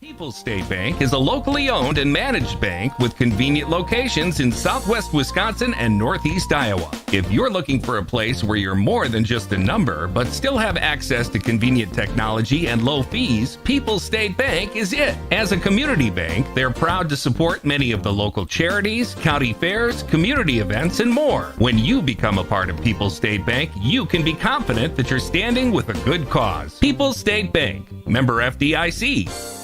People's State Bank is a locally owned and managed bank with convenient locations in southwest Wisconsin and northeast Iowa. If you're looking for a place where you're more than just a number, but still have access to convenient technology and low fees, People's State Bank is it. As a community bank, they're proud to support many of the local charities, county fairs, community events, and more. When you become a part of People's State Bank, you can be confident that you're standing with a good cause. People's State Bank, member FDIC.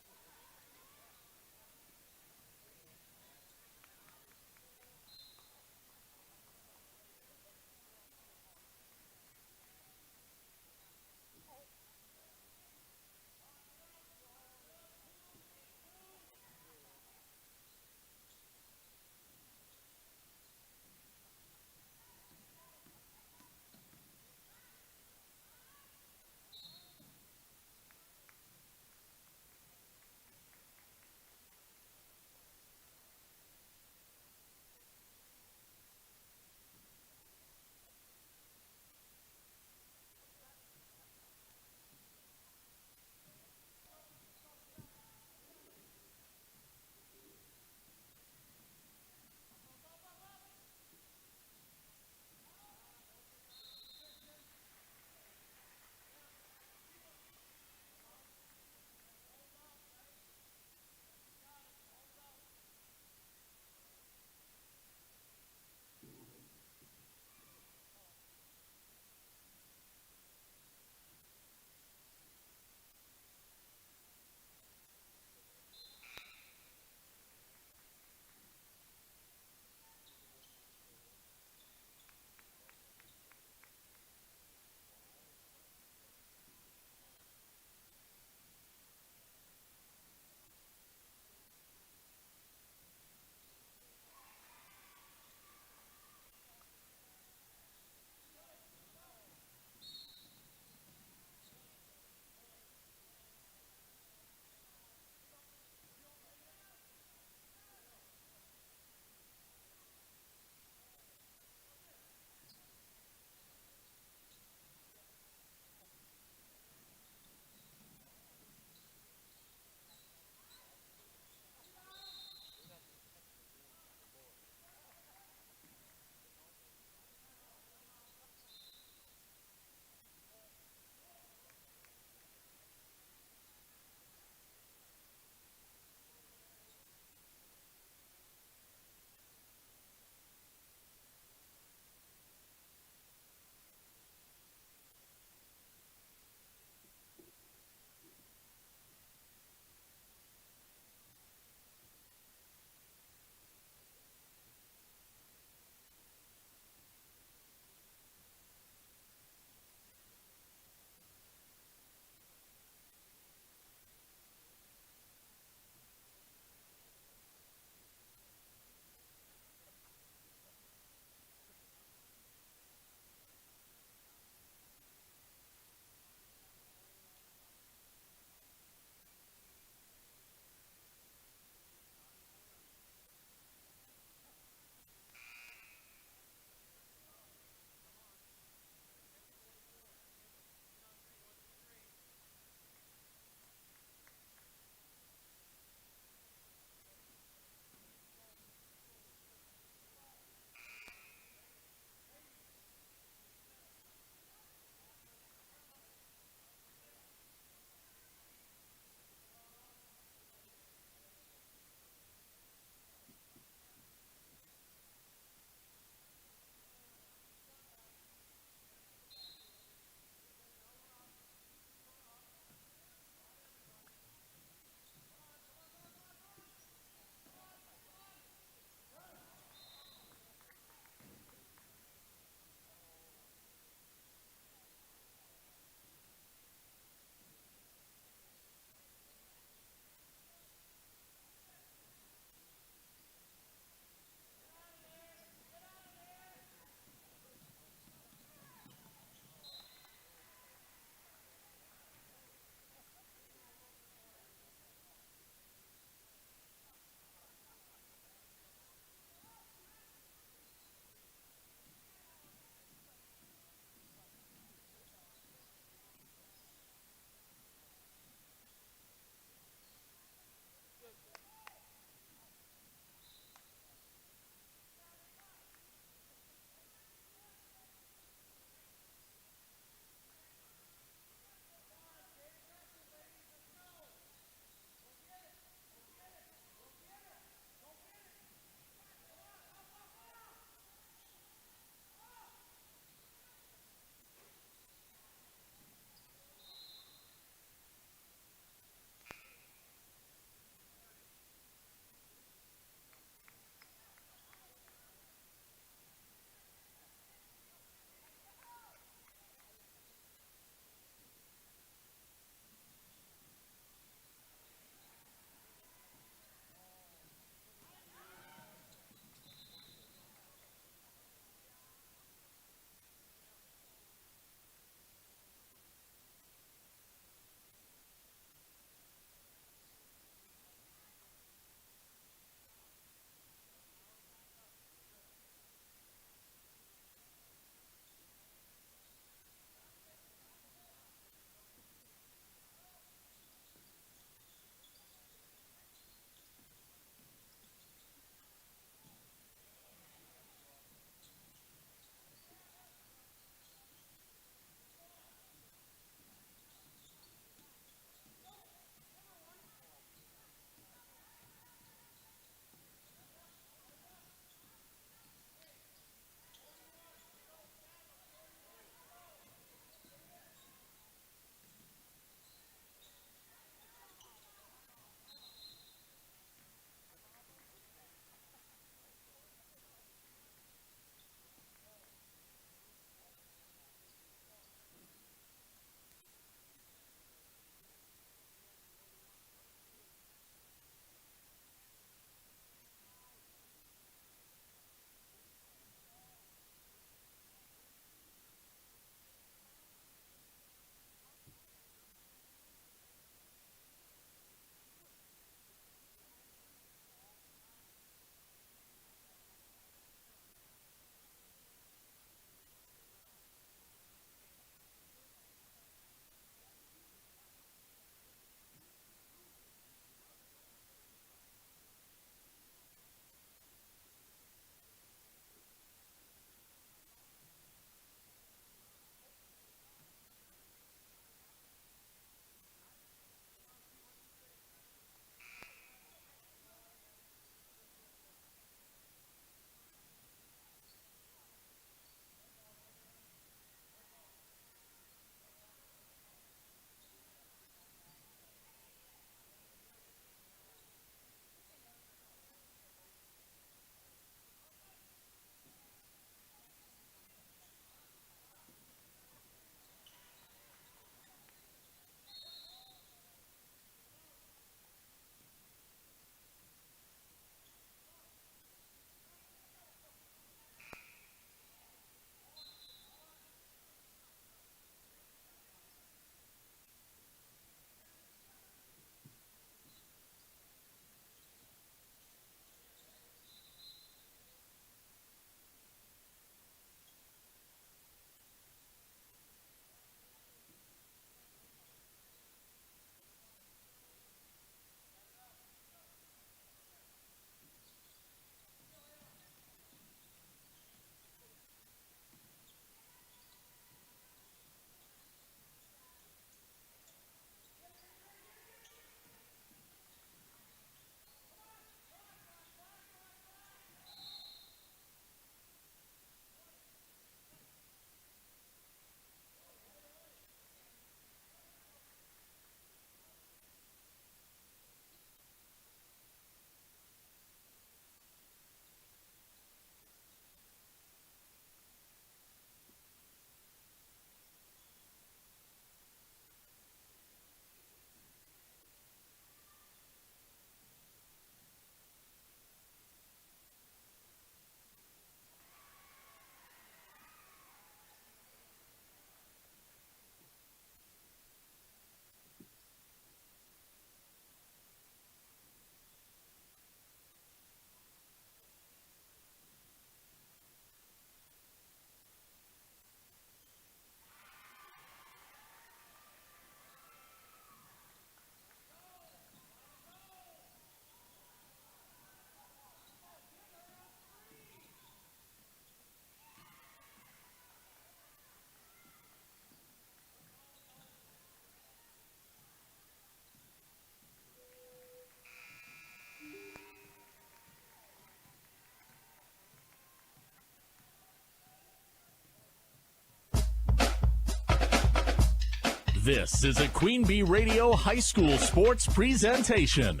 This is a Queen Bee Radio High School Sports presentation.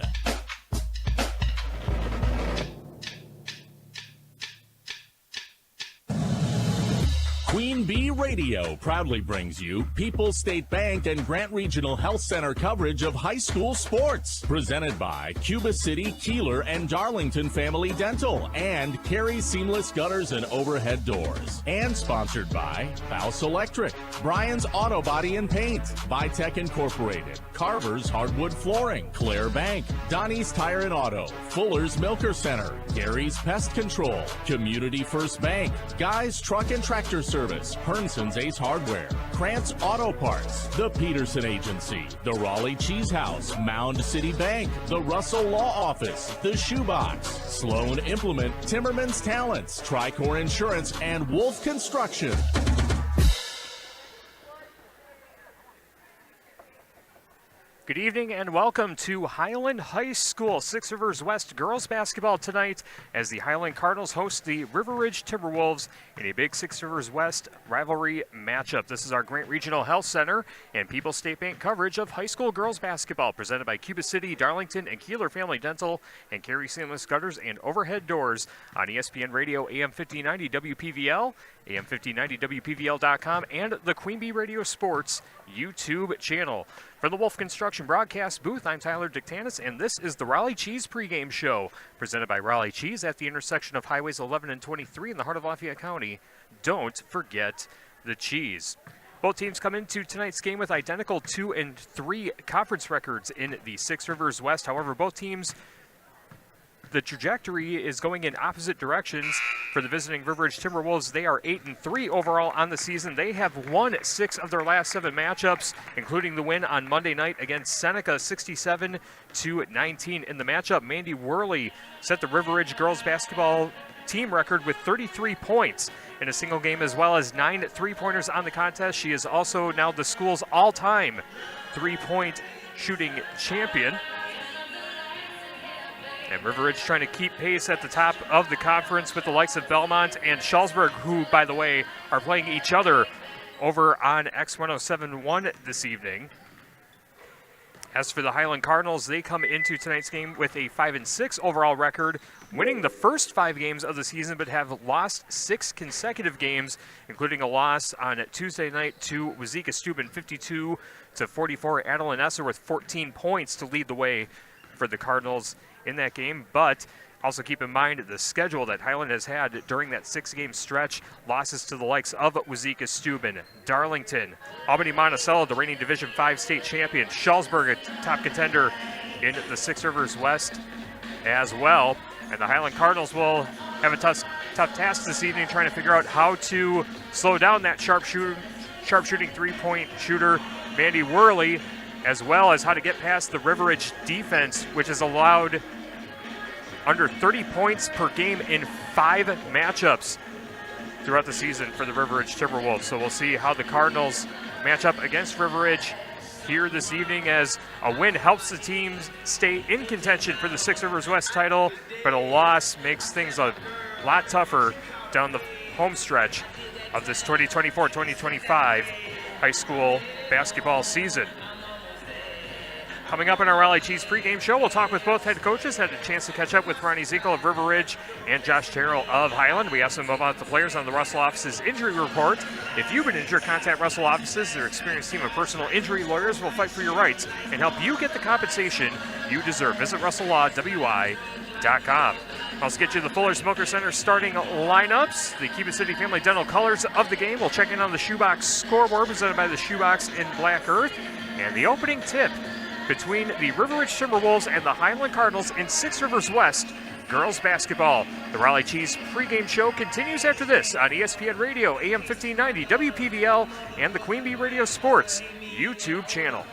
Queen Bee Radio proudly brings you People's State Bank and Grant Regional Health Center coverage of high school sports. Presented by Cuba City, Kieler, and Darlington Family Dental and Carey Seamless Gutters and Overhead Doors. And sponsored by House Electric, Brian's Auto Body and Paint, Vitech Incorporated, Carver's Hardwood Flooring, Claire Bank, Donnie's Tire and Auto, Fuller's Milker Center, Gary's Pest Control, Community First Bank, Guy's Truck and Tractor Service, Hernson's Ace Hardware, Krantz Auto Parts, the Peterson Agency, the Raleigh Cheese House, Mound City Bank, the Russell Law Office, the Shoebox, Sloan Implement, Timmerman's Talents, Tricor Insurance, and Wolf Construction. Good evening and welcome to Highland High School. Six Rivers West girls basketball tonight as the Highland Cardinals host the River Ridge Timberwolves in a big Six Rivers West rivalry matchup. This is our Grant Regional Health Center and People's State Bank coverage of high school girls basketball presented by Cuba City, Darlington, and Kieler Family Dental and Carey Seamless Gutters and Overhead Doors on ESPN Radio AM 1590 WPVL, AM 1590 WPVL.com, and the Queen Bee Radio Sports YouTube channel. From the Wolf Construction broadcast booth, I'm Tyler Dictanis, and this is the Raleigh Cheese pregame show, presented by Raleigh Cheese at the intersection of Highways 11 and 23 in the heart of Lafayette County. Don't forget the cheese. Both teams come into tonight's game with identical 2 and 3 conference records in the Six Rivers West. However, both teams, the trajectory is going in opposite directions. For the visiting River Ridge Timberwolves, they are 8 and 3 overall on the season. They have won 6 of their last 7 matchups, including the win on Monday night against Seneca, 67-19. In the matchup, Mandy Worley set the River Ridge girls basketball team record with 33 points in a single game, as well as 9 3-pointers on the contest. She is also now the school's all-time 3-point shooting champion. And River Ridge trying to keep pace at the top of the conference with the likes of Belmont and Shalsburg, who, by the way, are playing each other over on X1071 this evening. As for the Highland Cardinals, they come into tonight's game with a 5-6 overall record, winning the first 5 games of the season, but have lost 6 consecutive games, including a loss on Tuesday night to Wazeeka-Steuben, 52-44. Adeline Esser with 14 points to lead the way for the Cardinals in that game. But also keep in mind the schedule that Highland has had during that 6-game stretch. Losses to the likes of Wazeeka-Steuben, Darlington, Albany-Monticello, the reigning Division V state champion, Shalsburg, a top contender in the Six Rivers West as well. And the Highland Cardinals will have a tough task this evening trying to figure out how to slow down that sharpshooting 3-point shooter, Mandy Worley, as well as how to get past the River Ridge defense, which has allowed under 30 points per game in 5 matchups throughout the season for the River Ridge Timberwolves. So we'll see how the Cardinals match up against River Ridge here this evening, as a win helps the teams stay in contention for the Six Rivers West title, but a loss makes things a lot tougher down the home stretch of this 2024-2025 high school basketball season. Coming up in our Raleigh Cheese pregame show, we'll talk with both head coaches. Had a chance to catch up with Ronnie Ziekel of River Ridge and Josh Terrell of Highland. We asked them about the players on the Russell office's injury report. If you've been injured, contact Russell offices. Their experienced team of personal injury lawyers will fight for your rights and help you get the compensation you deserve. Visit RussellLawWI.com. I'll get you the Fuller Smoker Center starting lineups, the Cuba City Family Dental colors of the game. We'll check in on the Shoebox scoreboard presented by the Shoebox in Black Earth, and the opening tip between the River Ridge Timberwolves and the Highland Cardinals in Six Rivers West girls basketball. The Raleigh Cheese pregame show continues after this on ESPN Radio, AM 1590, WPVL, and the Queen Bee Radio Sports YouTube channel.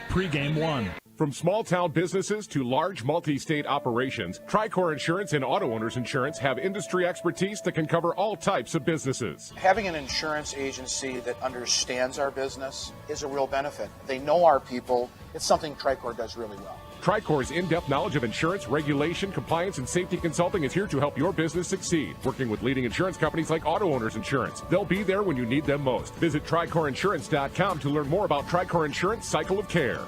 Pregame 1. From small-town businesses to large multi-state operations, Tricor Insurance and Auto Owners Insurance have industry expertise that can cover all types of businesses. Having an insurance agency that understands our business is a real benefit. They know our people. It's something Tricor does really well. Tricor's in-depth knowledge of insurance, regulation, compliance, and safety consulting is here to help your business succeed. Working with leading insurance companies like Auto Owners Insurance. They'll be there when you need them most. Visit TricorInsurance.com to learn more about Tricor Insurance Cycle of Care.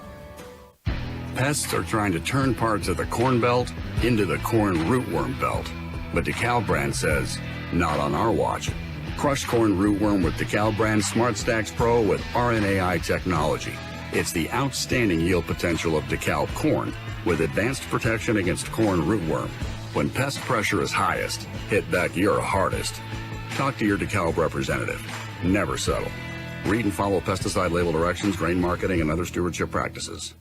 Pests are trying to turn parts of the corn belt into the corn rootworm belt. But DeKalb brand says, not on our watch. Crush corn rootworm with DeKalb brand Smart Stacks Pro with RNAi technology. It's the outstanding yield potential of DeKalb corn with advanced protection against corn rootworm. When pest pressure is highest, hit back your hardest. Talk to your DeKalb representative. Never settle. Read and follow pesticide label directions, grain marketing, and other stewardship practices.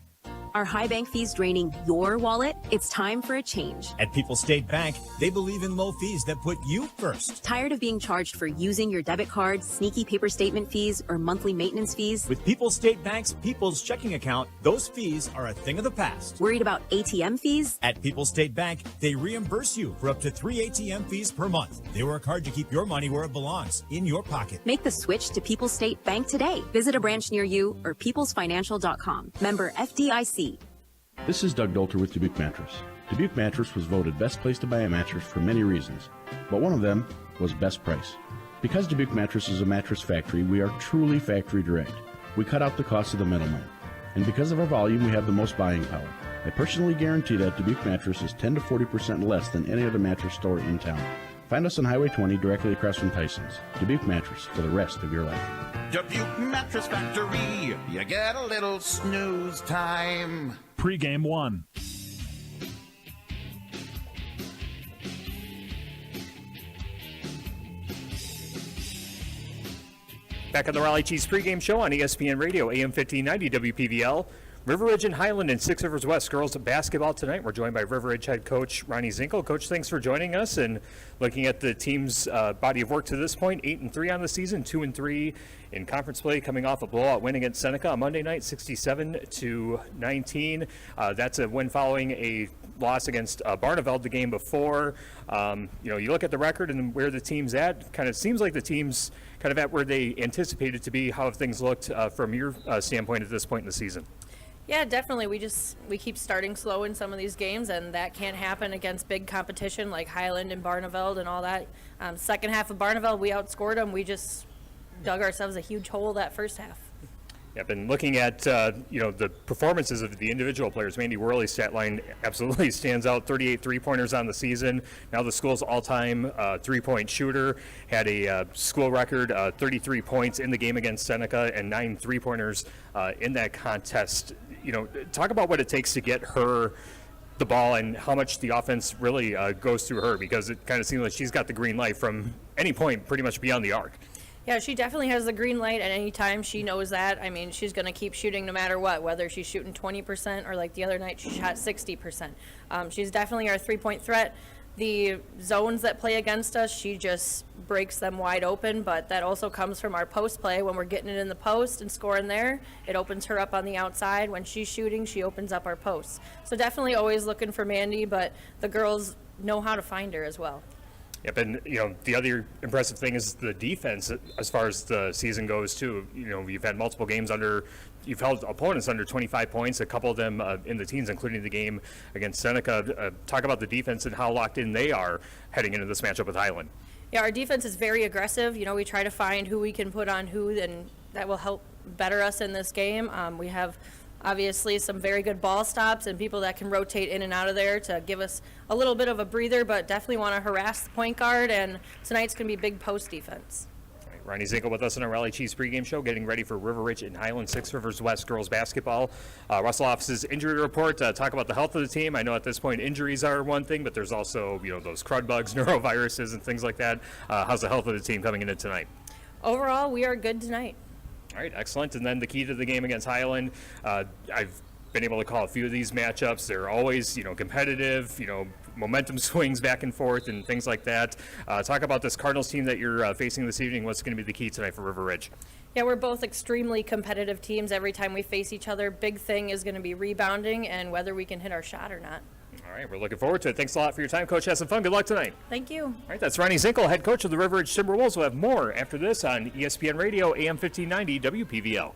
Are high bank fees draining your wallet? It's time for a change. At People's State Bank, they believe in low fees that put you first. Tired of being charged for using your debit card, sneaky paper statement fees, or monthly maintenance fees? With People's State Bank's People's Checking Account, those fees are a thing of the past. Worried about ATM fees? At People's State Bank, they reimburse you for up to 3 ATM fees per month. They work hard to keep your money where it belongs, in your pocket. Make the switch to People's State Bank today. Visit a branch near you or peoplesfinancial.com. Member FDIC. This is Doug Dolter with Dubuque Mattress. Dubuque Mattress was voted best place to buy a mattress for many reasons, but one of them was best price. Because Dubuque Mattress is a mattress factory, we are truly factory direct. We cut out the cost of the middleman. And because of our volume, we have the most buying power. I personally guarantee that Dubuque Mattress is 10 to 40% less than any other mattress store in town. Find us on Highway 20 directly across from Tyson's. Dubuque Mattress for the rest of your life. Dubuque Mattress Factory, you get a little snooze time. Pre-game one. Back on the Raleigh Cheese pregame show on ESPN Radio, AM 1590 WPVL. River Ridge and Highland and Six Rivers West girls basketball tonight. We're joined by River Ridge head coach Ronnie Zinkel. Coach, thanks for joining us and looking at the team's body of work to this point. 8-3 on the season, 2-3 in conference play, coming off a blowout win against Seneca on Monday night, 67-19. That's a win following a loss against Barneveld the game before. You look at the record and where the team's at. Kind of seems like the team's kind of at where they anticipated to be. How have things looked from your standpoint at this point in the season? Yeah, definitely. We keep starting slow in some of these games, and that can't happen against big competition like Highland and Barneveld and all that. Second half of Barneveld, we outscored them. We just dug ourselves a huge hole that first half. I've been looking at the performances of the individual players. Mandy Worley's stat line absolutely stands out. 38 three-pointers on the season. Now the school's all-time three-point shooter. Had a school record 33 points in the game against Seneca and 9 three-pointers in that contest. Talk about what it takes to get her the ball and how much the offense really goes through her, because it kind of seems like she's got the green light from any point pretty much beyond the arc. Yeah, she definitely has the green light at any time. She knows that. I mean, she's going to keep shooting no matter what, whether she's shooting 20% or like the other night she shot 60%. She's definitely our three-point threat. The zones that play against us, she just breaks them wide open, but that also comes from our post play. When we're getting it in the post and scoring there, it opens her up on the outside. When she's shooting, she opens up our posts. So definitely always looking for Mandy, but the girls know how to find her as well. Yep, and the other impressive thing is the defense as far as the season goes too. You've had multiple games you've held opponents under 25 points, a couple of them in the teens, including the game against Seneca. Talk about the defense and how locked in they are heading into this matchup with Highland. Yeah, our defense is very aggressive. We try to find who we can put on who, and that will help better us in this game. We have obviously some very good ball stops and people that can rotate in and out of there to give us a little bit of a breather, but definitely want to harass the point guard, and tonight's going to be big post defense. Ronnie Zinkel with us on our Raleigh Cheese pregame show, getting ready for River Ridge and Highland Six Rivers West girls basketball. Russell Office's injury report, talk about the health of the team. I know at this point injuries are one thing, but there's also those crud bugs, neuroviruses, and things like that. How's the health of the team coming into tonight? Overall, we are good tonight. All right, excellent. And then the key to the game against Highland, I've been able to call a few of these matchups. They're always, competitive, momentum swings back and forth and things like that. Talk about this Cardinals team that you're facing this evening. What's going to be the key tonight for River Ridge? Yeah, we're both extremely competitive teams. Every time we face each other, big thing is going to be rebounding and whether we can hit our shot or not. All right, we're looking forward to it. Thanks a lot for your time, Coach. Have some fun. Good luck tonight. Thank you. All right, that's Ronnie Zinkel, head coach of the River Ridge Timberwolves. We'll have more after this on ESPN Radio, AM 1590, WPVL.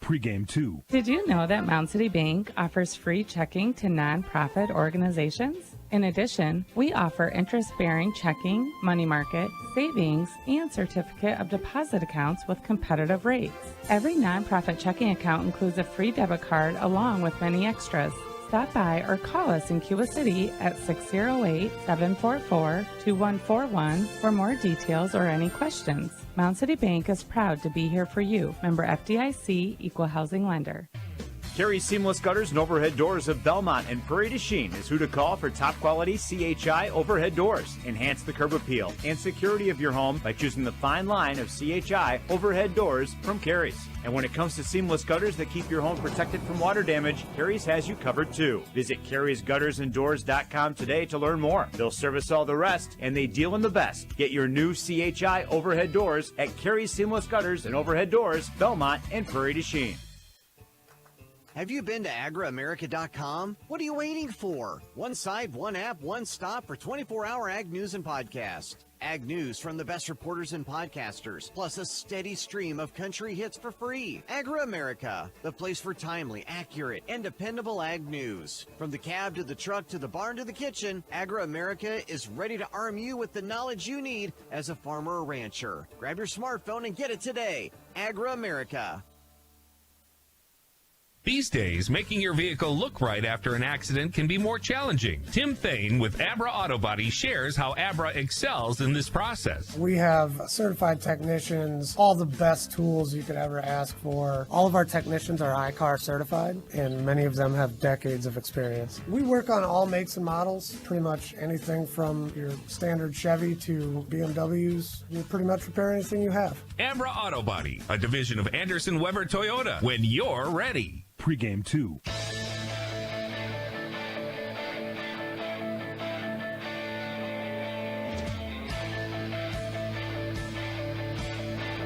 Pregame 2. Did you know that Mound City Bank offers free checking to nonprofit organizations? In addition, we offer interest-bearing checking, money market, savings, and certificate of deposit accounts with competitive rates. Every nonprofit checking account includes a free debit card along with many extras. Stop by or call us in Cuba City at 608-744-2141 for more details or any questions. Mound City Bank is proud to be here for you. Member FDIC, Equal Housing Lender. Carey Seamless Gutters and Overhead Doors of Belmont and Prairie du Chien is who to call for top quality CHI overhead doors. Enhance the curb appeal and security of your home by choosing the fine line of CHI overhead doors from Carey's. And when it comes to seamless gutters that keep your home protected from water damage, Carey's has you covered too. Visit Carey'sGuttersandDoors.com today to learn more. They'll service all the rest, and they deal in the best. Get your new CHI overhead doors at Carey's Seamless Gutters and Overhead Doors, Belmont and Prairie du Chien. Have you been to agriamerica.com? What are you waiting for? One site, one app, one stop for 24-hour ag news and podcast. Ag news from the best reporters and podcasters, plus a steady stream of country hits for free. Agri-America, the place for timely, accurate, and dependable ag news. From the cab to the truck to the barn to the kitchen, Agri-America is ready to arm you with the knowledge you need as a farmer or rancher. Grab your smartphone and get it today. Agri-America. These days, making your vehicle look right after an accident can be more challenging. Tim Thane with Abra Auto Body shares how Abra excels in this process. We have certified technicians, all the best tools you could ever ask for. All of our technicians are ICAR certified, and many of them have decades of experience. We work on all makes and models, pretty much anything from your standard Chevy to BMWs. We pretty much repair anything you have. Abra Auto Body, a division of Anderson Weber Toyota, when you're ready. Pregame 2.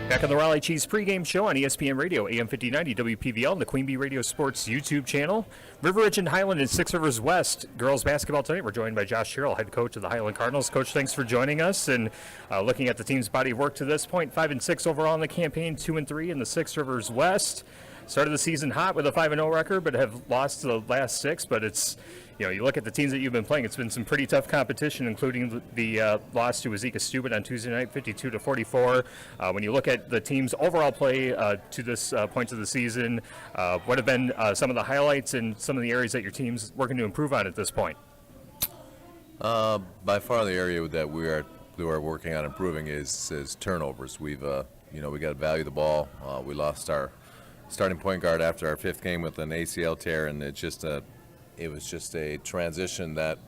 Back on the Raleigh Cheese pregame show on ESPN Radio, AM 5090 WPVL, and the Queen Bee Radio Sports YouTube channel. River Ridge and Highland and Six Rivers West girls basketball tonight. We're joined by Josh Sherrill, head coach of the Highland Cardinals. Coach, thanks for joining us. And looking at the team's body of work to this point, 5-6 overall in the campaign, 2-3 in the Six Rivers West. Started the season hot with a 5-0 record, but have lost the last 6. But it's, you look at the teams that you've been playing, it's been some pretty tough competition, including the loss to Azeka Steuben on Tuesday night, 52-44. When you look at the team's overall play to this point of the season, what have been some of the highlights and some of the areas that your team's working to improve on at this point? By far the area that we are working on improving is turnovers. We've, we got to value the ball. We lost our starting point guard after our 5th game with an ACL tear, and it was just a transition that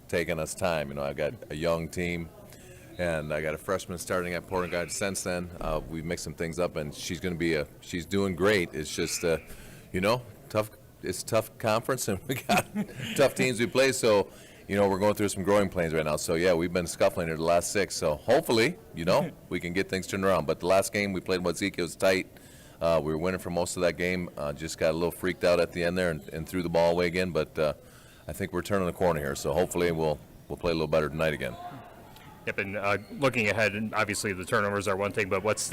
taken us time. I've got a young team, and I got a freshman starting at point guard since then. We mixed some things up, and she's doing great. It's just, tough. It's a tough conference, and we got tough teams we play. So, we're going through some growing pains right now. So yeah, we've been scuffling here the last 6. So hopefully, we can get things turned around. But the last game we played with Zeke, it was tight. We were winning for most of that game. Just got a little freaked out at the end there and threw the ball away again. But I think we're turning the corner here. So hopefully we'll play a little better tonight again. Yep, and looking ahead, and obviously the turnovers are one thing, but what's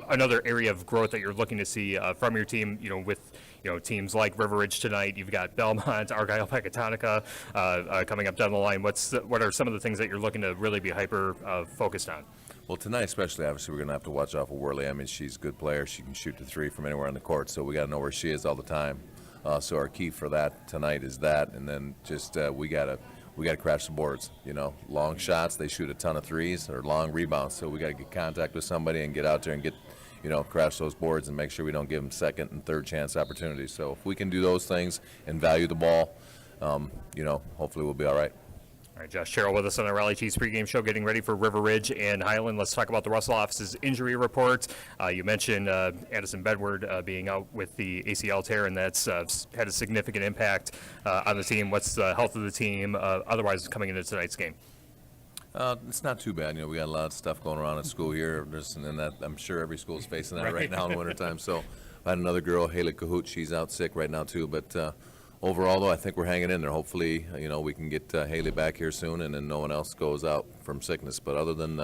another area of growth that you're looking to see from your team? With teams like River Ridge tonight, you've got Belmont, Argyle, Pecatonica coming up down the line. What are some of the things that you're looking to really be hyper focused on? Well, tonight especially, obviously, we're going to have to watch out for Worley. I mean, she's a good player. She can shoot the 3 from anywhere on the court, so we got to know where she is all the time. So our key for that tonight is that, and then just we got to crash the boards. Long shots, they shoot a ton of 3s, or long rebounds. So we got to get contact with somebody and get out there and get, crash those boards and make sure we don't give them second and third chance opportunities. So if we can do those things and value the ball, hopefully we'll be all right. All right, Josh Sherrill with us on the Raleigh Cheese pregame show, getting ready for River Ridge and Highland. Let's talk about the Russell office's injury report. You mentioned Addison Bedward being out with the ACL tear, and that's had a significant impact on the team. What's the health of the team otherwise coming into tonight's game? It's not too bad. We got a lot of stuff going around at school here. And that I'm sure every school is facing that right now in the wintertime. So I had another girl, Haley Cahoot. She's out sick right now too. But overall, though, I think we're hanging in there. Hopefully, we can get Haley back here soon, and then no one else goes out from sickness. But other than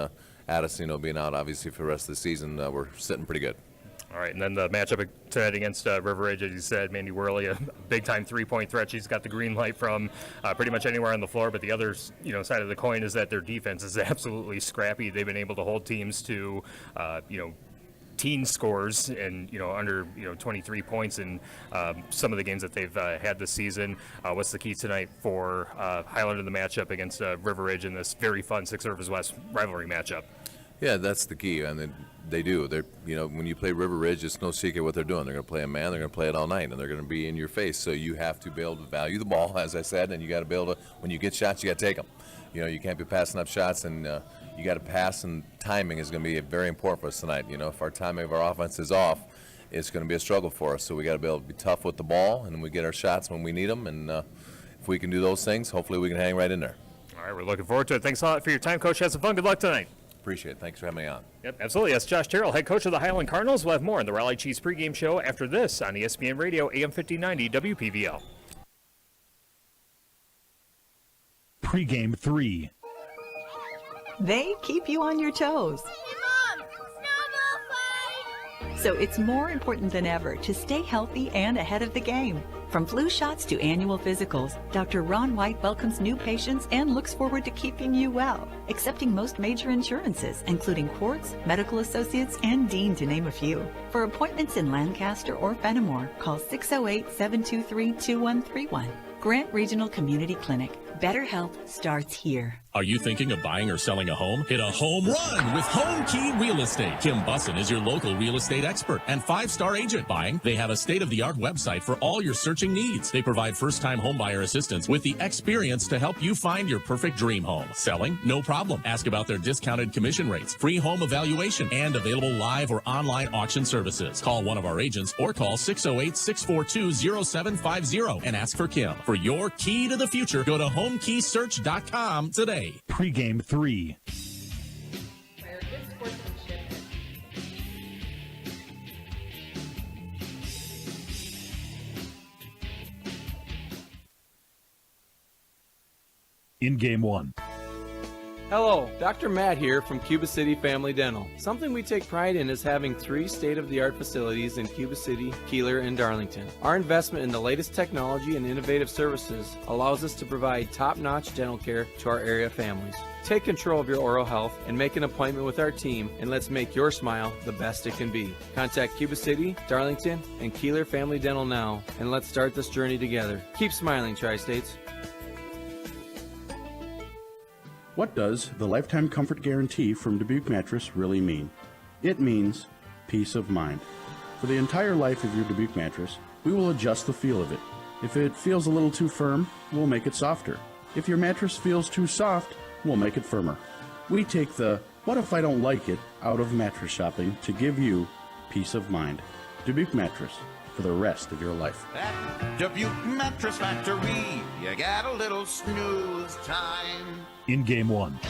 Addison, being out obviously for the rest of the season, we're sitting pretty good. All right, and then the matchup tonight against River Ridge, as you said, Mandy Worley, a big-time three-point threat. She's got the green light from pretty much anywhere on the floor. But the other, side of the coin is that their defense is absolutely scrappy. They've been able to hold teams to, teen scores and under 23 points in some of the games that they've had this season. What's the key tonight for Highland in the matchup against River Ridge in this very fun 6 Rivers West rivalry matchup? Yeah, that's the key, and they do. They're when you play River Ridge, it's no secret what they're doing. They're going to play a man. They're going to play it all night, and they're going to be in your face. So you have to be able to value the ball, as I said, and you got to be able to. When you get shots, you got to take them. You can't be passing up shots, and you got to pass. And timing is going to be very important for us tonight. If our timing of our offense is off, it's going to be a struggle for us. So we got to be able to be tough with the ball, and we get our shots when we need them. And if we can do those things, hopefully we can hang right in there. All right, we're looking forward to it. Thanks a lot for your time, Coach. Have some fun. Good luck tonight. Appreciate it. Thanks for having me on. Yep, absolutely. That's Josh Terrell, head coach of the Highland Cardinals. We'll have more on the Raleigh Cheese pregame show after this on ESPN Radio, AM 1590, WPVL. Pregame 3. They keep you on your toes. So it's more important than ever to stay healthy and ahead of the game. From flu shots to annual physicals, Dr. Ron White welcomes new patients and looks forward to keeping you well, accepting most major insurances, including Quartz, Medical Associates, and Dean, to name a few. For appointments in Lancaster or Fenimore, call 608-723-2131. Grant Regional Community Clinic. Better health starts here. Are you thinking of buying or selling a home? Hit a home run with Home Key Real Estate. Kim Bussin is your local real estate expert and 5-star agent buying. They have a state-of-the-art website for all your searching needs. They provide first-time homebuyer assistance with the experience to help you find your perfect dream home. Selling? No problem. Ask about their discounted commission rates, free home evaluation, and available live or online auction services. Call one of our agents or call 608-642-0750 and ask for Kim. For your key to the future, go to homekeysearch.com today. Pregame 3. In Game 1. Hello, Dr. Matt here from Cuba City Family Dental. Something we take pride in is having 3 state-of-the-art facilities in Cuba City, Kieler, and Darlington. Our investment in the latest technology and innovative services allows us to provide top-notch dental care to our area families. Take control of your oral health and make an appointment with our team, and let's make your smile the best it can be. Contact Cuba City, Darlington, and Kieler Family Dental now, and let's start this journey together. Keep smiling, Tri-States. What does the Lifetime Comfort Guarantee from Dubuque Mattress really mean? It means peace of mind. For the entire life of your Dubuque mattress, we will adjust the feel of it. If it feels a little too firm, we'll make it softer. If your mattress feels too soft, we'll make it firmer. We take the "what if I don't like it" out of mattress shopping to give you peace of mind. Dubuque Mattress, for the rest of your life. At Dubuque Mattress Factory, you got a little snooze time. In Game 1.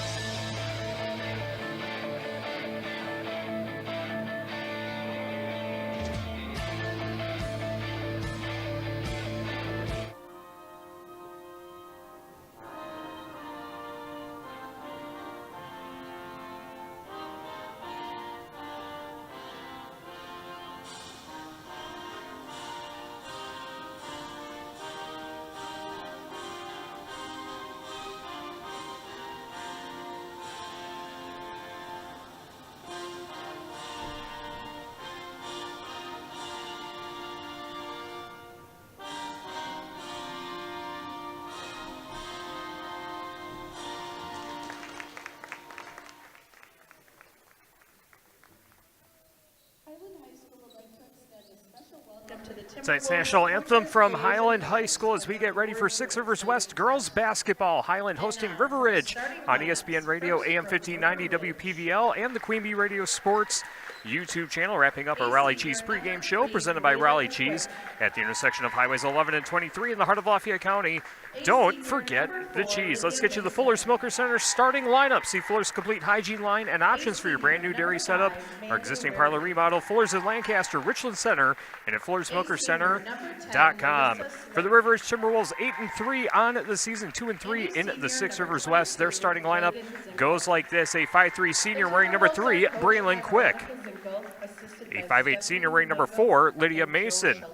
Tonight's national anthem from Highland High School as we get ready for 6 Rivers West girls basketball. Highland hosting River Ridge on ESPN Radio, AM 1590 WPVL, and the Queen Bee Radio Sports YouTube channel, wrapping up our Raleigh Cheese pregame show presented by Raleigh Cheese at the intersection of Highways 11 and 23 in the heart of Lafayette County. Don't forget the cheese. Let's get you the Fuller Smoker Center starting lineup. See Fuller's complete hygiene line and options for your brand new dairy setup, our existing parlor remodel, Fuller's in Lancaster, Richland Center, and at FullerSmokerCenter.com. For the River Ridge Timberwolves, 8-3 on the season, 2-3 in the 6 Rivers West. Their starting lineup goes like this: a 5'3" senior wearing number 3, Braylon Quick. A 5'8 senior ring number 4, Lydia Mason.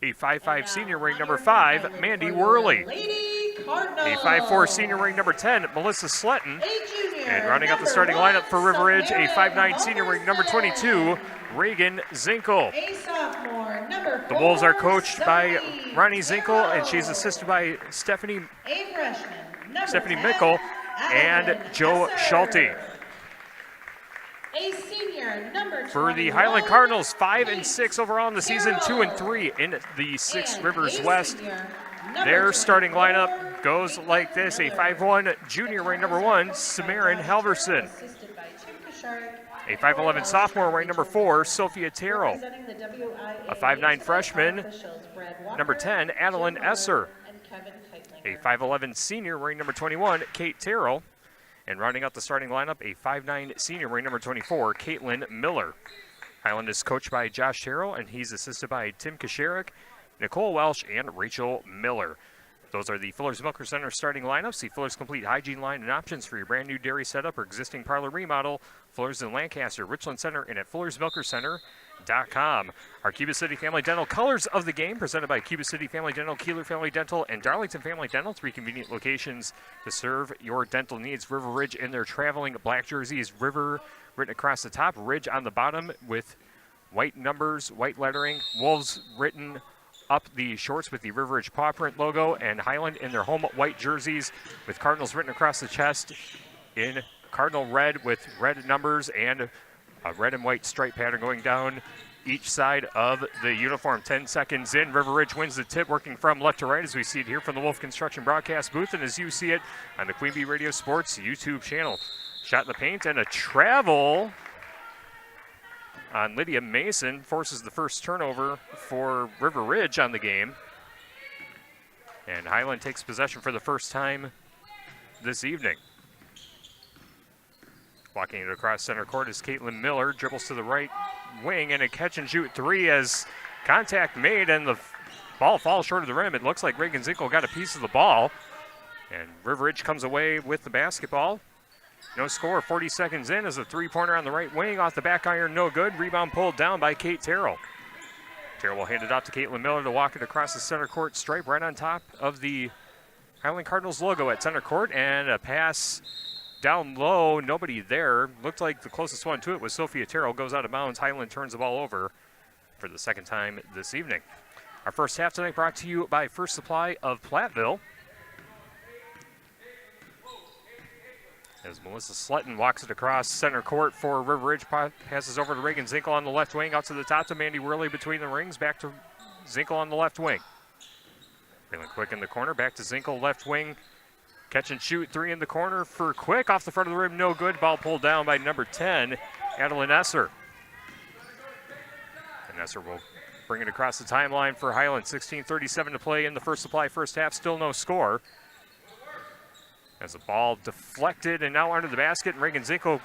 A 5'5 senior ring number 5, Mandy Worley. A 5'4 senior ring number 10, Melissa Sletton. And rounding out the starting lineup for River Ridge, a 5'9 senior ring number 22, Reagan Zinkel. The Wolves are coached by Ronnie Zinkel, and she's assisted by Stephanie Mickle and Joe Schulte. For the Highland Cardinals, 5 and 6 overall in the season, 2 and 3 in the Six Rivers West. Their starting lineup goes like this: a 5'1 junior ring number 1, Samarin Halverson. A 5'11 sophomore ring number 4, Sophia Terrell. A 5'9 freshman number 10, Adeline Esser. A 5'11 senior ring number 21, Kate Terrell. And rounding out the starting lineup, a 5'9 senior ring number 24, Caitlin Miller. Highland is coached by Josh Terrell, and he's assisted by Tim Kasherik, Nicole Welsh, and Rachel Miller. Those are the Fuller's Milker Center starting lineups. See Fuller's complete hygiene line and options for your brand new dairy setup or existing parlor remodel. Fuller's in Lancaster, Richland Center, and at Fuller'sMilkerCenter.com. Our Cuba City Family Dental colors of the game presented by Cuba City Family Dental, Kieler Family Dental, and Darlington Family Dental. 3 convenient locations to serve your dental needs. River Ridge in their traveling black jerseys. River written across the top, Ridge on the bottom with white numbers, white lettering. Wolves written up the shorts with the River Ridge paw print logo, and Highland in their home white jerseys with Cardinals written across the chest in Cardinal red with red numbers and a red and white stripe pattern going down each side of the uniform. 10 seconds in, River Ridge wins the tip, working from left to right as we see it here from the Wolf Construction broadcast booth and as you see it on the Queen Bee Radio Sports YouTube channel. Shot in the paint and a travel on Lydia Mason forces the first turnover for River Ridge on the game. And Highland takes possession for the first time this evening. Walking it across center court is Caitlin Miller, dribbles to the right wing, and a catch and shoot 3 as contact made and the ball falls short of the rim. It looks like Reagan Zinkel got a piece of the ball, and River Ridge comes away with the basketball. No score, 40 seconds in as a 3-pointer on the right wing off the back iron, no good. Rebound pulled down by Kate Terrell. Terrell will hand it off to Caitlin Miller to walk it across the center court stripe right on top of the Highland Cardinals logo at center court, and a pass down low, nobody there. Looked like the closest one to it was Sophia Terrell, goes out of bounds. Highland turns the ball over for the second time this evening. Our first half tonight brought to you by First Supply of Platteville. As Melissa Sletton walks it across center court for River Ridge, passes over to Reagan Zinkel on the left wing, out to the top to Mandy Worley between the rings, back to Zinkel on the left wing. Feeling Quick in the corner, back to Zinkel, left wing. Catch and shoot 3 in the corner for Quick, off the front of the rim, no good. Ball pulled down by number 10, Adeline Esser. And Esser will bring it across the timeline for Highland. 16:37 to play in the First Supply first half, still no score. As the ball deflected and now under the basket, and Reagan Zinkel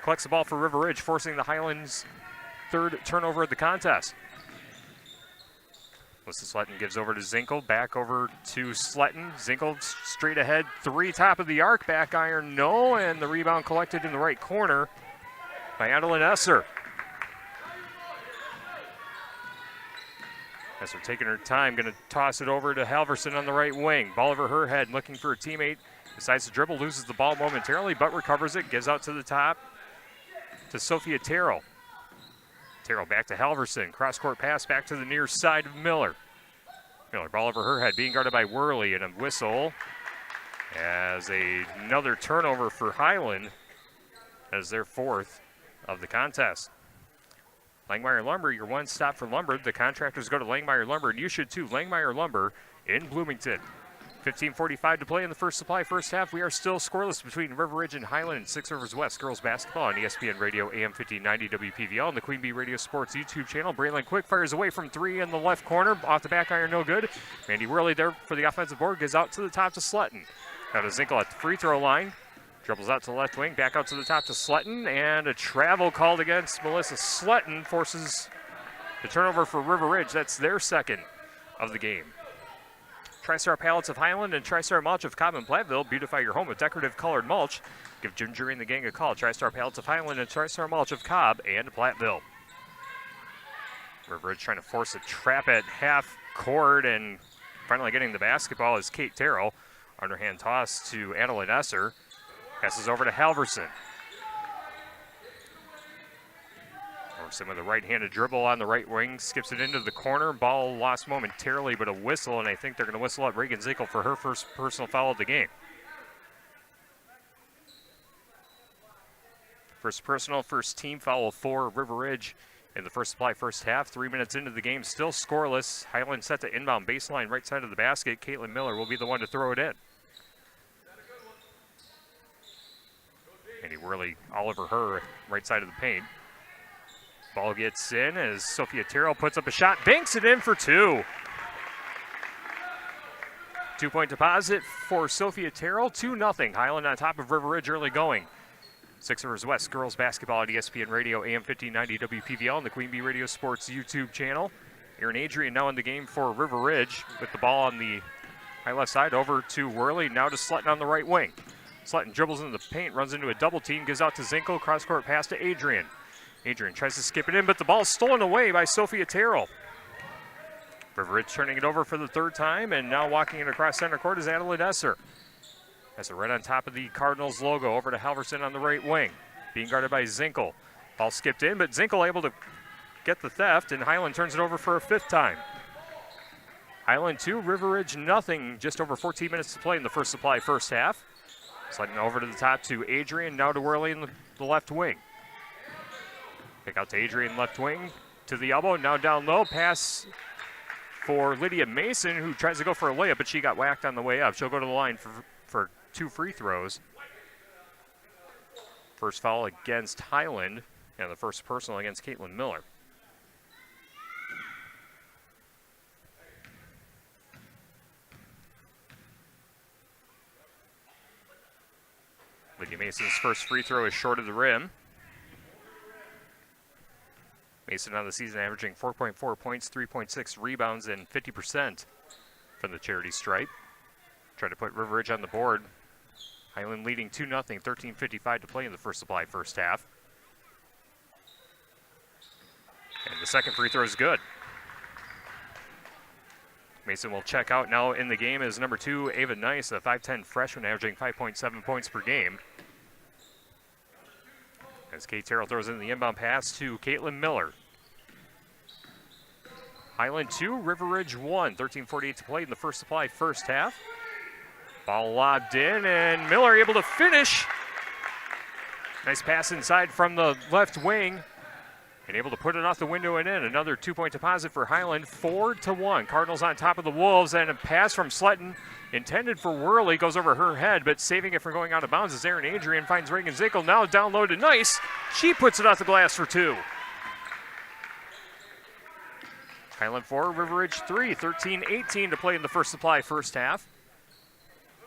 collects the ball for River Ridge, forcing the Highlands' third turnover of the contest. Melissa Sletton gives over to Zinkel, back over to Sletton. Zinkel straight ahead, 3 top of the arc, back iron, no, and the rebound collected in the right corner by Adeline Esser. Esser taking her time, going to toss it over to Halverson on the right wing. Ball over her head, looking for a teammate. Decides to dribble, loses the ball momentarily, but recovers it, gives out to the top to Sophia Terrell. Terrell back to Halverson, cross-court pass back to the near side of Miller. Miller, ball over her head, being guarded by Worley, and a whistle as another turnover for Highland as their 4th of the contest. Langmeyer Lumber, your one stop for lumber. The contractors go to Langmeyer Lumber, and you should too. Langmeyer Lumber in Bloomington. 15:45 to play in the First Supply first half. We are still scoreless between River Ridge and Highland and Six Rivers West girls basketball on ESPN Radio AM 1590 WPVL and the Queen Bee Radio Sports YouTube channel. Braylon Quick fires away from 3 in the left corner. Off the back iron, no good. Mandy Worley there for the offensive board. Gives out to the top to Sletton. Now to Zinkel at the free throw line. Dribbles out to the left wing, back out to the top to Sletton, and a travel called against Melissa Sletton forces the turnover for River Ridge. That's their 2nd of the game. TriStar Pallets of Highland and TriStar Mulch of Cobb and Platteville. Beautify your home with decorative colored mulch. Give Ginger and the gang a call. TriStar Pallets of Highland and TriStar Mulch of Cobb and Platteville. River Ridge trying to force a trap at half court, and finally getting the basketball is Kate Terrell. Underhand toss to Adelaide Esser. Passes over to Halverson. Halverson with a right-handed dribble on the right wing. Skips it into the corner. Ball lost momentarily, but a whistle, and I think they're going to whistle at Reagan Zinkel for her first personal foul of the game. First personal, first team foul for River Ridge in the First Supply first half. 3 minutes into the game, still scoreless. Highland set to inbound baseline right side of the basket. Caitlin Miller will be the one to throw it in. Andy Worley all over her, right side of the paint. Ball gets in as Sophia Terrell puts up a shot, banks it in for two. 2-point deposit for Sophia Terrell, 2-0. Highland on top of River Ridge early going. 6 Rivers West girls basketball at ESPN Radio, AM 1590 WPVL, and the Queen Bee Radio Sports YouTube channel. Aaron Adrian now in the game for River Ridge with the ball on the high left side over to Worley, now to Slutton on the right wing. Slutton dribbles into the paint, runs into a double team, gives out to Zinkel, cross-court pass to Adrian. Adrian tries to skip it in, but the ball's stolen away by Sophia Terrell. River Ridge turning it over for the third time, and now walking it across center court is Adelaide Esser. Esser right on top of the Cardinals logo, over to Halverson on the right wing. Being guarded by Zinkel. Ball skipped in, but Zinkel able to get the theft, and Highland turns it over for a fifth time. Highland 2, River Ridge nothing, just over 14 minutes to play in the First Supply first half. Sliding over to the top to Adrian, now to Worley in the left wing. Pick out to Adrian, left wing, to the elbow, now down low, pass for Lydia Mason, who tries to go for a layup, but she got whacked on the way up. She'll go to the line for 2 free throws. First foul against Highland, and the first personal against Caitlin Miller. Lydia Mason's first free throw is short of the rim. Mason on the season averaging 4.4 points, 3.6 rebounds, and 50% from the charity stripe. Try to put River Ridge on the board. Highland leading 2-0, 13:55 to play in the First Supply first half. And the second free throw is good. Mason will check out now in the game as number 2, Ava Nice, a 5'10 freshman averaging 5.7 points per game. As Kate Terrell throws in the inbound pass to Caitlin Miller. Highland 2, River Ridge 1, 13:48 to play in the First Supply first half. Ball lobbed in, and Miller able to finish. Nice pass inside from the left wing, and able to put it off the window and in. Another 2-point deposit for Highland, 4-1. Cardinals on top of the Wolves, and a pass from Slutton intended for Worley goes over her head, but saving it from going out of bounds as Aaron Adrian finds Reagan Zinkel. Now down low to Nice. She puts it off the glass for 2. Highland 4, River Ridge 3, 13:18 to play in the First Supply first half.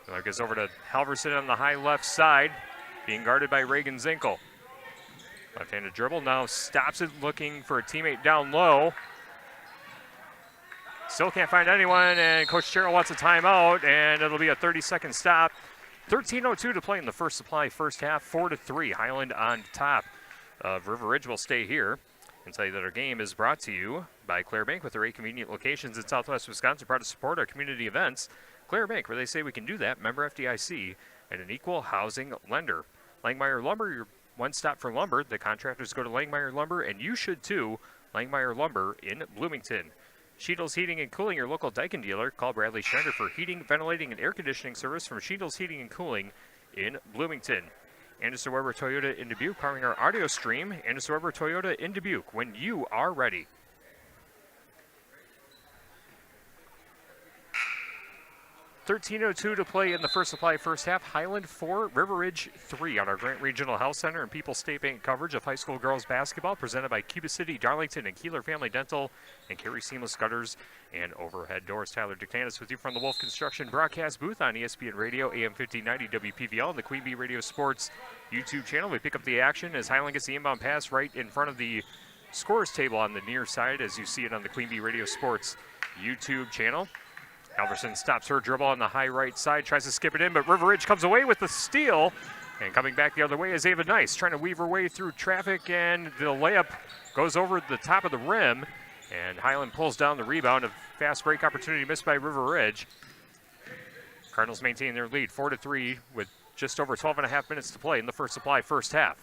Miller goes over to Halverson on the high left side, being guarded by Reagan Zinkel. Left-handed dribble, now stops it, looking for a teammate down low. Still can't find anyone, and Coach Terrell wants a timeout, and it'll be a 30-second stop. 13:02 to play in the First Supply first half, 4-3. Highland on top of River Ridge will stay here. And tell you that our game is brought to you by Claire Bank with their 8 convenient locations in Southwest Wisconsin, proud to support our community events. Claire Bank, where they say we can do that, member FDIC, and an equal housing lender. Langmeyer Lumber, your one stop for lumber. The contractors go to Langmeyer Lumber, and you should too. Langmeyer Lumber in Bloomington. Sheetles Heating and Cooling, your local Daikin dealer. Call Bradley Schneider for heating, ventilating, and air conditioning service from Sheetles Heating and Cooling in Bloomington. Anderson Weber Toyota in Dubuque, powering our audio stream. Anderson Weber Toyota in Dubuque, when you are ready. 13:02 to play in the First Supply first half. Highland 4, River Ridge 3 on our Grant Regional Health Center and People's State Bank coverage of high school girls basketball, presented by Cuba City, Darlington, and Kieler Family Dental, and Carey Seamless Gutters and Overhead Doors. Tyler Dictanis with you from the Wolf Construction broadcast booth on ESPN Radio, AM 1590 WPVL, and the Queen Bee Radio Sports YouTube channel. We pick up the action as Highland gets the inbound pass right in front of the scores table on the near side, as you see it on the Queen Bee Radio Sports YouTube channel. Halverson stops her dribble on the high right side, tries to skip it in, but River Ridge comes away with the steal. And coming back the other way is Ava Nice, trying to weave her way through traffic, and the layup goes over the top of the rim. And Highland pulls down the rebound. A fast break opportunity missed by River Ridge. Cardinals maintain their lead 4-3 with just over 12 and a half minutes to play in the First Supply first half.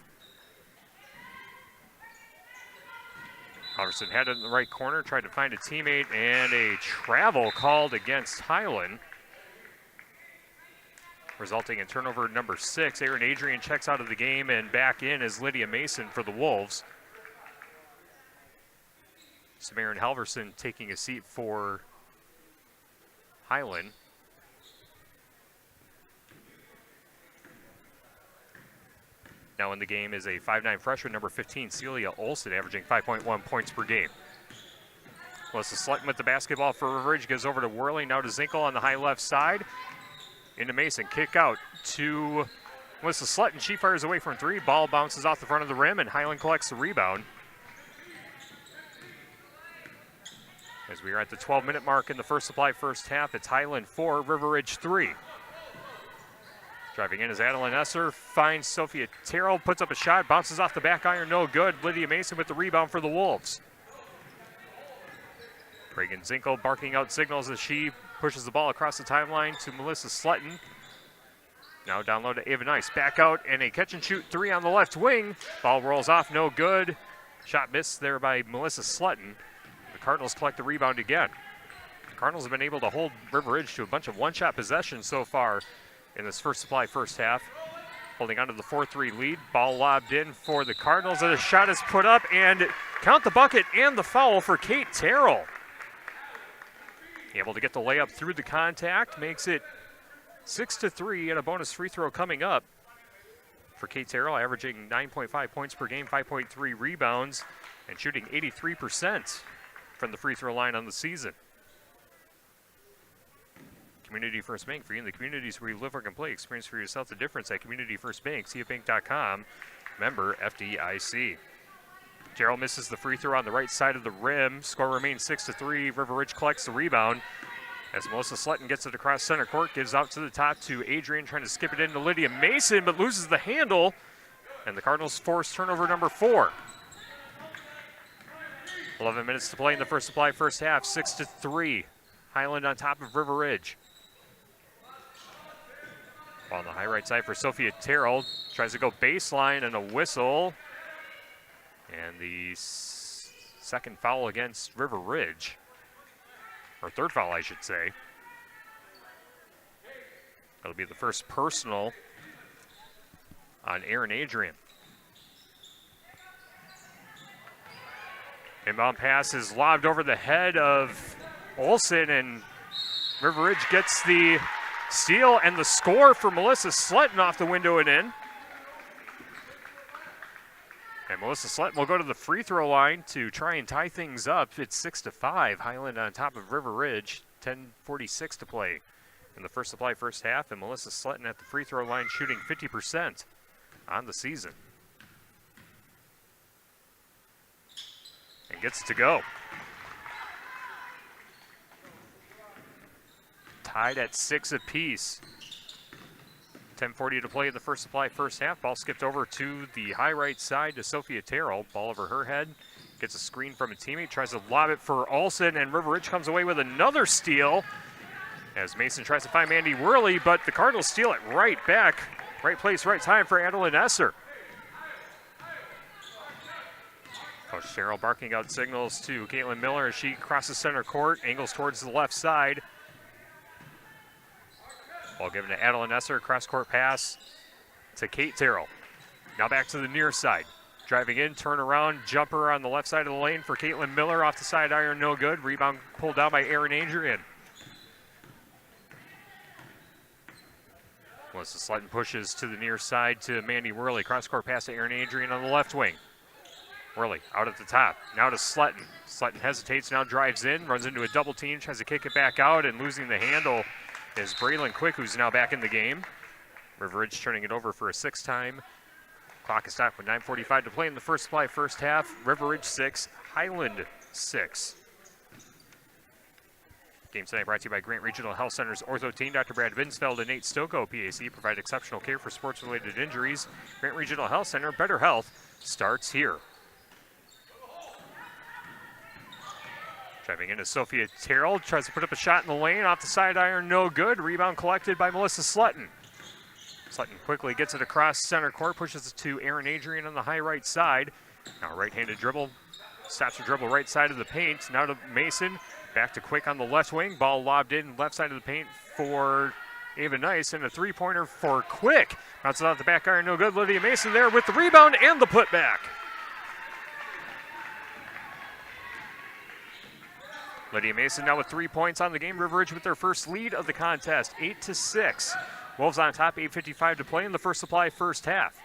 Halverson had it in the right corner, tried to find a teammate, and a travel called against Highland, resulting in turnover number 6. Aaron Adrian checks out of the game, and back in is Lydia Mason for the Wolves. Samarin Halverson taking a seat for Highland. Now in the game is a 5'9" freshman, number 15, Celia Olson, averaging 5.1 points per game. Melissa Slutton with the basketball for River Ridge, goes over to Worley, now to Zinkel on the high left side. Into Mason, kick out to Melissa Slutton. She fires away from 3, ball bounces off the front of the rim, and Highland collects the rebound. As we are at the 12-minute mark in the First Supply first half, it's Highland 4, River Ridge 3. Driving in is Adeline Esser, finds Sophia Terrell, puts up a shot, bounces off the back iron, no good. Lydia Mason with the rebound for the Wolves. Reagan Zinkel barking out signals as she pushes the ball across the timeline to Melissa Slutton. Now down low to Ava Nice, back out, and a catch and shoot 3 on the left wing. Ball rolls off, no good. Shot missed there by Melissa Slutton. The Cardinals collect the rebound again. The Cardinals have been able to hold River Ridge to a bunch of one-shot possessions so far in this First Supply first half. Holding on to the 4-3 lead. Ball lobbed in for the Cardinals, and a shot is put up, and count the bucket and the foul for Kate Terrell. Able to get the layup through the contact, makes it 6-3, and a bonus free throw coming up for Kate Terrell, averaging 9.5 points per game, 5.3 rebounds, and shooting 83% from the free throw line on the season. Community First Bank, for you in the communities where you live, work, and play. Experience for yourself the difference at Community First Bank, cfbank.com, member FDIC. Terrell misses the free throw on the right side of the rim. Score remains 6-3. River Ridge collects the rebound as Melissa Slutton gets it across center court, gives out to the top to Adrian, trying to skip it into Lydia Mason, but loses the handle, and the Cardinals force turnover number 4. 11 minutes to play in the First Supply first half, 6-3. Highland on top of River Ridge. Ball on the high right side for Sophia Terrell. Tries to go baseline, and a whistle. And the second foul against River Ridge. Or third foul, I should say. That'll be the first personal on Aaron Adrian. Inbound pass is lobbed over the head of Olson, and River Ridge gets the steal and the score for Melissa Slutton off the window and in. And Melissa Slutton will go to the free throw line to try and tie things up. It's 6-5. Highland on top of River Ridge. 10:46 to play in the First Supply first half. And Melissa Slutton at the free throw line shooting 50% on the season. And gets it to go. Tied at 6 apiece. 10:40 to play in the First Supply first half. Ball skipped over to the high right side to Sophia Terrell. Ball over her head. Gets a screen from a teammate. Tries to lob it for Olson, and River Ridge comes away with another steal as Mason tries to find Mandy Worley, but the Cardinals steal it right back. Right place, right time for Adeline Esser. Coach Terrell barking out signals to Caitlin Miller as she crosses center court, angles towards the left side. Ball given to Adeline Esser, cross-court pass to Kate Terrell. Now back to the near side. Driving in, turn around, jumper on the left side of the lane for Caitlin Miller. Off the side iron, no good. Rebound pulled down by Aaron Adrian. Melissa Slutton pushes to the near side to Mandy Worley. Cross-court pass to Aaron Adrian on the left wing. Worley out at the top. Now to Slutton. Slutton hesitates, now drives in, runs into a double team, tries to kick it back out, and losing the handle is Braylon Quick, who's now back in the game. River Ridge turning it over for a 6th time. Clock is stopped with 9:45 to play in the First Supply first half. River Ridge 6, Highland 6. Game tonight brought to you by Grant Regional Health Center's ortho team. Dr. Brad Binsfeld and Nate Stocco, PAC, provide exceptional care for sports-related injuries. Grant Regional Health Center, better health starts here. Driving into Sophia Terrell, tries to put up a shot in the lane, off the side iron, no good. Rebound collected by Melissa Slutton. Slutton quickly gets it across center court, pushes it to Aaron Adrian on the high right side. Now right-handed dribble, stops her dribble right side of the paint. Now to Mason, back to Quick on the left wing. Ball lobbed in left side of the paint for Ava Nice, and a three-pointer for Quick. Bounces out the back iron, no good. Lydia Mason there with the rebound and the putback. Lydia Mason now with 3 points on the game. River Ridge with their first lead of the contest, 8-6. Wolves on top, 8:55 to play in the First Supply first half.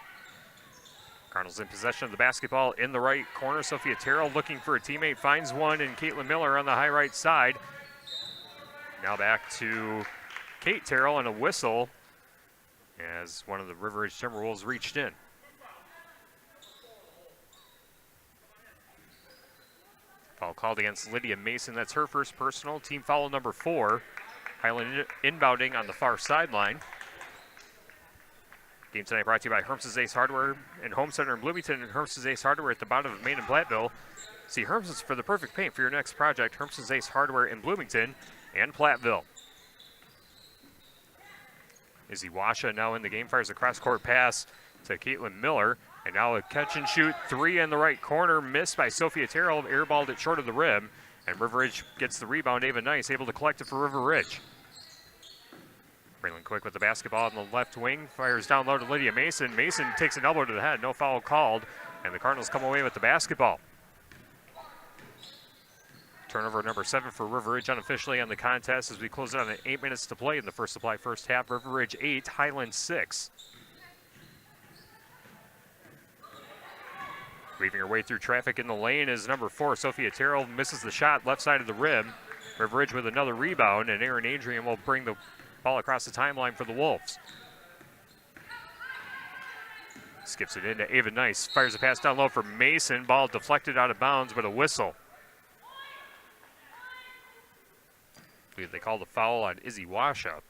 Cardinals in possession of the basketball in the right corner. Sophia Terrell looking for a teammate, finds one in Caitlin Miller on the high right side. Now back to Kate Terrell and a whistle as one of the River Ridge Timberwolves reached in. Foul called against Lydia Mason. That's her first personal. Team foul number 4. Highland inbounding on the far sideline. Game tonight brought to you by Herms's Ace Hardware and Home Center in Bloomington and Herms's Ace Hardware at the bottom of Main and Platteville. See Herms's for the perfect paint for your next project. Herms's Ace Hardware in Bloomington and Platteville. Izzy Washa now in the game, fires a cross-court pass to Caitlin Miller. And now a catch-and-shoot three in the right corner, missed by Sophia Terrell, airballed it short of the rim. And River Ridge gets the rebound. Ava Nice able to collect it for River Ridge. Braylon Quick with the basketball on the left wing, fires down low to Lydia Mason. Mason takes an elbow to the head, no foul called, and the Cardinals come away with the basketball. Turnover number 7 for River Ridge unofficially on the contest as we close it on at 8 minutes to play in the First Supply first half. River Ridge 8, Highland 6. Weaving her way through traffic in the lane is number 4, Sophia Terrell, misses the shot left side of the rim. River Ridge with another rebound, and Aaron Adrian will bring the ball across the timeline for the Wolves. Skips it into Ava Nice, fires a pass down low for Mason. Ball deflected out of bounds, but a whistle. I believe they called a foul on Izzy Washa.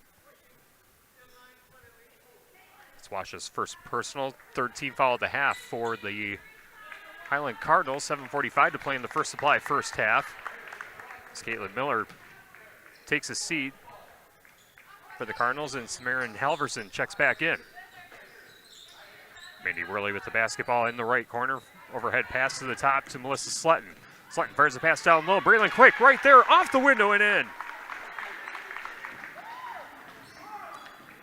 It's Washa's first personal, third team foul of the half for the Highland Cardinals. 7:45 to play in the First Supply first half. As Caitlin Miller takes a seat for the Cardinals, and Samarin Halverson checks back in. Mandy Worley with the basketball in the right corner. Overhead pass to the top to Melissa Slutton. Slutton fires the pass down low. Braylon Quick right there off the window and in.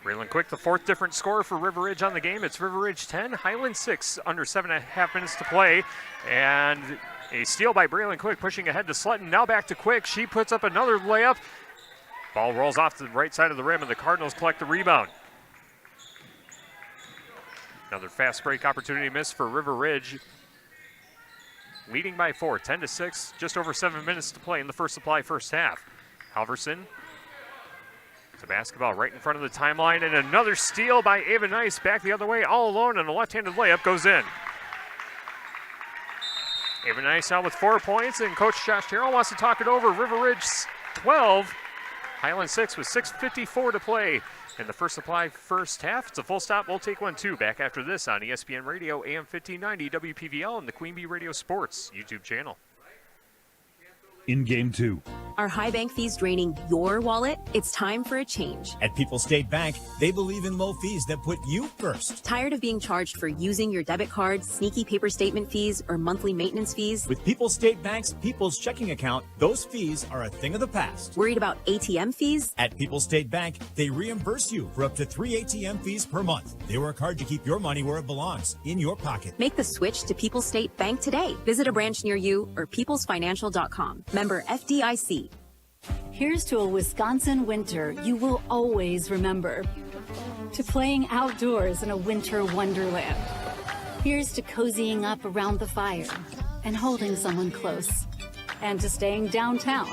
Braylon Quick, the 4th different scorer for River Ridge on the game. It's River Ridge 10, Highland 6, under 7.5 minutes to play. And a steal by Braylon Quick, pushing ahead to Slutton. Now back to Quick. She puts up another layup. Ball rolls off to the right side of the rim, and the Cardinals collect the rebound. Another fast break opportunity missed for River Ridge. Leading by 4, 10-6, just over 7 minutes to play in the First Supply first half. Halverson to basketball right in front of the timeline, and another steal by Ava Nice, back the other way, all alone, and a left-handed layup goes in. Ava Nice now with 4 points, and Coach Josh Terrell wants to talk it over. River Ridge 12, Highland 6 with 6:54 to play in the First Supply first half. It's a full stop. We'll take 1-2. Back after this on ESPN Radio, AM 1590, WPVL, and the Queen Bee Radio Sports YouTube channel. In Game 2. Are high bank fees draining your wallet? It's time for a change. At People's State Bank, they believe in low fees that put you first. Tired of being charged for using your debit card, sneaky paper statement fees, or monthly maintenance fees? With People's State Bank's People's Checking Account, those fees are a thing of the past. Worried about ATM fees? At People's State Bank, they reimburse you for up to 3 ATM fees per month. They work hard to keep your money where it belongs, in your pocket. Make the switch to People's State Bank today. Visit a branch near you or peoplesfinancial.com. Member FDIC. Here's to a Wisconsin winter you will always remember. To playing outdoors in a winter wonderland. Here's to cozying up around the fire and holding someone close. And to staying downtown,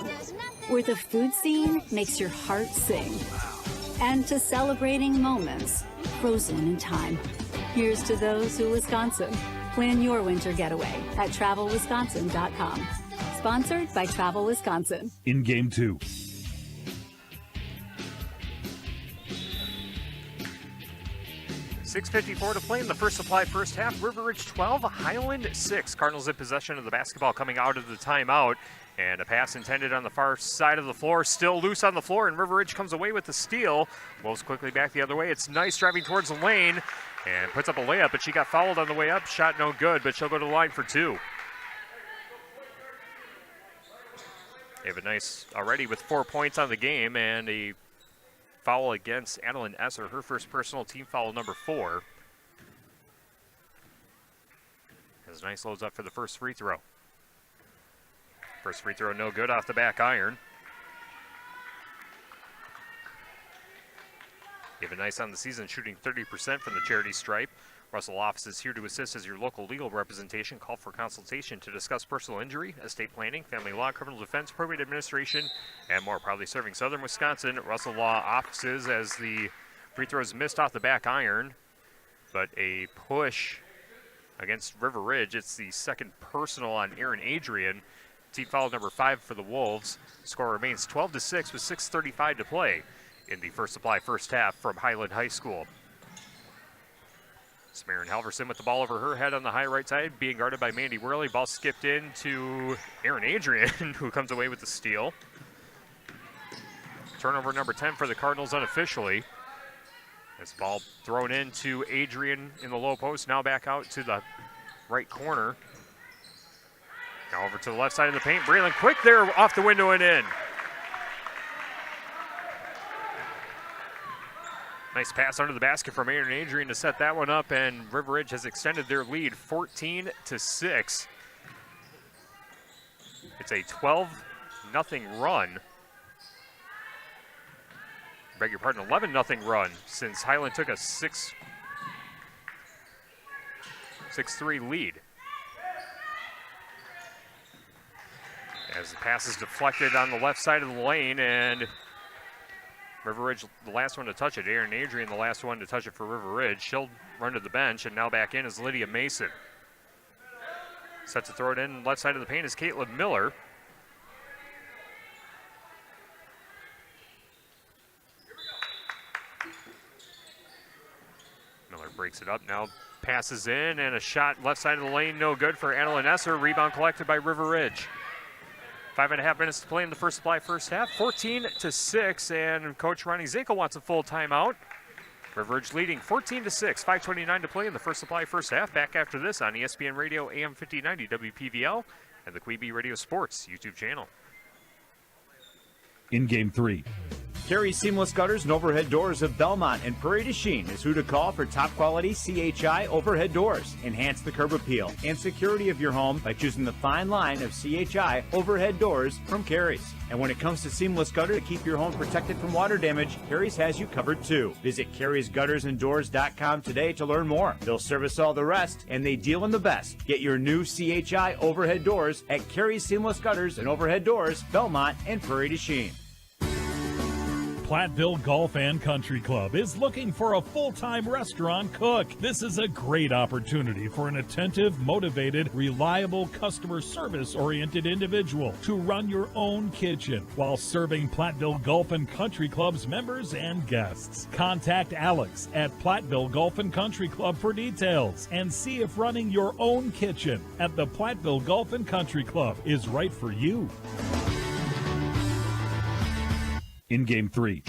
where the food scene makes your heart sing. And to celebrating moments frozen in time. Here's to those who Wisconsin. Plan your winter getaway at travelwisconsin.com. Sponsored by Travel Wisconsin. In Game 2. 6:54 to play in the First Supply first half. River Ridge 12, Highland 6. Cardinals in possession of the basketball coming out of the timeout. And a pass intended on the far side of the floor, still loose on the floor, and River Ridge comes away with the steal. Wolves quickly back the other way. It's Nice driving towards the lane and puts up a layup, but she got fouled on the way up. Shot no good, but she'll go to the line for 2. Ava Nice already with 4 points on the game, and a foul against Adeline Esser, her first personal team foul, number 4. As Nice loads up for the first free throw. First free throw no good off the back iron. Ava Nice on the season shooting 30% from the charity stripe. Russell Office is here to assist as your local legal representation. Call for consultation to discuss personal injury, estate planning, family law, criminal defense, probate administration, and more. Proudly serving Southern Wisconsin. Russell Law Offices as the free throws missed off the back iron, but a push against River Ridge. It's the second personal on Aaron Adrian. Team foul number 5 for the Wolves. Score remains 12-6 with 6:35 to play in the First Supply first half from Highland High School. Samarin Halverson with the ball over her head on the high right side, being guarded by Mandy Worley. Ball skipped in to Aaron Adrian, who comes away with the steal. Turnover number 10 for the Cardinals unofficially. This ball thrown in to Adrian in the low post, now back out to the right corner. Now over to the left side of the paint. Braylon quick there off the window and in. Nice pass under the basket from Aaron Adrian to set that one up, and River Ridge has extended their lead 14-6. It's a 12-0 run. Beg your pardon, 11-0 run since Highland took a 6-3 lead. As the pass is deflected on the left side of the lane, and River Ridge, the last one to touch it. Aaron Adrian, the last one to touch it for River Ridge. She'll run to the bench, and now back in is Lydia Mason. Set to throw it in. Left side of the paint is Caitlin Miller. Miller breaks it up, now passes in, and a shot left side of the lane, no good for Adeline Esser. Rebound collected by River Ridge. 5.5 minutes to play in the First Supply first half, 14-6, and Coach Ronnie Zinkel wants a full timeout. River Ridge leading 14-6, 5:29 to play in the First Supply first half. Back after this on ESPN Radio AM 1590 WPVL and the Queen Bee Radio Sports YouTube channel. In Game 3. Carey Seamless Gutters and Overhead Doors of Belmont and Prairie du Chien is who to call for top quality CHI overhead doors. Enhance the curb appeal and security of your home by choosing the fine line of CHI overhead doors from Carey's. And when it comes to seamless gutter to keep your home protected from water damage, Carey's has you covered too. Visit Carey'sGuttersandDoors.com today to learn more. They'll service all the rest, and they deal in the best. Get your new CHI overhead doors at Carey's Seamless Gutters and Overhead Doors, Belmont and Prairie du Chien. Platteville Golf and Country Club is looking for a full-time restaurant cook. This is a great opportunity for an attentive, motivated, reliable, customer service-oriented individual to run your own kitchen while serving Platteville Golf and Country Club's members and guests. Contact Alex at Platteville Golf and Country Club for details and see if running your own kitchen at the Platteville Golf and Country Club is right for you. In Game 3.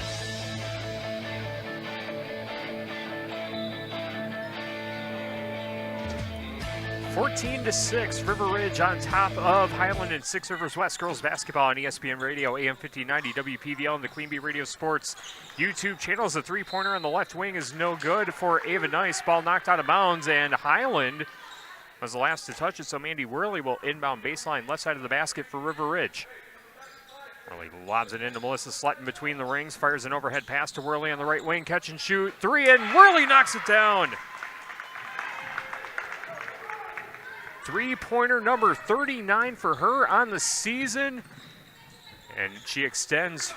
Fourteen to 6, River Ridge on top of Highland and Six Rivers West girls basketball on ESPN Radio, AM 1590, WPVL, and the Queen Bee Radio Sports YouTube channels. The three-pointer on the left wing is no good for Ava Nice. Ball knocked out of bounds, and Highland was the last to touch it, so Mandy Worley will inbound baseline left side of the basket for River Ridge. Worley lobs it into Melissa Slutton between the rings, fires an overhead pass to Worley on the right wing, catch and shoot, three, and Worley knocks it down. Three-pointer number 39 for her on the season, and she extends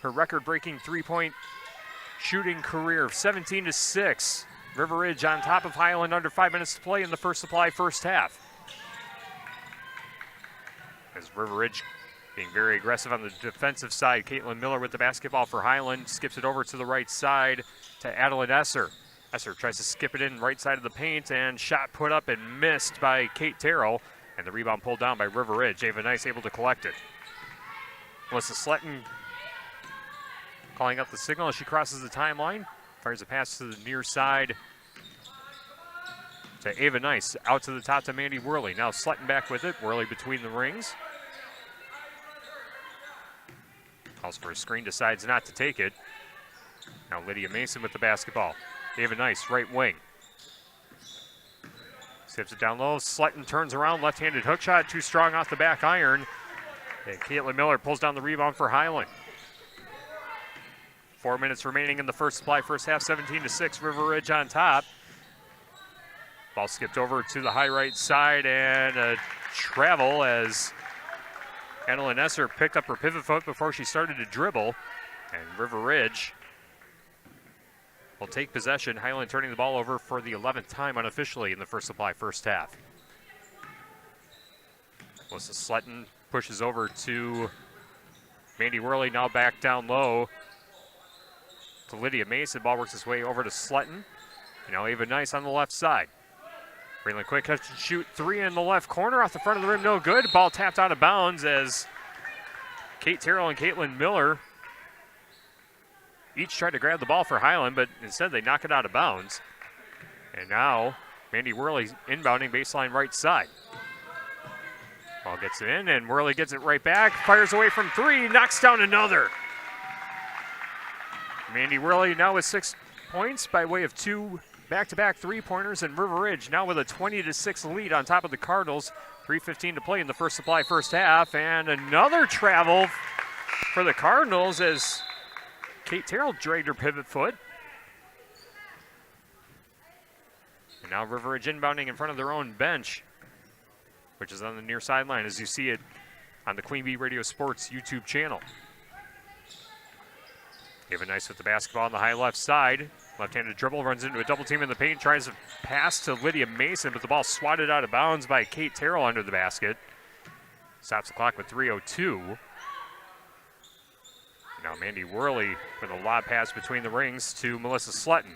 her record-breaking three-point shooting career of 17 to 6. River Ridge on top of Highland, under 5 minutes to play in the First Supply first half. As River Ridge being very aggressive on the defensive side. Caitlin Miller with the basketball for Highland. Skips it over to the right side to Adeline Esser. Esser tries to skip it in right side of the paint, and shot put up and missed by Kate Terrell, and the rebound pulled down by River Ridge. Ava Nice able to collect it. Melissa Sletton calling out the signal as she crosses the timeline. Fires a pass to the near side to Ava Nice. Out to the top to Mandy Worley. Now Sletton back with it. Worley between the rings. Calls for a screen, decides not to take it. Now Lydia Mason with the basketball. Ava Nice, right wing. Sips it down low. Sletton turns around, left-handed hook shot, too strong off the back iron. And Caitlin Miller pulls down the rebound for Highland. 4 minutes remaining in the first supply, first half, 17-6, River Ridge on top. Ball skipped over to the high right side, and a travel as Annalyn Esser picked up her pivot foot before she started to dribble. And River Ridge will take possession. Highland turning the ball over for the 11th time unofficially in the first supply, first half. Melissa Sletton pushes over to Mandy Worley, now back down low to Lydia Mason. Ball works its way over to Sletton. And now Ava Nice on the left side. Braylon Quick catch and shoot three in the left corner off the front of the rim, no good. Ball tapped out of bounds as Kate Terrell and Caitlin Miller each tried to grab the ball for Highland, but instead they knock it out of bounds. And now Mandy Worley inbounding baseline right side. Ball gets it in, and Worley gets it right back. Fires away from three, knocks down another. Mandy Worley now with 6 points by way of two back-to-back three-pointers, and River Ridge now with a 20-6 lead on top of the Cardinals. 3:15 to play in the first supply, first half, and another travel for the Cardinals as Kate Terrell dragged her pivot foot. And now River Ridge inbounding in front of their own bench, which is on the near sideline as you see it on the Queen Bee Radio Sports YouTube channel. Ava Nice with the basketball on the high left side. Left-handed dribble, runs into a double team in the paint, tries to pass to Lydia Mason, but the ball swatted out of bounds by Kate Terrell under the basket. Stops the clock with 3:02. Now Mandy Worley with a lob pass between the rings to Melissa Sletton.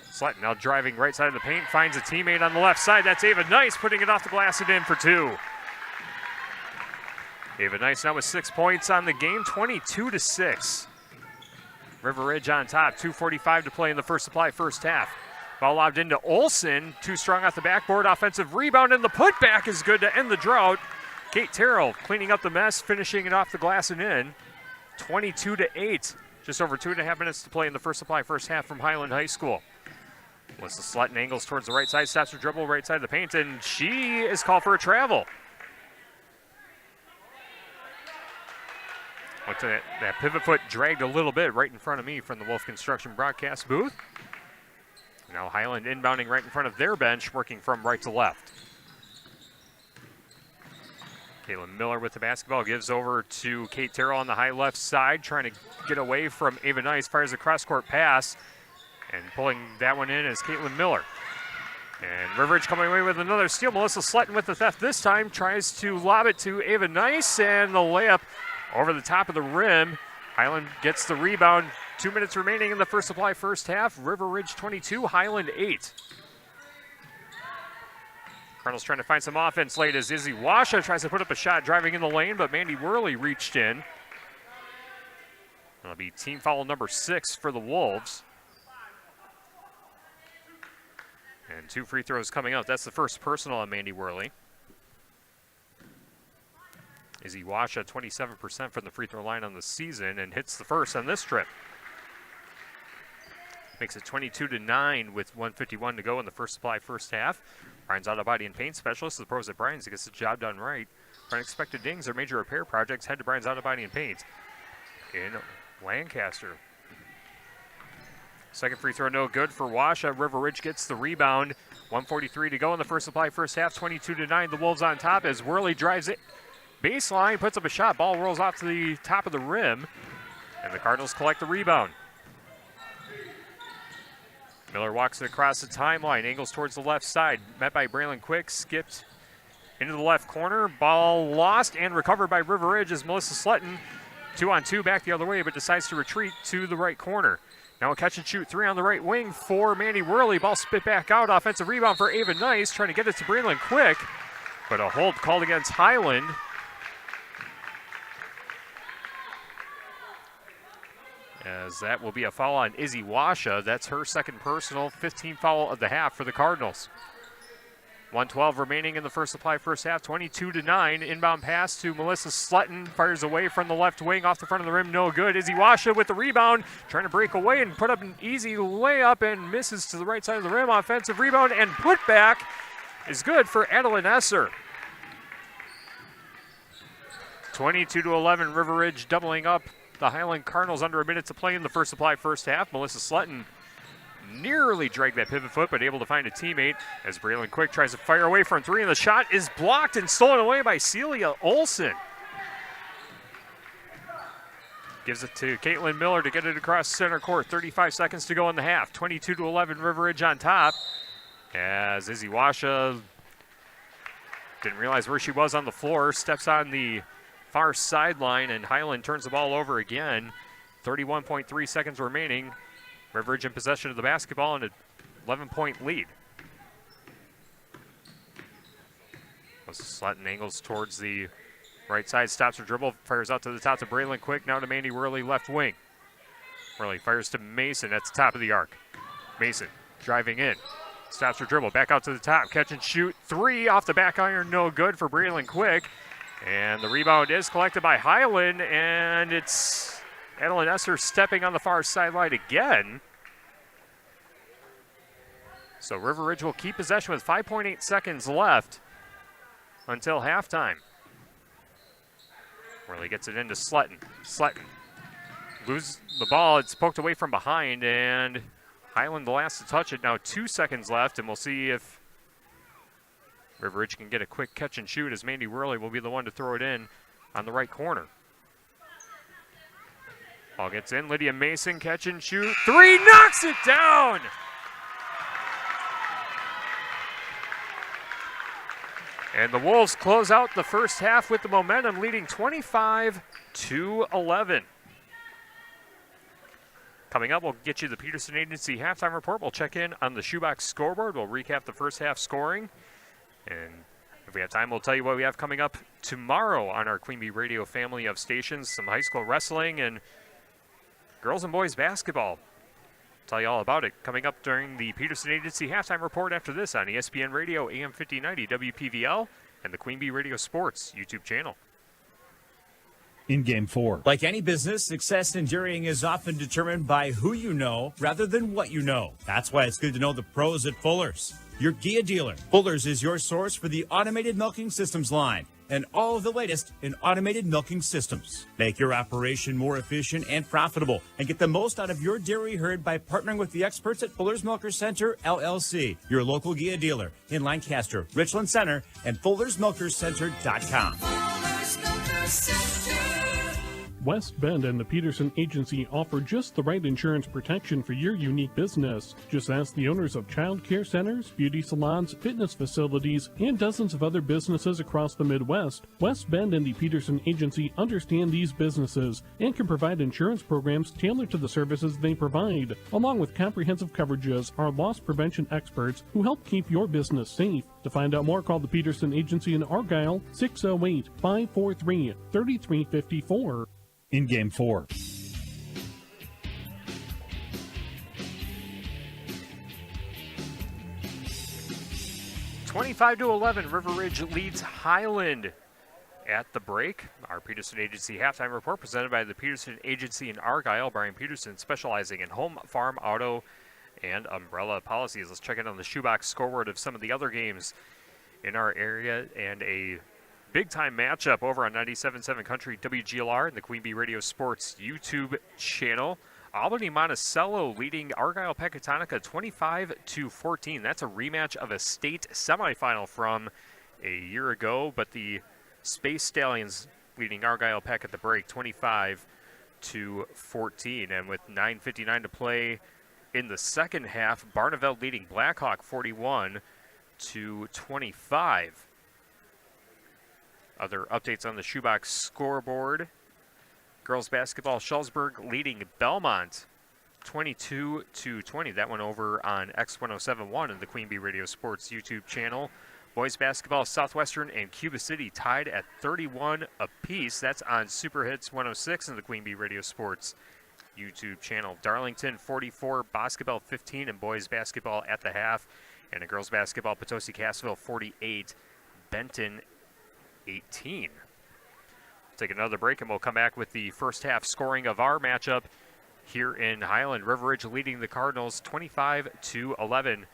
Sletton now driving right side of the paint, finds a teammate on the left side. That's Ava Nice putting it off the glass and in for two. Ava Nice now with 6 points on the game, 22-6. River Ridge on top, 2:45 to play in the first supply, first half. Ball lobbed into Olsen, too strong off the backboard, offensive rebound, and the putback is good to end the drought. Kate Terrell cleaning up the mess, finishing it off the glass and in. 22-8, just over 2.5 minutes to play in the first supply, first half from Highland High School. Melissa Sletton angles towards the right side, stops her dribble right side of the paint, and she is called for a travel. That pivot foot dragged a little bit right in front of me from the Wolf Construction broadcast booth. Now Highland inbounding right in front of their bench, working from right to left. Caitlin Miller with the basketball, gives over to Kate Terrell on the high left side, trying to get away from Ava Nice, fires a cross-court pass, and pulling that one in is Caitlin Miller. And River Ridge coming away with another steal. Melissa Sletton with the theft this time, tries to lob it to Ava Nice, and the layup over the top of the rim. Highland gets the rebound. 2 minutes remaining in the first supply, first half. River Ridge 22, Highland 8. Cardinals trying to find some offense late as Izzy Washa tries to put up a shot driving in the lane, but Mandy Worley reached in. That'll be team foul number 6 for the Wolves. And 2 free throws coming up. That's the first personal on Mandy Worley. Izzy Washa, 27% from the free throw line on the season, and hits the first on this trip. Makes it 22-9 with 1:51 to go in the first supply, first half. Bryan's Auto Body and Paint Specialist, the pros at Bryan's, gets the job done right. For unexpected dings or major repair projects, head to Bryan's Auto Body and Paint in Lancaster. Second free throw, no good for Washa. River Ridge gets the rebound. 1:43 to go in the first supply, first half. 22-9. The Wolves on top as Worley drives it baseline, puts up a shot. Ball rolls off to the top of the rim, and the Cardinals collect the rebound. Miller walks it across the timeline, angles towards the left side. Met by Braylon Quick, skipped into the left corner. Ball lost and recovered by River Ridge as Melissa Sletton, 2-on-2 back the other way, but decides to retreat to the right corner. Now a catch and shoot three on the right wing for Mandy Worley. Ball spit back out. Offensive rebound for Ava Nice, trying to get it to Braylon Quick. But a hold called against Highland. As that will be a foul on Izzy Washa. That's her second personal, 15th foul of the half for the Cardinals. 1:12 remaining in the first supply first half, 22-9. Inbound pass to Melissa Slutton, fires away from the left wing off the front of the rim, no good. Izzy Washa with the rebound, trying to break away and put up an easy layup and misses to the right side of the rim. Offensive rebound and putback is good for Adeline Esser. 22-11, River Ridge doubling up the Highland Cardinals under a minute to play in the first supply first half. Melissa Slutton nearly dragged that pivot foot, but able to find a teammate as Braylon Quick tries to fire away from three, and the shot is blocked and stolen away by Celia Olson. Gives it to Caitlin Miller to get it across center court. 35 seconds to go in the half. 22-11, River Ridge on top. As Izzy Washa didn't realize where she was on the floor, steps on the far sideline, and Highland turns the ball over again. 31.3 seconds remaining. River Ridge in possession of the basketball and an 11-point lead. Slutton angles towards the right side, stops her dribble, fires out to the top to Braylon Quick, now to Mandy Worley, left wing. Worley fires to Mason at the top of the arc. Mason driving in, stops her dribble, back out to the top, catch and shoot, three off the back iron, no good for Braylon Quick. And the rebound is collected by Highland, and it's Adeline Esser stepping on the far sideline again. So River Ridge will keep possession with 5.8 seconds left until halftime. Worley gets it into Slutton. Slutton loses the ball. It's poked away from behind, and Highland the last to touch it. Now 2 seconds left, and we'll see if River Ridge can get a quick catch and shoot, as Mandy Worley will be the one to throw it in on the right corner. Ball gets in. Lydia Mason, catch and shoot. Three, knocks it down! And the Wolves close out the first half with the momentum, leading 25-11. Coming up, we'll get you the Peterson Agency halftime report. We'll check in on the shoebox scoreboard. We'll recap the first half scoring. And if we have time, we'll tell you what we have coming up tomorrow on our Queen Bee Radio family of stations. Some high school wrestling and girls and boys basketball. Tell you all about it coming up during the Peterson Agency halftime report after this on ESPN Radio, AM 5090, WPVL, and the Queen Bee Radio Sports YouTube channel. In Game 4. Like any business, success in dairying is often determined by who you know rather than what you know. That's why it's good to know the pros at Fuller's, your Gia dealer. Fuller's is your source for the automated milking systems line and all of the latest in automated milking systems. Make your operation more efficient and profitable and get the most out of your dairy herd by partnering with the experts at Fuller's Milker Center, LLC, your local Gia dealer in Lancaster, Richland Center, and FullersMilkersCenter.com. West Bend and the Peterson Agency offer just the right insurance protection for your unique business. Just ask the owners of child care centers, beauty salons, fitness facilities, and dozens of other businesses across the Midwest. West Bend and the Peterson Agency understand these businesses and can provide insurance programs tailored to the services they provide. Along with comprehensive coverages, are loss prevention experts who help keep your business safe. To find out more, call the Peterson Agency in Argyle, 608-543-3354. In Game 4. (25-11), River Ridge leads Highland at the break. Our Peterson Agency halftime report presented by the Peterson Agency in Argyle. Brian Peterson specializing in home, farm, auto, and umbrella policies. Let's check in on the shoebox scoreboard of some of the other games in our area and a big-time matchup over on 97.7 Country WGLR and the Queen Bee Radio Sports YouTube channel. Albany Monticello leading Argyle Pecatonica 25-14. That's a rematch of a state semifinal from a year ago, but the Space Stallions leading Argyle Peck at the break 25-14. And with 9:59 to play in the second half, Barneveld leading Blackhawk 41-25. Other updates on the shoebox scoreboard. Girls basketball, Schulzburg leading Belmont 22-20. That one over on X1071 and the Queen Bee Radio Sports YouTube channel. Boys basketball, Southwestern and Cuba City tied at 31 apiece. That's on Super Hits 106 and the Queen Bee Radio Sports YouTube channel. Darlington 44, basketball 15, and boys basketball at the half. And in girls basketball, Potosi Cassville 48, Benton 18. We'll take another break and we'll come back with the first half scoring of our matchup here in Highland. River Ridge leading the Cardinals 25-11.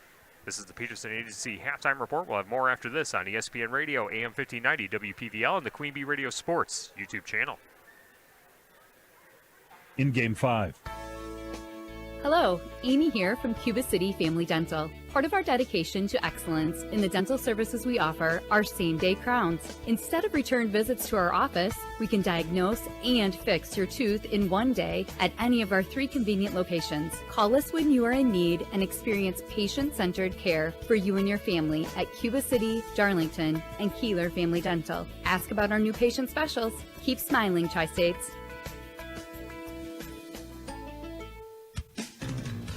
This is the Peterson Agency halftime report. We'll have more after this on ESPN Radio, AM 1590, WPVL, and the Queen Bee Radio Sports YouTube channel. In Game 5. Hello, Amy here from Cuba City Family Dental. Part of our dedication to excellence in the dental services we offer are same-day crowns. Instead of return visits to our office, we can diagnose and fix your tooth in one day at any of our 3 convenient locations. Call us when you are in need and experience patient-centered care for you and your family at Cuba City, Darlington, and Kieler Family Dental. Ask about our new patient specials. Keep smiling, Tri-States.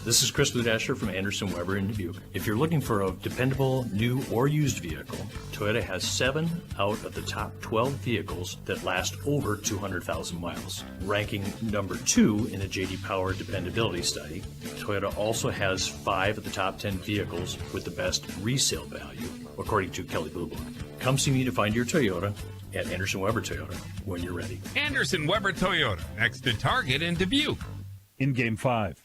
This is Chris Ludasher from Anderson Weber in Dubuque. If you're looking for a dependable new or used vehicle, Toyota has 7 out of the top 12 vehicles that last over 200,000 miles. Ranking number 2 in a J.D. Power dependability study, Toyota also has 5 of the top 10 vehicles with the best resale value, according to Kelley Blue Book. Come see me to find your Toyota at Anderson Weber Toyota when you're ready. Anderson Weber Toyota, next to Target in Dubuque. In Game 5.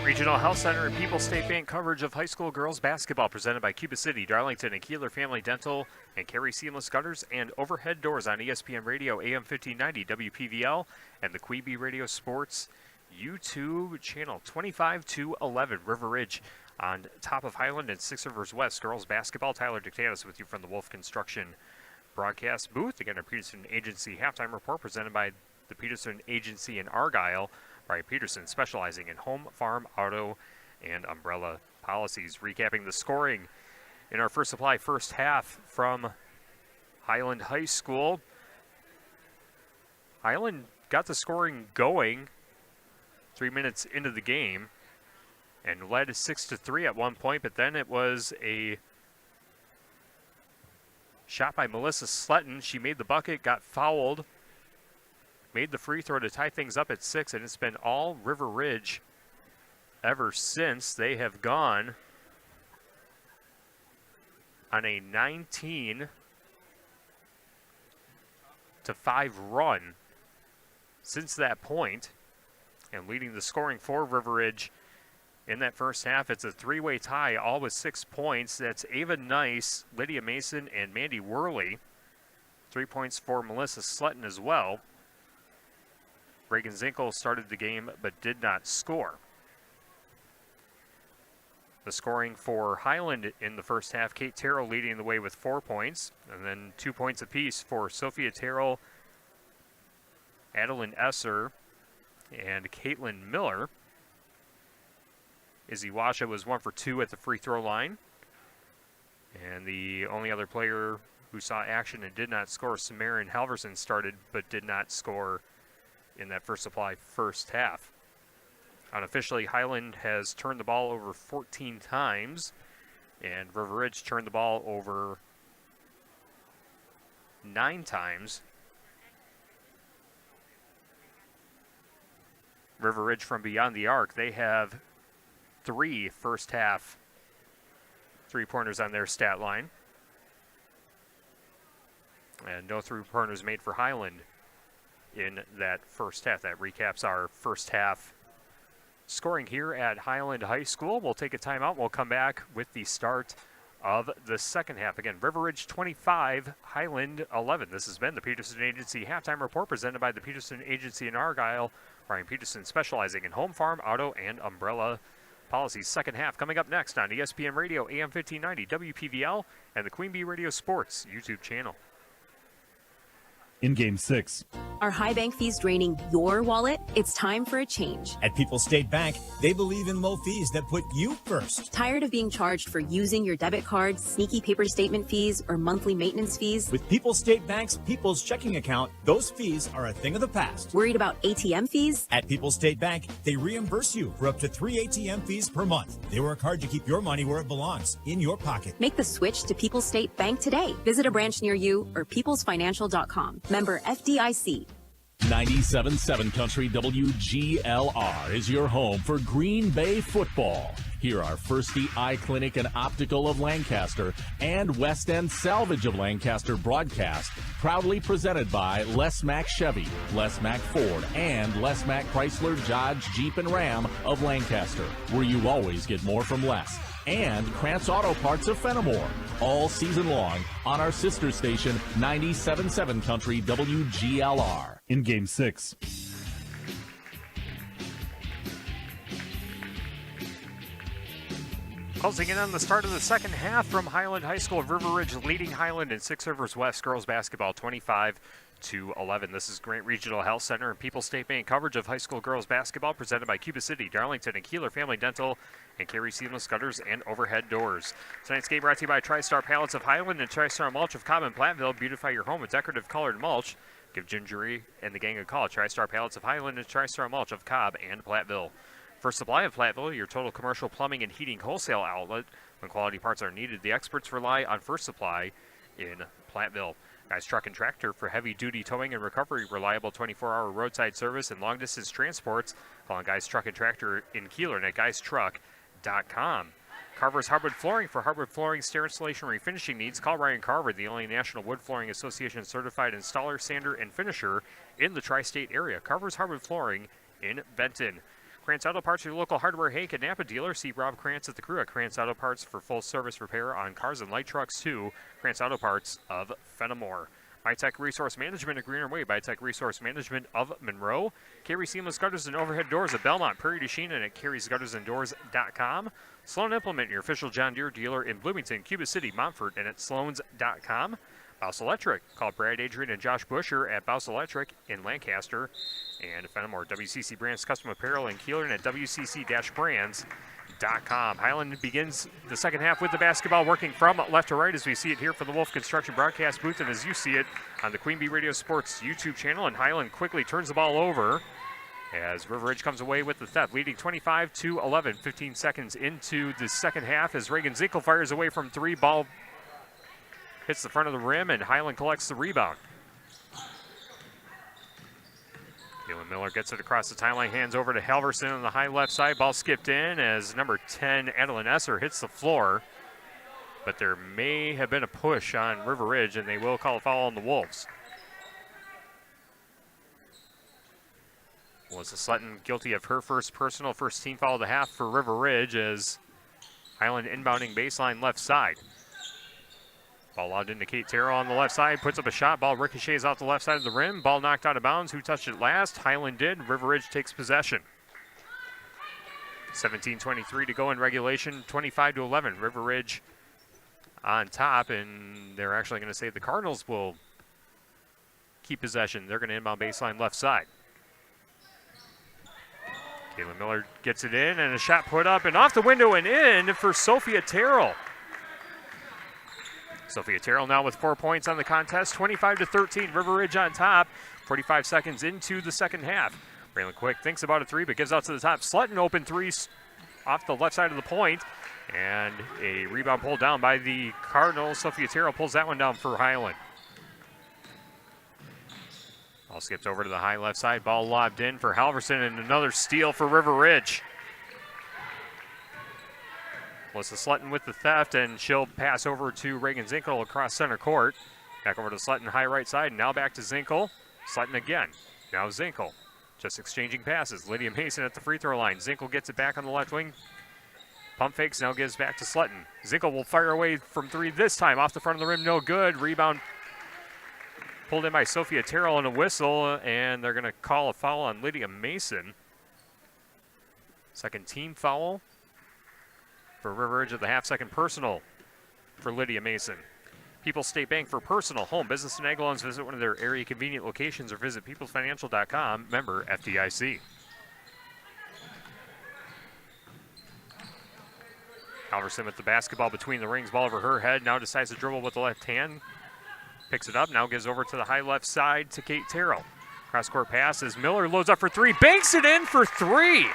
Regional Health Center and People's State Bank coverage of high school girls basketball presented by Cuba City, Darlington, and Kieler Family Dental, and Carey Seamless Gutters and Overhead Doors on ESPN Radio, AM 1590, WPVL, and the Queen Bee Radio Sports YouTube channel. 25-11, River Ridge on top of Highland and Six Rivers West. Girls basketball, Tyler Dictanis with you from the Wolf Construction broadcast booth. Again, our Peterson Agency halftime report presented by the Peterson Agency in Argyle. Brian Peterson, specializing in home, farm, auto, and umbrella policies. Recapping the scoring in our First Supply first half from Highland High School. Highland got the scoring going 3 minutes into the game and led 6-3 at one point, but then it was a shot by Melissa Sletton. She made the bucket, got fouled, made the free throw to tie things up at 6, and it's been all River Ridge ever since. They have gone on a 19-5 run since that point, and leading the scoring for River Ridge in that first half. It's a 3-way tie, all with 6 points. That's Ava Nice, Lydia Mason, and Mandy Worley. 3 points for Melissa Sletton as well. Reagan Zinkel started the game but did not score. The scoring for Highland in the first half, Kate Terrell leading the way with 4 points, and then 2 points apiece for Sophia Terrell, Adeline Esser, and Caitlin Miller. Izzy Washa was 1 for 2 at the free throw line. And the only other player who saw action and did not score, Samarin Halverson, started but did not score in that First Supply first half. Unofficially, Highland has turned the ball over 14 times, and River Ridge turned the ball over 9 times. River Ridge from beyond the arc, they have 3 first half three-pointers on their stat line. And no three-pointers made for Highland in that first half. That recaps our first half scoring here at Highland High School. We'll take a timeout. We'll come back with the start of the second half. Again, River Ridge 25, Highland 11. This has been the Peterson Agency halftime report presented by the Peterson Agency in Argyle. Brian Peterson, specializing in home, farm, auto, and umbrella policies. Second half coming up next on ESPN Radio, AM 1590, WPVL, and the Queen Bee Radio Sports YouTube channel. in Game 6. Are high bank fees draining your wallet? It's time for a change. At People's State Bank, they believe in low fees that put you first. Tired of being charged for using your debit card, sneaky paper statement fees, or monthly maintenance fees? With People's State Bank's People's Checking Account, those fees are a thing of the past. Worried about ATM fees? At People's State Bank, they reimburse you for up to 3 ATM fees per month. They work hard to keep your money where it belongs, in your pocket. Make the switch to People's State Bank today. Visit a branch near you or peoplesfinancial.com. Member FDIC. 97.7 Country WGLR is your home for Green Bay football. Here are Firsty Eye Clinic and Optical of Lancaster and West End Salvage of Lancaster broadcast, proudly presented by Les Mack Chevy, Les Mack Ford, and Les Mack Chrysler, Dodge, Jeep, and Ram of Lancaster, where you always get more from less. And Krantz Auto Parts of Fenimore, all season long on our sister station, 97.7 Country WGLR. In Game 6. Closing in on the start of the second half from Highland High School, River Ridge leading Highland in 6 Rivers West girls basketball 25-11. This is Grant Regional Health Center and People's State Bank coverage of high school girls basketball presented by Cuba City, Darlington, and Kieler Family Dental, and Carey Seamless Gutters and Overhead Doors. Tonight's game brought to you by TriStar Pallets of Highland and TriStar Mulch of Cobb and Platteville. Beautify your home with decorative colored mulch. Give Gingery and the gang a call. TriStar Pallets of Highland and TriStar Mulch of Cobb and Platteville. First Supply of Platteville, your total commercial plumbing and heating wholesale outlet. When quality parts are needed, the experts rely on First Supply in Platteville. Guys Truck and Tractor for heavy-duty towing and recovery, reliable 24-hour roadside service and long-distance transports. Call on Guys Truck and Tractor in Kieler and at guystruck.com. Carver's Hardwood Flooring for hardwood flooring, stair installation, refinishing needs. Call Ryan Carver, the only National Wood Flooring Association certified installer, sander, and finisher in the tri-state area. Carver's Hardwood Flooring in Benton. Krantz Auto Parts, your local hardware Hank and Napa dealer. See Rob Krantz at the crew at Krantz Auto Parts for full service repair on cars and light trucks too. Krantz Auto Parts of Fenimore. Bytech Resource Management of Greener Way. Bytech Resource Management of Monroe. Carey Seamless Gutters and Overhead Doors at Belmont, Prairie du Chien, and at carriesguttersanddoors.com. Sloan Implement, your official John Deere dealer in Bloomington, Cuba City, Montfort, and at sloans.com. Bouse Electric. Call Brad Adrian and Josh Busher at Bouse Electric in Lancaster and Fenimore. WCC Brands Custom Apparel in Kieler and at WCC-Brands.com. Highland begins the second half with the basketball working from left to right as we see it here from the Wolf Construction broadcast booth and as you see it on the Queen Bee Radio Sports YouTube channel. And Highland quickly turns the ball over as River Ridge comes away with the theft, leading 25-11. 15 seconds into the second half as Reagan Zinkel fires away from three. Ball hits the front of the rim, and Highland collects the rebound. Galen Miller gets it across the timeline, hands over to Halverson on the high left side. Ball skipped in as number 10, Adeline Esser, hits the floor. But there may have been a push on River Ridge, and they will call a foul on the Wolves. Melissa Sutton guilty of her first personal first team foul of the half for River Ridge as Highland inbounding baseline left side. Ball lobbed into Kate Terrell on the left side, puts up a shot. Ball ricochets off the left side of the rim. Ball knocked out of bounds. Who touched it last? Highland did. River Ridge takes possession. 17:23 to go in regulation. 25-11. River Ridge on top, and they're actually going to say the Cardinals will keep possession. They're going to inbound baseline left side. Kayla Miller gets it in, and a shot put up and off the window and in for Sophia Terrell. Sophia Terrell now with 4 points on the contest, 25-13. River Ridge on top, 45 seconds into the second half. Braylon Quick thinks about a three, but gives out to the top. Slutton open three off the left side of the point, and a rebound pulled down by the Cardinals. Sophia Terrell pulls that one down for Highland. Ball skipped over to the high left side. Ball lobbed in for Halverson, and another steal for River Ridge. Melissa Slutton with the theft, and she'll pass over to Reagan Zinkel across center court. Back over to Slutton, high right side. Now back to Zinkel. Slutton again. Now Zinkel. Just exchanging passes. Lydia Mason at the free throw line. Zinkel gets it back on the left wing. Pump fakes, now gives back to Slutton. Zinkel will fire away from three this time. Off the front of the rim, no good. Rebound pulled in by Sophia Terrell and a whistle, and they're going to call a foul on Lydia Mason. Second team foul for River Ridge at the half, second personal for Lydia Mason. People's State Bank for personal, home, business, and ag loans. Visit one of their area convenient locations or visit peoplesfinancial.com. Member FDIC. Halverson with the basketball between the rings, ball over her head. Now decides to dribble with the left hand. Picks it up, now gives over to the high left side to Kate Terrell. Cross-court pass as Miller loads up for three, banks it in for three.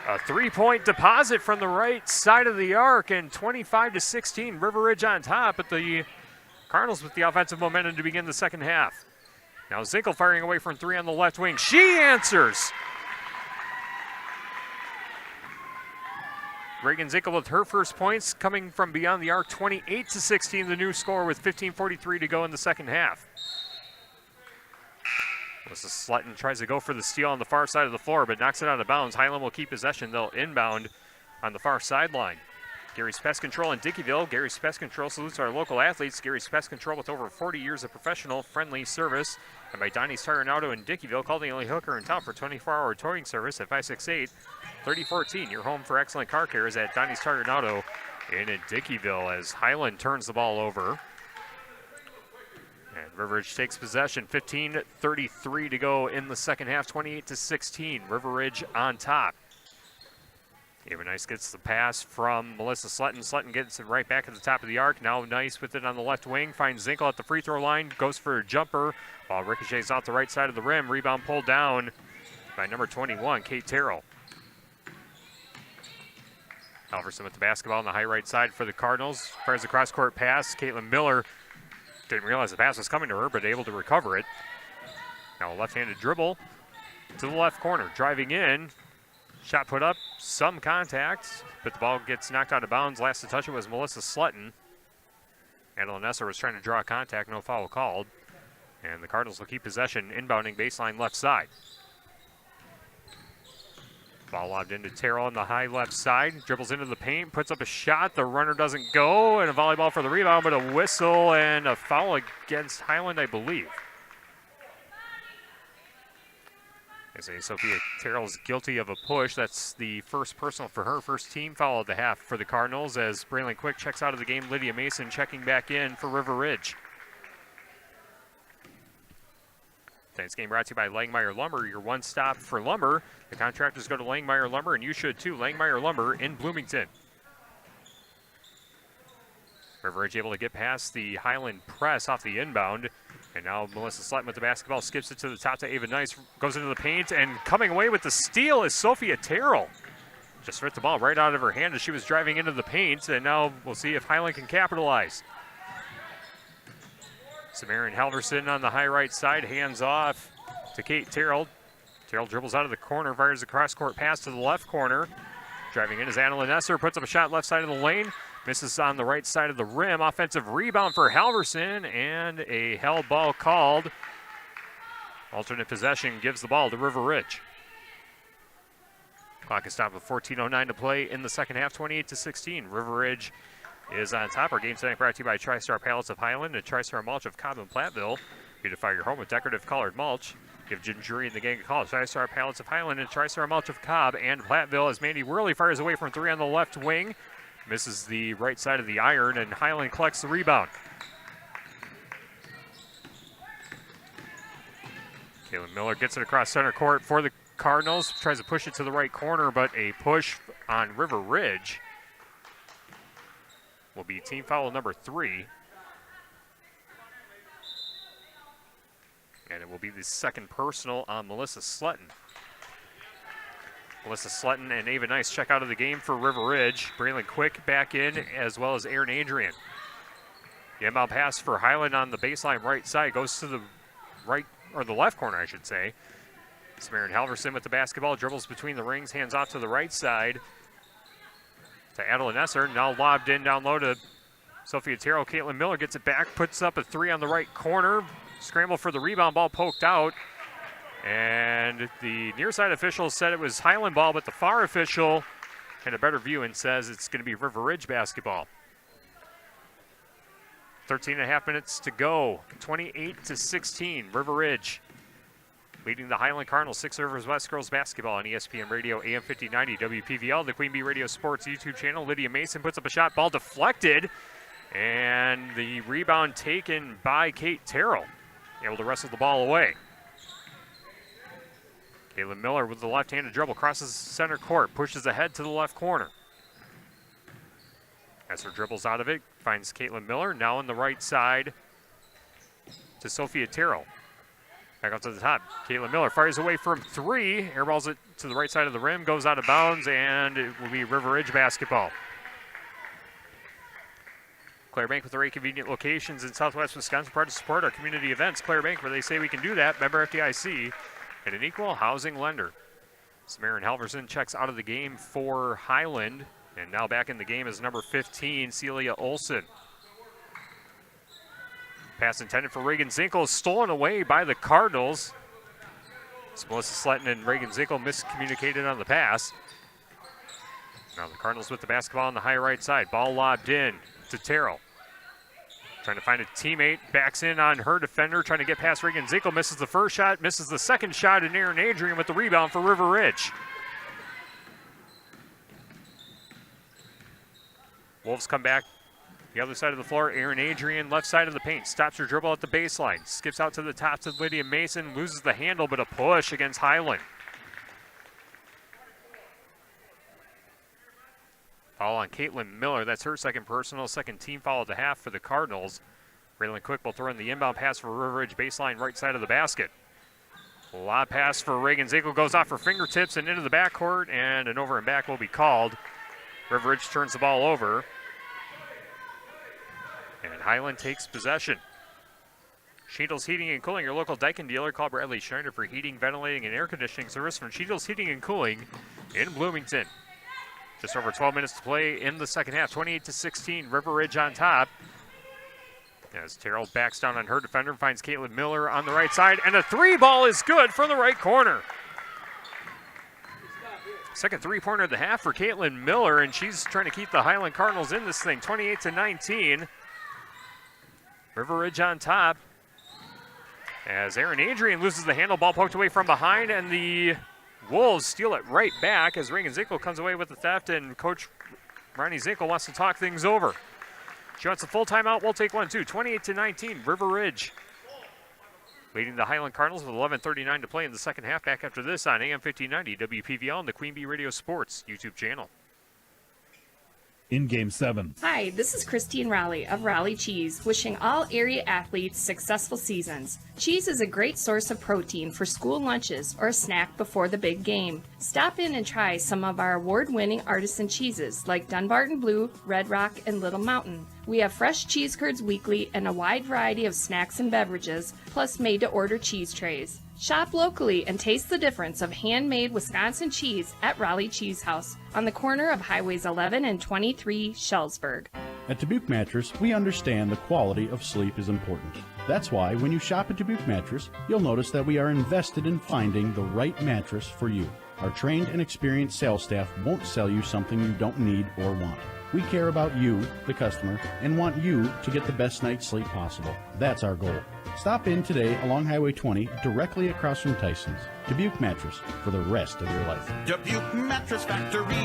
A three-point deposit from the right side of the arc, and 25-16, River Ridge on top, but the Cardinals with the offensive momentum to begin the second half. Now Zinkel firing away from three on the left wing. She answers. Reagan Zinkel with her first points coming from beyond the arc, 28-16, the new score with 15:43 to go in the second half. Melissa Slutton tries to go for the steal on the far side of the floor, but knocks it out of bounds. Highland will keep possession. They'll inbound on the far sideline. Gary's Pest Control in Dickeyville. Gary's Pest Control salutes our local athletes. Gary's Pest Control with over 40 years of professional, friendly service. And by Donnie's Tire and Auto in Dickeyville. Call the only hooker in town for 24-hour towing service at 568-3014. Your home for excellent car care is at Donnie's Tire and Auto in Dickeyville as Highland turns the ball over. And River Ridge takes possession. 15:33 to go in the second half. 28-16. River Ridge on top. Ava Nice gets the pass from Melissa Slutton. Slutton gets it right back at the top of the arc. Now Nice with it on the left wing. Finds Zinkel at the free throw line. Goes for a jumper. Ball ricochets off the right side of the rim. Rebound pulled down by number 21, Kate Terrell. Halverson with the basketball on the high right side for the Cardinals. Fires a cross-court pass. Caitlin Miller didn't realize the pass was coming to her, but able to recover it. Now a left-handed dribble to the left corner. Driving in. Shot put up, some contact, but the ball gets knocked out of bounds. Last to touch it was Melissa Slutton. Adeline Esser was trying to draw contact, no foul called. And the Cardinals will keep possession, inbounding baseline left side. Ball lobbed into Terrell on the high left side. Dribbles into the paint, puts up a shot. The runner doesn't go, and a volleyball for the rebound, but a whistle and a foul against Highland, I believe. They say Sophia Terrell's guilty of a push. That's the first personal for her, first team foul of the half for the Cardinals as Braylon Quick checks out of the game. Lydia Mason checking back in for River Ridge. Tonight's game brought to you by Langmeyer Lumber, your one stop for lumber. The contractors go to Langmeyer Lumber, and you should too. Langmeyer Lumber in Bloomington. River Ridge able to get past the Highland press off the inbound. And now Melissa Slutton with the basketball, skips it to the top to Ava Nice, goes into the paint, and coming away with the steal is Sophia Terrell. Just ripped the ball right out of her hand as she was driving into the paint, and now we'll see if Highland can capitalize. Samarian Halverson on the high right side, hands off to Kate Terrell. Terrell dribbles out of the corner, fires a cross-court pass to the left corner. Driving in is Adeline Esser, puts up a shot left side of the lane. Misses on the right side of the rim. Offensive rebound for Halverson, and a held ball called. Alternate possession gives the ball to River Ridge. Clock is stopped with 14:09 to play in the second half, 28-16. River Ridge is on top. Our game tonight brought to you by TriStar Pallets of Highland and TriStar Mulch of Cobb and Platteville. Beautify your home with decorative colored mulch. Give Gingery and the gang a call. TriStar Pallets of Highland and TriStar Mulch of Cobb and Platteville as Mandy Worley fires away from three on the left wing. Misses the right side of the iron, and Highland collects the rebound. Caitlin Miller gets it across center court for the Cardinals. Tries to push it to the right corner, but a push on River Ridge will be team foul number 3. And it will be the second personal on Melissa Slutton. Melissa Slutton and Ava Nice check out of the game for River Ridge. Braylon Quick back in, as well as Aaron Adrian. The inbound pass for Highland on the baseline right side goes to the right, or the left corner, I should say. Samarian Halverson with the basketball, dribbles between the rings, hands off to the right side to Adeline Esser. Now lobbed in down low to Sophia Terrell. Caitlin Miller gets it back, puts up a three on the right corner. Scramble for the rebound, ball poked out. And the near side official said it was Highland ball, but the far official had a better view and says it's going to be River Ridge basketball. 13.5 minutes to go. 28-16, River Ridge leading the Highland Cardinals. 6 Rivers West girls basketball on ESPN Radio, AM 1590, WPVL, the Queen Bee Radio Sports YouTube channel. Lydia Mason puts up a shot, ball deflected, and the rebound taken by Kate Terrell, able to wrestle the ball away. Caitlin Miller with the left-handed dribble, crosses center court, pushes ahead to the left corner. As her dribbles out of it, finds Caitlin Miller, now on the right side to Sophia Terrell. Back up to the top. Caitlin Miller fires away from 3, airballs it to the right side of the rim, goes out of bounds, and it will be River Ridge basketball. Clare Bank with their 8 convenient locations in Southwest Wisconsin, proud to support our community events. Clare Bank, where they say we can do that, member FDIC, and an equal housing lender. Samarin Halverson checks out of the game for Highland, and now back in the game is number 15, Celia Olson. Pass intended for Reagan Zinkel is stolen away by the Cardinals. It's Melissa Sletton and Reagan Zinkel miscommunicated on the pass. Now the Cardinals with the basketball on the high right side. Ball lobbed in to Terrell. Trying to find a teammate, backs in on her defender, trying to get past Reagan Zinkel, misses the first shot, misses the second shot, and Aaron Adrian with the rebound for River Ridge. Wolves come back the other side of the floor. Aaron Adrian, left side of the paint, stops her dribble at the baseline, skips out to the top to Lydia Mason, loses the handle, but a push against Highland. Foul on Caitlin Miller. That's her second personal, second team foul at the half for the Cardinals. Raylan Quick will throw in the inbound pass for River Ridge, baseline right side of the basket. Lob pass for Reagan Zinkel goes off her fingertips and into the backcourt, and an over and back will be called. River Ridge turns the ball over, and Highland takes possession. Sheetles Heating and Cooling, your local Daikin dealer. Call Bradley Schneider for heating, ventilating, and air conditioning service from Sheetles Heating and Cooling in Bloomington. Just over 12 minutes to play in the second half. 28-16, River Ridge on top. As Terrell backs down on her defender, finds Caitlin Miller on the right side, and a 3 ball is good from the right corner. Second three-pointer of the half for Caitlin Miller, and she's trying to keep the Highland Cardinals in this thing. 28-19. River Ridge on top. As Aaron Adrian loses the handle, ball poked away from behind, and the Wolves steal it right back as Reagan Zinkel comes away with the theft, and Coach Ronnie Zinkel wants to talk things over. She wants a full timeout. We'll take one, too. 28-19, River Ridge leading the Highland Cardinals with 11:39 to play in the second half. Back after this on AM 1590, WPVL and the Queen Bee Radio Sports YouTube channel. In Game 7. Hi, this is Christine Raleigh of Raleigh Cheese, wishing all area athletes successful seasons. Cheese is a great source of protein for school lunches or a snack before the big game. Stop in and try some of our award-winning artisan cheeses like Dunbarton Blue, Red Rock, and Little Mountain. We have fresh cheese curds weekly and a wide variety of snacks and beverages, plus made-to-order cheese trays. Shop locally and taste the difference of handmade Wisconsin cheese at Raleigh Cheese House on the corner of Highways 11 and 23, Shellsburg. At Dubuque Mattress, we understand the quality of sleep is important. That's why when you shop at Dubuque Mattress, you'll notice that we are invested in finding the right mattress for you. Our trained and experienced sales staff won't sell you something you don't need or want. We care about you, the customer, and want you to get the best night's sleep possible. That's our goal. Stop in today along Highway 20, directly across from Tyson's. Dubuque Mattress, for the rest of your life. Dubuque Mattress Factory,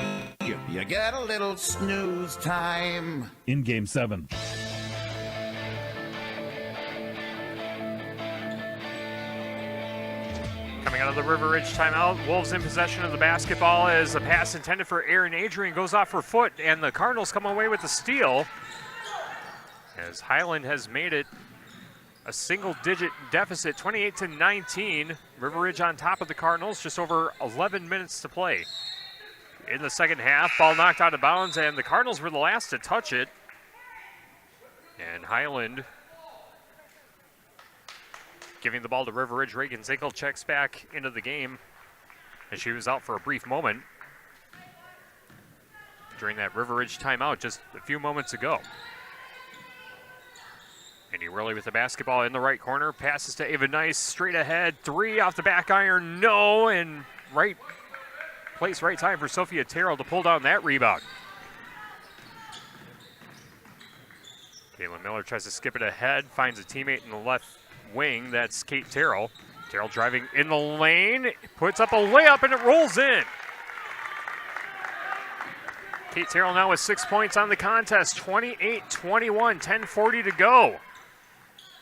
you get a little snooze time. In Game 7. Coming out of the River Ridge timeout, Wolves in possession of the basketball as a pass intended for Aaron Adrian goes off her foot, and the Cardinals come away with the steal as Highland has made it a single-digit deficit, 28-19. River Ridge on top of the Cardinals, just over 11 minutes to play. In the second half, ball knocked out of bounds, and the Cardinals were the last to touch it. And Highland giving the ball to River Ridge. Reagan Zinkel checks back into the game as she was out for a brief moment during that River Ridge timeout just a few moments ago. Andy Worley with the basketball in the right corner. Passes to Ava Nice, straight ahead. 3 off the back iron, no. And right place, right time for Sophia Terrell to pull down that rebound. Caitlin Miller tries to skip it ahead, finds a teammate in the left wing. That's Kate Terrell. Terrell driving in the lane, puts up a layup, and it rolls in. Kate Terrell now with 6 points on the contest, 28-21, 10:40 to go.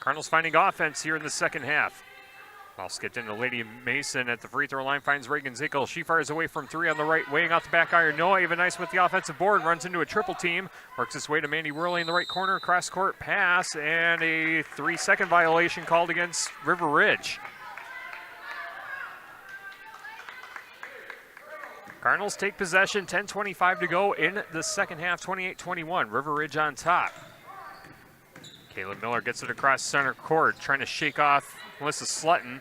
Cardinals finding offense here in the second half. Ball skipped into Lady Mason at the free throw line, finds Reagan Zinkel. She fires away from three on the right wing, off the back iron. Noah even nice with the offensive board, runs into a triple team, works his way to Mandy Worley in the right corner, cross court pass, and a 3-second violation called against River Ridge. Cardinals take possession, 10:25 to go in the second half, 28-21. River Ridge on top. Caleb Miller gets it across center court, trying to shake off Melissa Slutton.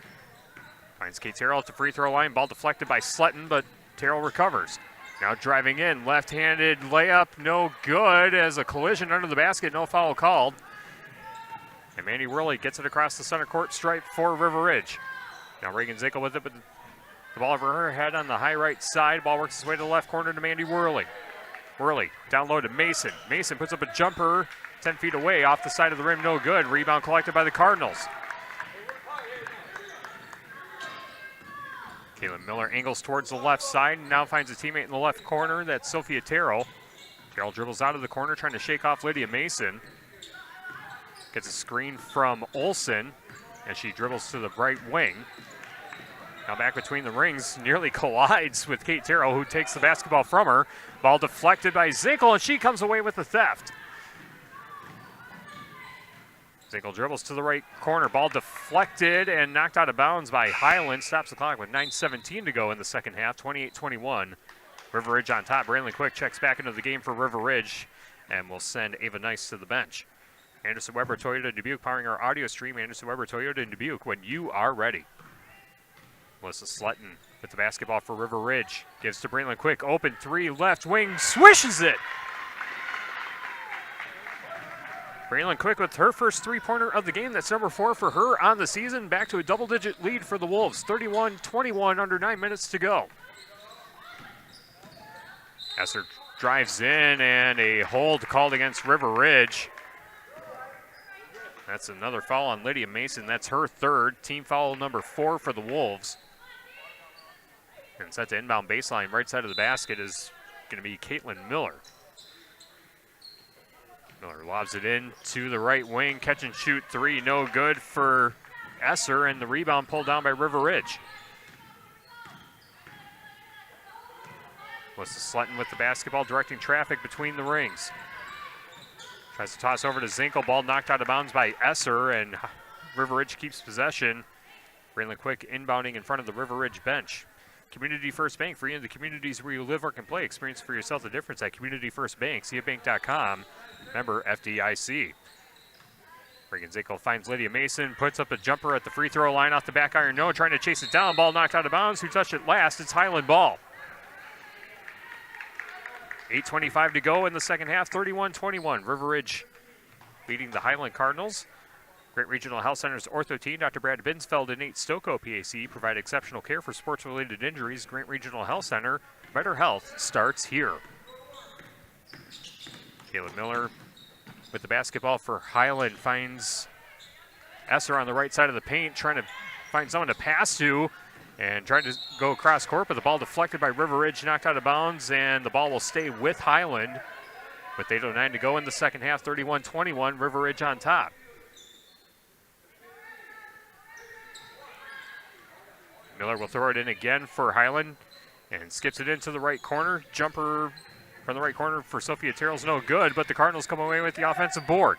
Finds Kate Terrell at the free throw line. Ball deflected by Slutton, but Terrell recovers. Now driving in, left-handed layup, no good, as a collision under the basket, no foul called. And Mandy Worley gets it across the center court stripe for River Ridge. Now Reagan Zinkel with it, but the ball over her head on the high right side. Ball works its way to the left corner to Mandy Worley. Worley down low to Mason. Mason puts up a jumper 10 feet away, off the side of the rim, no good. Rebound collected by the Cardinals. Caitlin Miller angles towards the left side and now finds a teammate in the left corner. That's Sophia Terrell. Terrell dribbles out of the corner, trying to shake off Lydia Mason. Gets a screen from Olsen as she dribbles to the right wing. Now back between the rings, nearly collides with Kate Terrell, who takes the basketball from her. Ball deflected by Zinkel, and she comes away with the theft. Zinkel dribbles to the right corner. Ball deflected and knocked out of bounds by Highland. Stops the clock with 9:17 to go in the second half, 28-21. River Ridge on top. Braylon Quick checks back into the game for River Ridge and will send Ava Nice to the bench. Anderson Weber Toyota Dubuque powering our audio stream. Anderson Weber Toyota in Dubuque when you are ready. Melissa Slutton with the basketball for River Ridge. Gives to Braylon Quick. Open three, left wing, swishes it. Braylon Quick with her first three-pointer of the game. That's number 4 for her on the season. Back to a double-digit lead for the Wolves. 31-21, under 9 minutes to go. Esser drives in, and a hold called against River Ridge. That's another foul on Lydia Mason. That's her third. Team foul number 4 for the Wolves. And set to inbound baseline, right side of the basket is going to be Caitlin Miller. Miller lobs it in to the right wing. Catch and shoot three, no good for Esser, and the rebound pulled down by River Ridge. Melissa Slutton with the basketball, directing traffic between the rings. Tries to toss over to Zinkel. Ball knocked out of bounds by Esser, and River Ridge keeps possession. Braylon Quick inbounding in front of the River Ridge bench. Community First Bank, for you in the communities where you live, work, and play. Experience for yourself the difference at Community First Bank. CFBank.com. Member FDIC. Reagan Zinkel finds Lydia Mason, puts up a jumper at the free throw line off the back iron. No, trying to chase it down. Ball knocked out of bounds. Who touched it last? It's Highland ball. 8:25 to go in the second half. 31-21. River Ridge leading the Highland Cardinals. Great Regional Health Center's ortho team, Dr. Brad Binsfeld and Nate Stocco, PAC, provide exceptional care for sports-related injuries. Grant Regional Health Center, better health starts here. Caleb Miller with the basketball for Highland finds Esser on the right side of the paint, trying to find someone to pass to and trying to go across court, but the ball deflected by River Ridge, knocked out of bounds, and the ball will stay with Highland with 8:09 to go in the second half. 31-21, River Ridge on top. Miller will throw it in again for Highland and skips it into the right corner. Jumper from the right corner for Sophia Terrell's no good, but the Cardinals come away with the offensive board.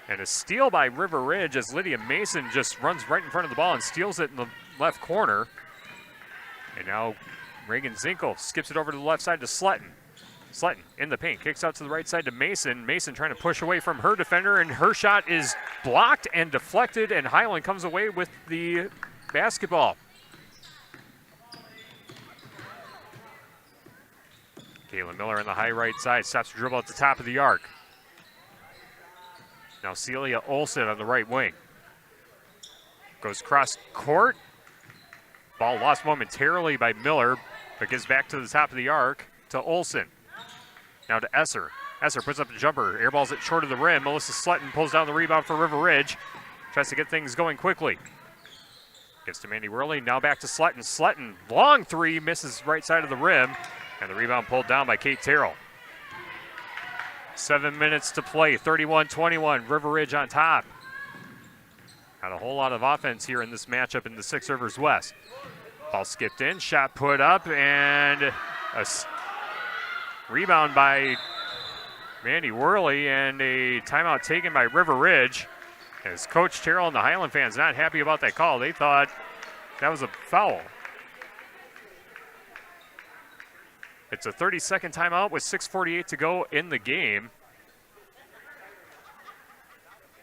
And a steal by River Ridge as Lydia Mason just runs right in front of the ball and steals it in the left corner. And now Reagan Zinkel skips it over to the left side to Slutton. Slutton in the paint, kicks out to the right side to Mason. Mason trying to push away from her defender, and her shot is blocked and deflected, and Highland comes away with the basketball. Kayla Miller on the high right side, stops to dribble at the top of the arc. Now Celia Olsen on the right wing. Goes cross court. Ball lost momentarily by Miller, but gets back to the top of the arc to Olsen. Now to Esser. Esser puts up a jumper, airballs it short of the rim. Melissa Slutton pulls down the rebound for River Ridge. Tries to get things going quickly. Gets to Mandy Worley, now back to Sletton. Sletton, long three, misses right side of the rim, and the rebound pulled down by Kate Terrell. 7 minutes to play, 31-21, River Ridge on top. Got a whole lot of offense here in this matchup in the Six Rivers West. Ball skipped in, shot put up, and a rebound by Mandy Worley, and a timeout taken by River Ridge. As Coach Terrell and the Highland fans not happy about that call. They thought that was a foul. It's a 30-second timeout with 6:48 to go in the game.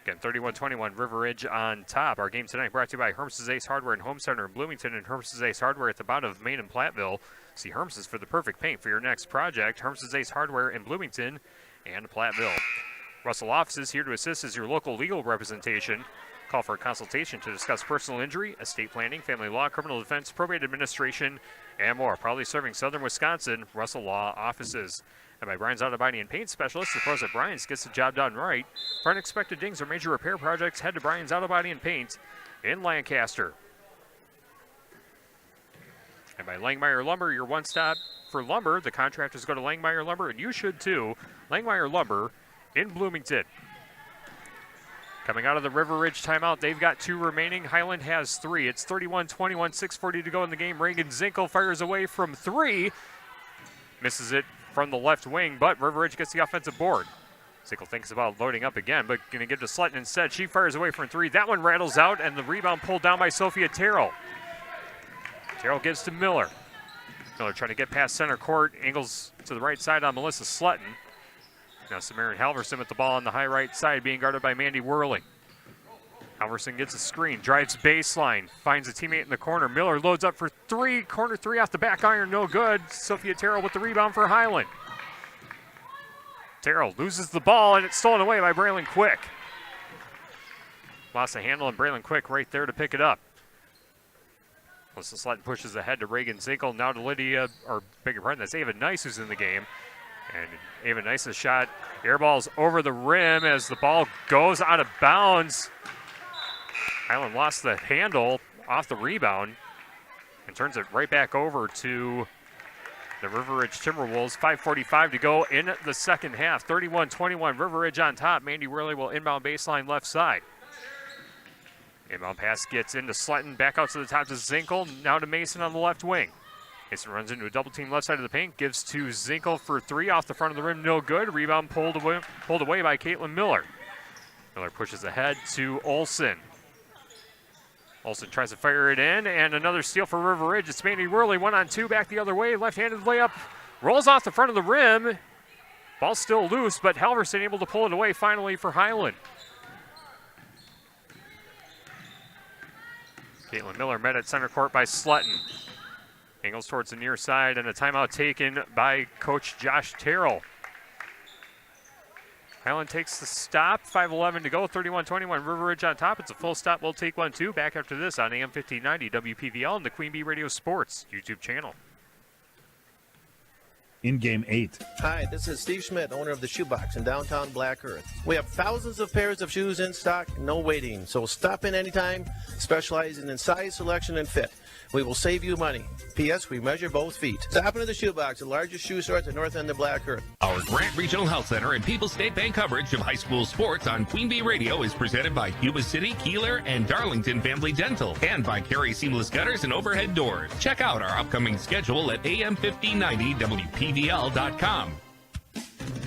Again, 31-21, River Ridge on top. Our game tonight brought to you by Herms's Ace Hardware and Home Center in Bloomington and Herms's Ace Hardware at the bottom of Main and Platteville. See Herms's for the perfect paint for your next project. Herms's Ace Hardware in Bloomington and Platteville. Russell Offices here to assist as your local legal representation. Call for a consultation to discuss personal injury, estate planning, family law, criminal defense, probate administration, and more. Proudly serving Southern Wisconsin, Russell Law Offices. And by Brian's Auto Body and Paint Specialist, the pros at Brian's gets the job done right. For unexpected dings or major repair projects, head to Brian's Auto Body and Paint in Lancaster. And by Langmeyer Lumber, your one stop for lumber. The contractors go to Langmeyer Lumber, and you should too. Langmeyer Lumber in Bloomington. Coming out of the River Ridge timeout, they've got 2 remaining. Highland has 3. It's 31-21, 6:40 to go in the game. Reagan Zinkel fires away from 3. Misses it from the left wing, but River Ridge gets the offensive board. Zinkel thinks about loading up again, but going to give to Sletton instead. She fires away from 3. That one rattles out, and the rebound pulled down by Sophia Terrell. Terrell gives to Miller. Miller trying to get past center court. Angles to the right side on Melissa Sletton. Now Samarin Halverson with the ball on the high right side, being guarded by Mandy Worley. Halverson gets a screen, drives baseline, finds a teammate in the corner. Miller loads up for 3, corner 3 off the back iron, no good. Sophia Terrell with the rebound for Highland. Terrell loses the ball, and it's stolen away by Braylon Quick. Lost the handle, and Braylon Quick right there to pick it up. Melissa Sletton pushes ahead to Reagan Zinkel, now to Lydia, or beg your pardon, that's Ava Nice who's in the game. And Ava Nice's shot airballs over the rim as the ball goes out of bounds. Highland lost the handle off the rebound and turns it right back over to the River Ridge Timberwolves. 5:45 to go in the second half. 31-21, River Ridge on top. Mandy Worley will inbound baseline left side. Inbound pass gets into Sletton, back out to the top to Zinkel, now to Mason on the left wing. Mason runs into a double team left side of the paint, gives to Zinkel for 3 off the front of the rim, no good. Rebound pulled away by Caitlin Miller. Miller pushes ahead to Olsen. Olsen tries to fire it in, and another steal for River Ridge. It's Mandy Worley, 1-on-2, back the other way. Left-handed layup, rolls off the front of the rim. Ball's still loose, but Halverson able to pull it away finally for Highland. Caitlin Miller met at center court by Sletton. Angles towards the near side, and a timeout taken by Coach Josh Terrell. Highland takes the stop, 5:11 to go, 31-21, River Ridge on top. It's a full stop, we'll take 1, 2. Back after this on AM 1590 WPVL and the Queen Bee Radio Sports YouTube channel. In Game 8. Hi, this is Steve Schmidt, owner of the Shoebox in downtown Black Earth. We have thousands of pairs of shoes in stock, no waiting. So stop in anytime, specializing in size, selection, and fit. We will save you money. P.S. We measure both feet. Stop into the Shoebox, the largest shoe store at the north end of Black Earth. Our Grant Regional Health Center and People's State Bank coverage of high school sports on Queen Bee Radio is presented by Cuba City, Kieler, and Darlington Family Dental, and by Carey Seamless Gutters and Overhead Doors. Check out our upcoming schedule at am1590wpvl.com.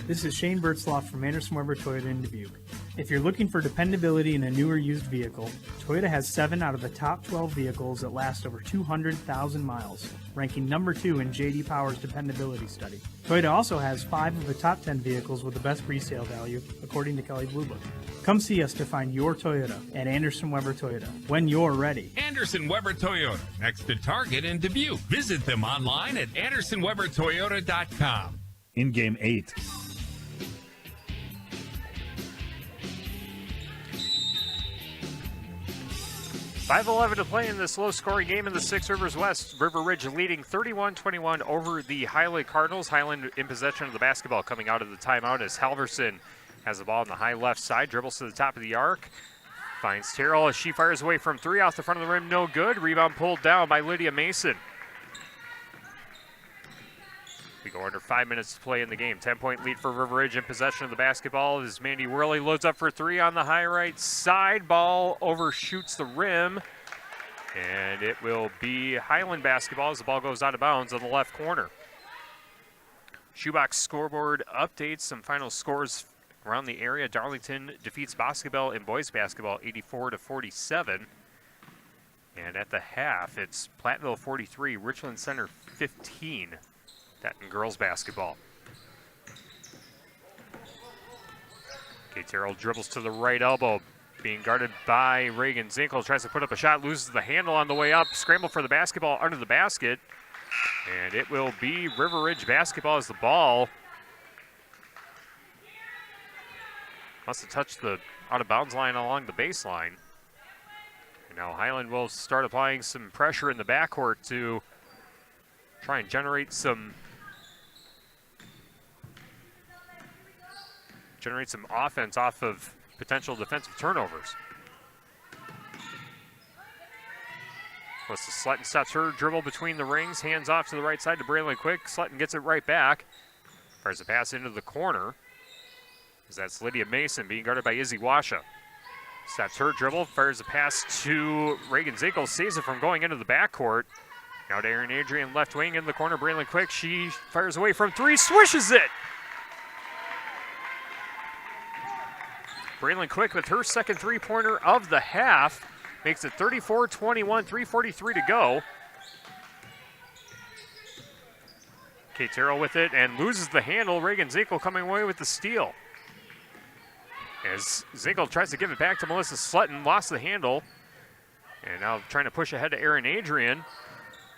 This is Shane Bertzloff from Anderson Weber Toyota in Dubuque. If you're looking for dependability in a new or used vehicle, Toyota has 7 out of the top 12 vehicles that last over 200,000 miles, ranking number 2 in J.D. Power's dependability study. Toyota also has 5 of the top 10 vehicles with the best resale value, according to Kelley Blue Book. Come see us to find your Toyota at Anderson Weber Toyota when you're ready. Anderson Weber Toyota, next to Target in Dubuque. Visit them online at andersonwebertoyota.com. In Game 8. .5:11 to play in this low-scoring game in the Six Rivers West. River Ridge leading 31-21 over the Highland Cardinals. Highland in possession of the basketball coming out of the timeout as Halverson has the ball on the high left side, dribbles to the top of the arc, Finds Terrell as she fires away from three off the front of the rim. No good. Rebound pulled down by Lydia Mason. We go under 5 minutes to play in the game. 10-point lead for River Ridge in possession of the basketball as Mandy Worley loads up for three on the high right side. Ball overshoots the rim. And it will be Highland basketball as the ball goes out of bounds on the left corner. Shoebox scoreboard updates, some final scores around the area. Darlington defeats Basketball in boys basketball 84-47. And at the half, it's Platteville 43, Richland Center 15. That in girls basketball. Kate Terrell dribbles to the right elbow, being guarded by Reagan Zinkel. Tries to put up a shot, loses the handle on the way up. Scramble for the basketball under the basket. And it will be River Ridge basketball as the ball must have touched the out-of-bounds line along the baseline. And now Highland will start applying some pressure in the backcourt to try and generate some offense off of potential defensive turnovers. Slutton stops her dribble between the rings, hands off to the right side to Braylon Quick. Slutton gets it right back. Fires a pass into the corner. As that's Lydia Mason being guarded by Izzy Washa. Stops her dribble, fires a pass to Reagan Zinkel, saves it from going into the backcourt. Now to Erin Adrian, left wing in the corner. Braylon Quick, she fires away from three, swishes it! Braylon Quick with her second three-pointer of the half. Makes it 34-21, 3:43 to go. Kate Terrell with it and loses the handle. Reagan Zinkel coming away with the steal. As Zinkel tries to give it back to Melissa Slutton, lost the handle. And now trying to push ahead to Erin Adrian.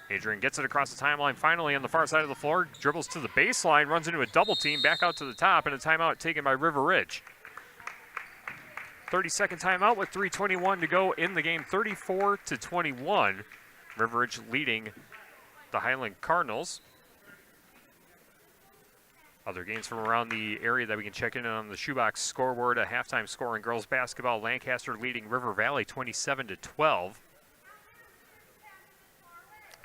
Adrian gets it across the timeline finally on the far side of the floor. Dribbles to the baseline, runs into a double team, back out to the top, and a timeout taken by River Ridge. 30-second timeout with 3:21 to go in the game, 34-21. River Ridge leading the Highland Cardinals. Other games from around the area that we can check in on the Shoebox scoreboard. A halftime score in girls basketball. Lancaster leading River Valley 27-12.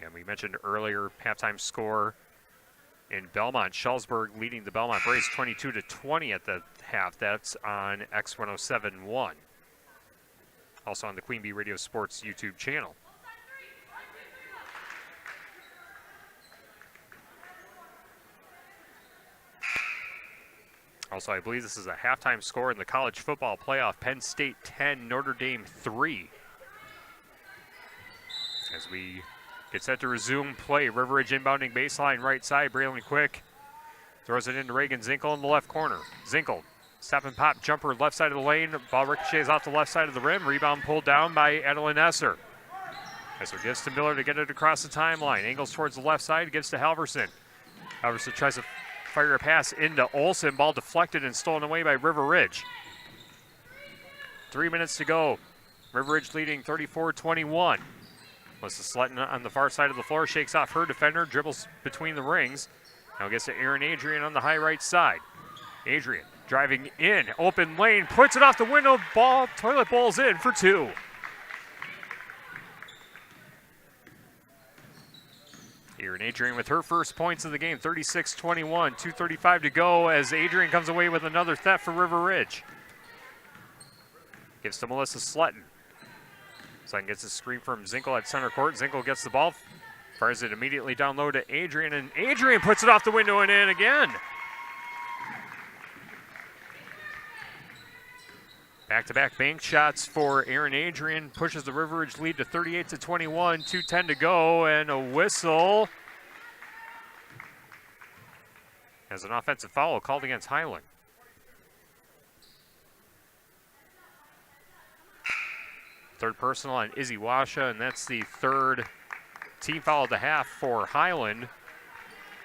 And we mentioned earlier, halftime score in Belmont. Schallsburg leading the Belmont Braves 22-20 at the half. That's on X1071. Also on the Queen Bee Radio Sports YouTube channel. Also, I believe this is a halftime score in the college football playoff. Penn State 10, Notre Dame 3. As we get set to resume play, River Ridge inbounding baseline right side. Braylon Quick throws it into Reagan Zinkel in the left corner. Zinkel, stop and pop jumper left side of the lane. Ball ricochets off the left side of the rim. Rebound pulled down by Adeline Esser. Esser gives to Miller to get it across the timeline. Angles towards the left side, gives to Halverson. Halverson tries to fire a pass into Olsen. Ball deflected and stolen away by River Ridge. 3 minutes to go. River Ridge leading 34-21. Melissa Slutton on the far side of the floor, shakes off her defender, dribbles between the rings. Now gets to Erin Adrian on the high right side. Adrian driving in, open lane, puts it off the window, ball, toilet bowls in for two. Erin Adrian with her first points of the game, 36-21, 2:35 to go as Adrian comes away with another theft for River Ridge. Gives to Melissa Slutton. Slutton gets a screen from Zinkel at center court. Zinkel gets the ball, fires it immediately down low to Adrian, and Adrian puts it off the window and in again. Back-to-back bank shots for Erin Adrian, pushes the River Ridge lead to 38-21, 2:10 to go, and a whistle. As an offensive foul called against Highland. Third personal on Izzy Washa, and that's the third team foul at the half for Highland.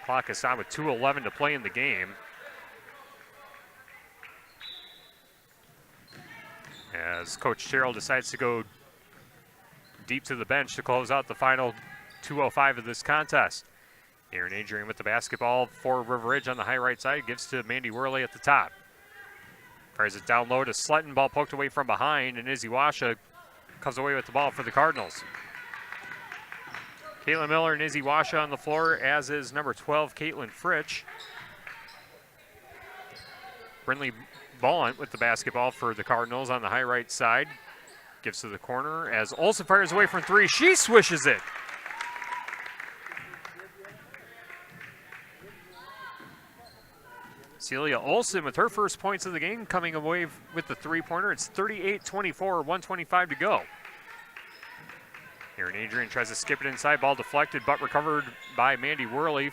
Clock is out with 2:11 to play in the game. As Coach Terrell decides to go deep to the bench to close out the final 2:05 of this contest. Erin Adrian with the basketball for River Ridge on the high right side, gives to Mandy Worley at the top. Fires it down low to Sletton. Ball poked away from behind, and Izzy Washa comes away with the ball for the Cardinals. Caitlin Miller and Izzy Washa on the floor, as is number 12, Caitlin Fritsch. Brindley Ballant with the basketball for the Cardinals on the high right side. Gives to the corner as Olsen fires away from three. She swishes it. Celia Olsen with her first points of the game, coming away with the three-pointer. It's 38-24, 1:25 to go. Aaron Adrian tries to skip it inside. Ball deflected, but recovered by Mandy Worley.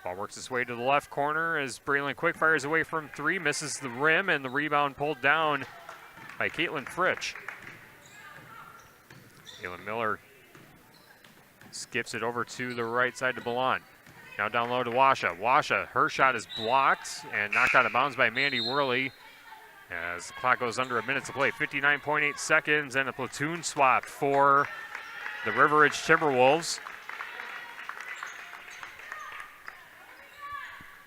Ball works its way to the left corner as Braylon Quick fires away from three, misses the rim, and the rebound pulled down by Caitlin Fritsch. Caitlin Miller skips it over to the right side to Ballant. Now down low to Washa. Washa, her shot is blocked and knocked out of bounds by Mandy Worley as the clock goes under a minute to play. 59.8 seconds and a platoon swap for the River Ridge Timberwolves.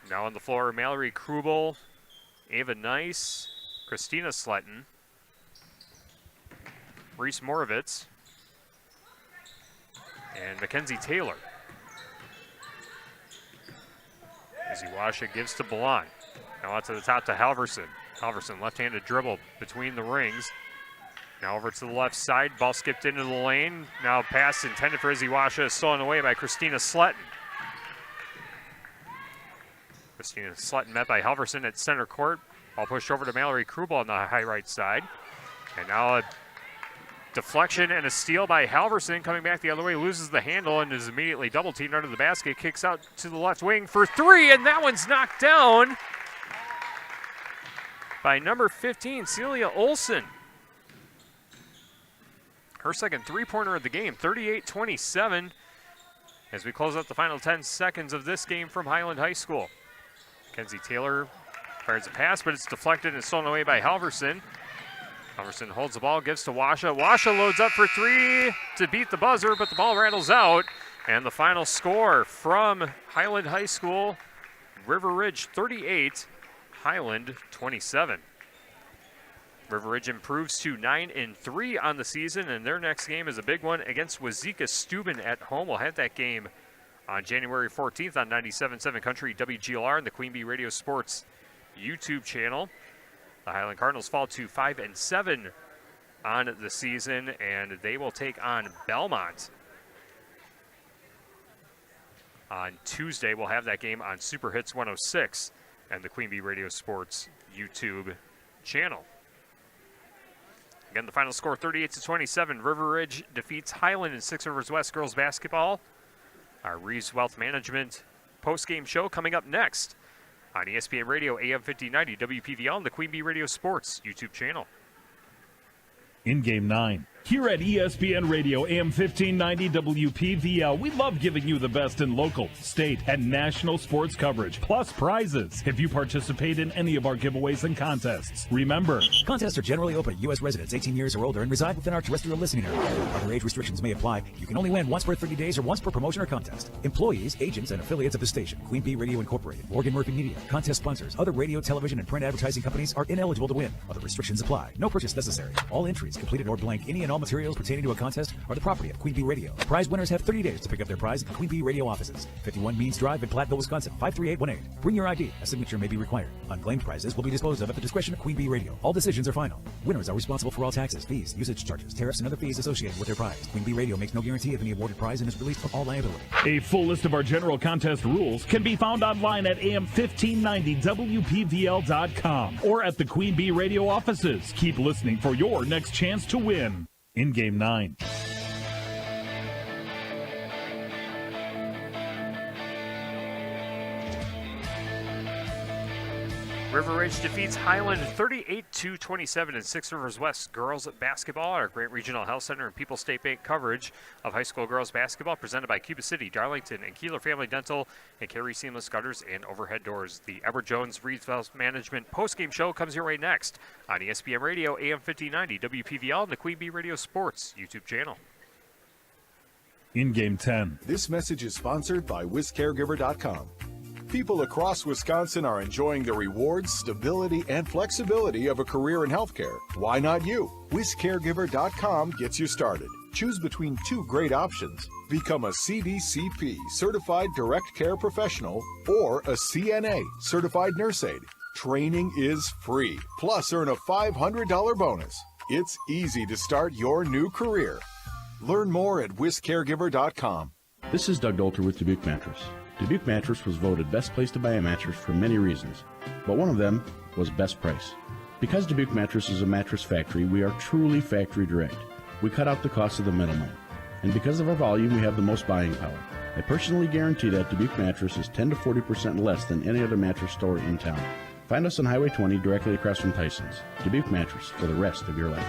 Now on the floor, Mallory Krubel, Ava Nice, Christina Sletton, Reese Moravitz, and Mackenzie Taylor. Izzy Washa gives to Ballant. Now out to the top to Halverson. Halverson, left-handed dribble between the rings. Now over to the left side. Ball skipped into the lane. Now pass intended for Izzy Washa is stolen away by Christina Sletton. Christina Sletton met by Halverson at center court. Ball pushed over to Mallory Krubel on the high right side. And now a deflection and a steal by Halverson, coming back the other way, loses the handle and is immediately double teamed under the basket. Kicks out to the left wing for three, and that one's knocked down by number 15, Celia Olsen. Her second three-pointer of the game, 38-27, as we close out the final 10 seconds of this game from Highland High School. Mackenzie Taylor fires a pass, but it's deflected and stolen away by Halverson. Halverson holds the ball, gives to Washa. Washa loads up for three to beat the buzzer, but the ball rattles out. And the final score from Highland High School, River Ridge 38, Highland 27. River Ridge improves to 9-3 on the season, and their next game is a big one against Wazeeka Steuben at home. We'll have that game on January 14th on 97.7 Country WGLR and the Queen Bee Radio Sports YouTube channel. The Highland Cardinals fall to 5-7 on the season, and they will take on Belmont on Tuesday. We'll have that game on Super Hits 106 and the Queen Bee Radio Sports YouTube channel. Again, the final score 38-27. River Ridge defeats Highland in Six Rivers West girls basketball. Our Reeves Wealth Management post-game show coming up next on ESPN Radio, AM 1590, WPVL, and the Queen Bee Radio Sports YouTube channel. In Game 9. Here at ESPN Radio, AM 1590 WPVL, we love giving you the best in local, state, and national sports coverage, plus prizes. If you participate in any of our giveaways and contests, remember, contests are generally open to U.S. residents 18 years or older and reside within our terrestrial listening area. Other age restrictions may apply. You can only win once per 30 days or once per promotion or contest. Employees, agents, and affiliates of the station, Queen Bee Radio Incorporated, Morgan Murphy Media, contest sponsors, other radio, television, and print advertising companies are ineligible to win. Other restrictions apply. No purchase necessary. All entries, completed or blank, any and all materials pertaining to a contest are the property of Queen Bee Radio. Prize winners have 30 days to pick up their prize at the Queen Bee Radio offices. 51 Means Drive in Platteville, Wisconsin, 53818. Bring your ID. A signature may be required. Unclaimed prizes will be disposed of at the discretion of Queen Bee Radio. All decisions are final. Winners are responsible for all taxes, fees, usage charges, tariffs, and other fees associated with their prize. Queen Bee Radio makes no guarantee of any awarded prize and is released from all liability. a full list of our general contest rules can be found online at am1590wpvl.com or at the Queen Bee Radio offices. Keep listening for your next chance to win. In Game 9. River Ridge defeats Highland 38-27 in Six Rivers West girls basketball. Our Grant Regional Health Center and People's State Bank coverage of high school girls basketball presented by Cuba City, Darlington, and Kieler Family Dental, and Carey Seamless Gutters and Overhead Doors. The Edward Jones Reeves Wealth Management postgame show comes your way next on ESPN Radio, AM 1590, WPVL, and the Queen Bee Radio Sports YouTube channel. In Game 10. This message is sponsored by WisCaregiver.com. People across Wisconsin are enjoying the rewards, stability, and flexibility of a career in healthcare. Why not you? WisCaregiver.com gets you started. Choose between two great options. Become a CDCP, Certified Direct Care Professional, or a CNA, Certified Nurse Aide. Training is free. Plus, earn a $500 bonus. It's easy to start your new career. Learn more at WisCaregiver.com. This is Doug Dolter with Dubuque Mattress. Dubuque Mattress was voted best place to buy a mattress for many reasons, but one of them was best price. Because Dubuque Mattress is a mattress factory, we are truly factory direct. We cut out the cost of the middleman. And because of our volume, we have the most buying power. I personally guarantee that Dubuque Mattress is 10 to 40% less than any other mattress store in town. Find us on Highway 20 directly across from Tyson's. Dubuque Mattress for the rest of your life.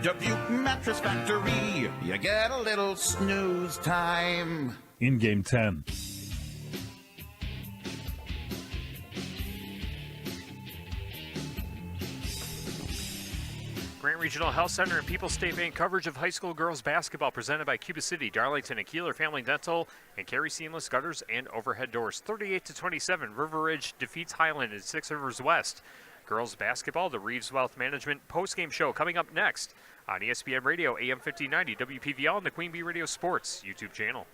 Dubuque Mattress Factory, you get a little snooze time. In Game 10. Grant Regional Health Center and People's State Bank coverage of high school girls basketball presented by Cuba City, Darlington, and Kieler Family Dental, and Carey Seamless Gutters and Overhead Doors. 38-27, River Ridge defeats Highland in 6 Rivers West. Girls basketball, the Reeves Wealth Management postgame show coming up next on ESPN Radio, AM 1590, WPVL, and the Queen Bee Radio Sports YouTube channel.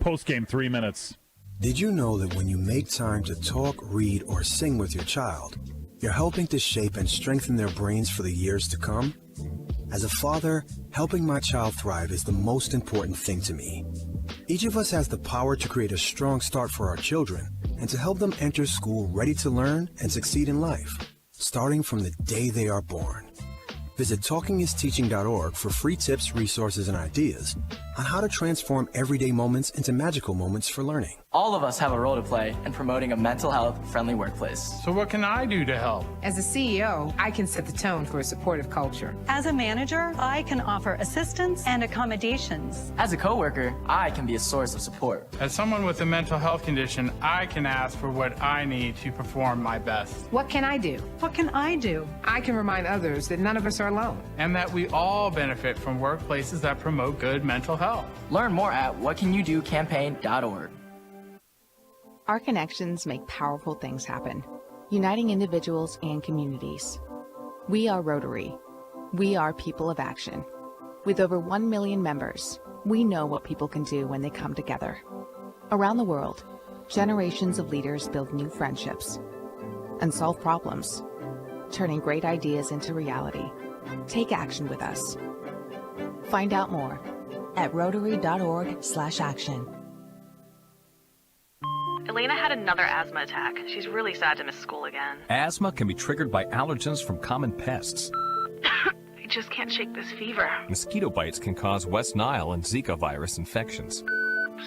Postgame 3 minutes. Did you know that when you make time to talk, read, or sing with your child, you're helping to shape and strengthen their brains for the years to come? As a father, helping my child thrive is the most important thing to me. Each of us has the power to create a strong start for our children and to help them enter school ready to learn and succeed in life, starting from the day they are born. Visit TalkingIsTeaching.org for free tips, resources, and ideas on how to transform everyday moments into magical moments for learning. All of us have a role to play in promoting a mental health friendly workplace. So what can I do to help? As a CEO, I can set the tone for a supportive culture. As a manager, I can offer assistance and accommodations. As a coworker, I can be a source of support. As someone with a mental health condition, I can ask for what I need to perform my best. What can I do? What can I do? I can remind others that none of us are alone. And that we all benefit from workplaces that promote good mental health. Learn more at whatcanyoudocampaign.org. Our connections make powerful things happen, uniting individuals and communities. We are Rotary. We are people of action. With over 1 million members, we know what people can do when they come together. Around the world, generations of leaders build new friendships and solve problems, turning great ideas into reality. Take action with us. Find out more at Rotary.org/action. Elena had another asthma attack. She's really sad to miss school again. Asthma can be triggered by allergens from common pests. I just can't shake this fever. Mosquito bites can cause West Nile and Zika virus infections.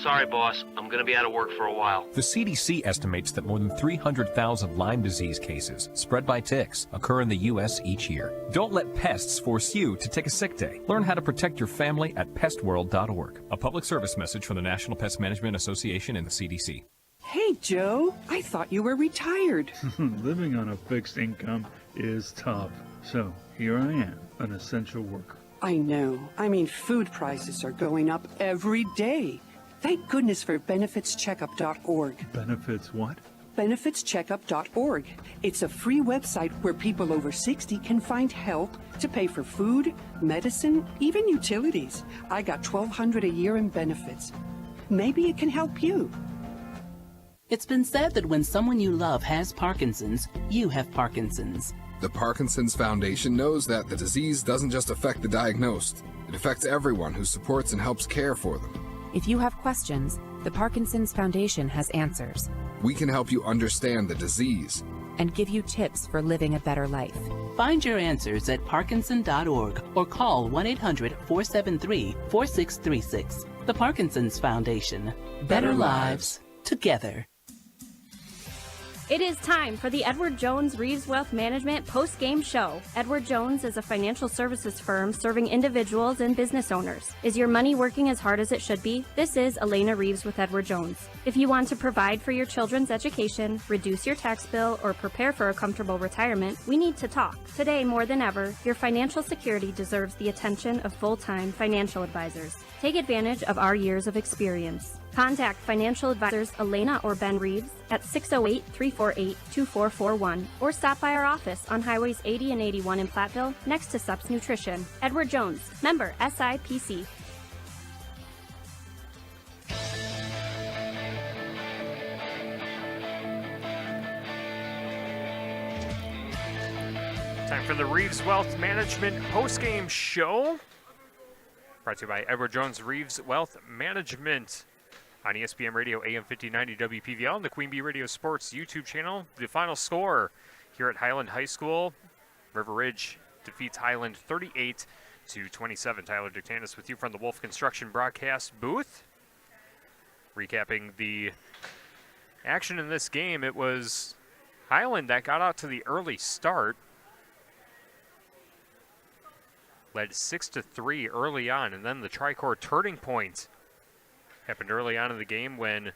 Sorry, boss. I'm going to be out of work for a while. The CDC estimates that more than 300,000 Lyme disease cases spread by ticks occur in the U.S. each year. Don't let pests force you to take a sick day. Learn how to protect your family at pestworld.org. A public service message from the National Pest Management Association and the CDC. Hey, Joe, I thought you were retired. Living on a fixed income is tough. So here I am, an essential worker. I know. I mean, food prices are going up every day. Thank goodness for benefitscheckup.org. Benefits what? Benefitscheckup.org. It's a free website where people over 60 can find help to pay for food, medicine, even utilities. I got $1,200 a year in benefits. Maybe it can help you. It's been said that when someone you love has Parkinson's, you have Parkinson's. The Parkinson's Foundation knows that the disease doesn't just affect the diagnosed. It affects everyone who supports and helps care for them. If you have questions, the Parkinson's Foundation has answers. We can help you understand the disease and give you tips for living a better life. Find your answers at Parkinson.org or call 1-800-473-4636. The Parkinson's Foundation. Better lives together. It is time for the Edward Jones Reeves Wealth Management post-game show. Edward Jones is a financial services firm serving individuals and business owners. Is your money working as hard as it should be? This is Elena Reeves with Edward Jones. If you want to provide for your children's education, reduce your tax bill, or prepare for a comfortable retirement, we need to talk. Today, more than ever, your financial security deserves the attention of full-time financial advisors. Take advantage of our years of experience. Contact financial advisors Elena or Ben Reeves at 608-348-2441 or stop by our office on Highways 80 and 81 in Platteville next to Sups Nutrition. Edward Jones, member SIPC. Time for the Reeves Wealth Management postgame show. Brought to you by Edward Jones Reeves Wealth Management on ESPN Radio AM 1590 WPVL and the Queen Bee Radio Sports YouTube channel. The final score here at Highland High School. River Ridge defeats Highland 38-27. Tyler Dictanis with you from the Wolf Construction broadcast booth. Recapping the action in this game, it was Highland that got out to the early start. Led 6-3 early on, and then the Tricor turning point happened early on in the game when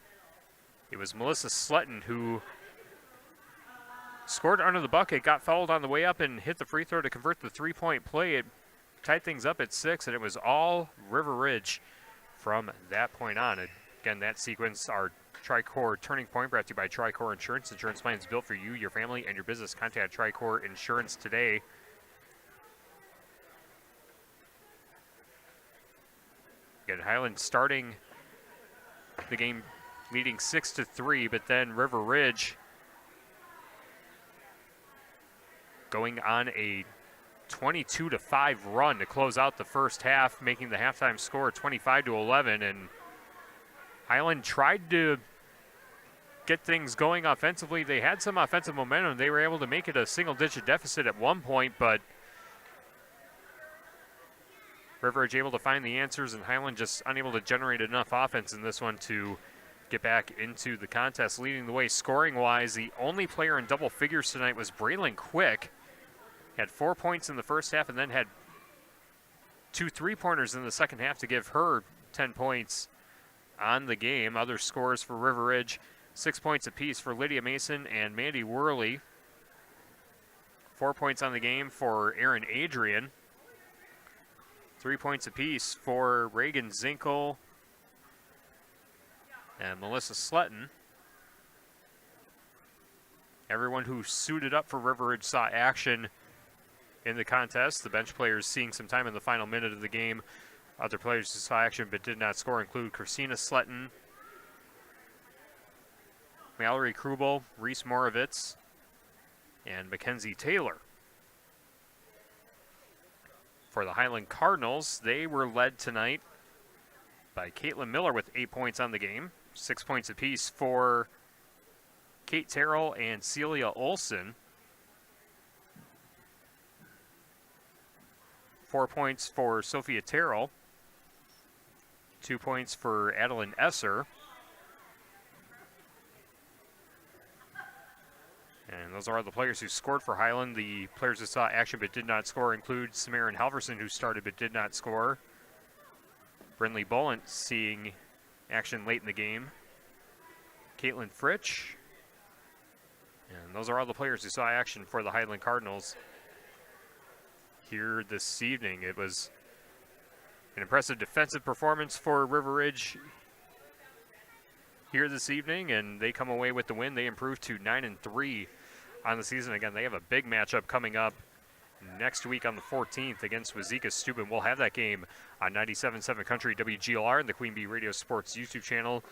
it was Melissa Slutton who scored under the bucket, got fouled on the way up, and hit the free throw to convert the three-point play. It tied things up at 6, and it was all River Ridge from that point on. And again, that sequence, our Tricor turning point, brought to you by Tricor Insurance. Insurance plans built for you, your family, and your business. Contact Tricor Insurance today. Again, Highland starting the game leading 6-3, but then River Ridge going on a 22-5 run to close out the first half, making the halftime score 25-11. And Highland tried to get things going offensively. They had some offensive momentum. They were able to make it a single-digit deficit at one point, but River Ridge able to find the answers, and Highland just unable to generate enough offense in this one to get back into the contest. Leading the way scoring-wise, the only player in double figures tonight was Braylon Quick. Had 4 points in the first half and then had 2 3-pointers in the second half to give her 10 points on the game. Other scores for River Ridge, 6 points apiece for Lydia Mason and Mandy Worley. 4 points on the game for Aaron Adrian. 3 points apiece for Reagan Zinkel and Melissa Slutton. Everyone who suited up for River Ridge saw action in the contest. The bench players seeing some time in the final minute of the game. Other players who saw action but did not score include Christina Slutton, Mallory Krubel, Reese Moravitz, and Mackenzie Taylor. For the Highland Cardinals, they were led tonight by Caitlin Miller with 8 points on the game. 6 points apiece for Kate Terrell and Celia Olson. 4 points for Sophia Terrell. 2 points for Adeline Esser. And those are the players who scored for Highland. The players who saw action but did not score include Samarin Halverson, who started but did not score. Brinley Bollant seeing action late in the game. Caitlin Fritsch. And those are all the players who saw action for the Highland Cardinals here this evening. It was an impressive defensive performance for River Ridge here this evening, and they come away with the win. They improved to 9-3 on the season. Again, they have a big matchup coming up next week on the 14th against Wazeeka Steuben. We'll have that game on 97.7 Country WGLR and the Queen Bee Radio Sports YouTube channel.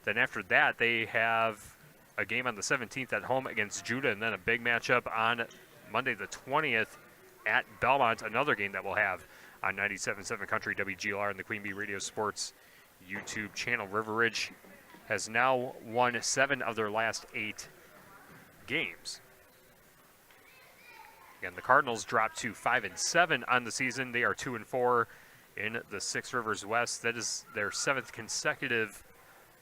Then after that, they have a game on the 17th at home against Judah, and then a big matchup on Monday the 20th at Belmont, another game that we'll have on 97.7 Country WGLR and the Queen Bee Radio Sports YouTube channel. River Ridge has now won 7 of their last 8 games. Again, the Cardinals dropped to 5-7 on the season. They are 2-4 in the Six Rivers West. That is their 7th consecutive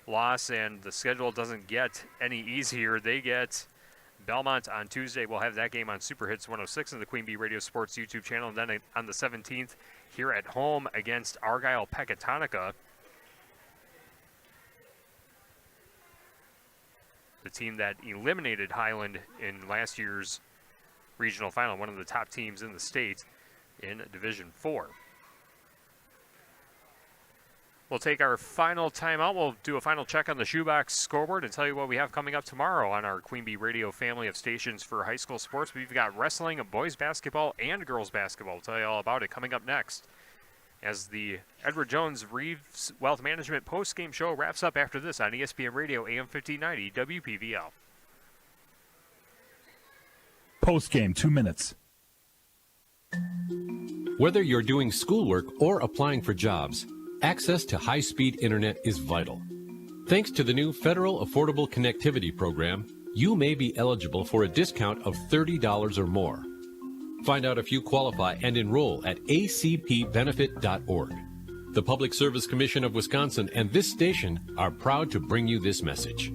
loss, and the schedule doesn't get any easier. They get Belmont on Tuesday. We'll have that game on Super Hits 106 and the Queen Bee Radio Sports YouTube channel. And then on the 17th, here at home against Argyle Pecatonica. The team that eliminated Highland in last year's regional final, one of the top teams in the state in Division 4. We'll we'll take our final timeout. We'll do a final check on the shoebox scoreboard and tell you what we have coming up tomorrow on our Queen Bee Radio family of stations for high school sports. We've got wrestling, boys basketball, and girls basketball. We'll tell you all about it coming up next as the Edward Jones Reeves Wealth Management post-game show wraps up after this on ESPN Radio AM 1590 WPVL. Post-game, 2 minutes. Whether you're doing schoolwork or applying for jobs, access to high-speed internet is vital. Thanks to the new Federal Affordable Connectivity Program, you may be eligible for a discount of $30 or more. Find out if you qualify and enroll at acpbenefit.org. The Public Service Commission of Wisconsin and this station are proud to bring you this message.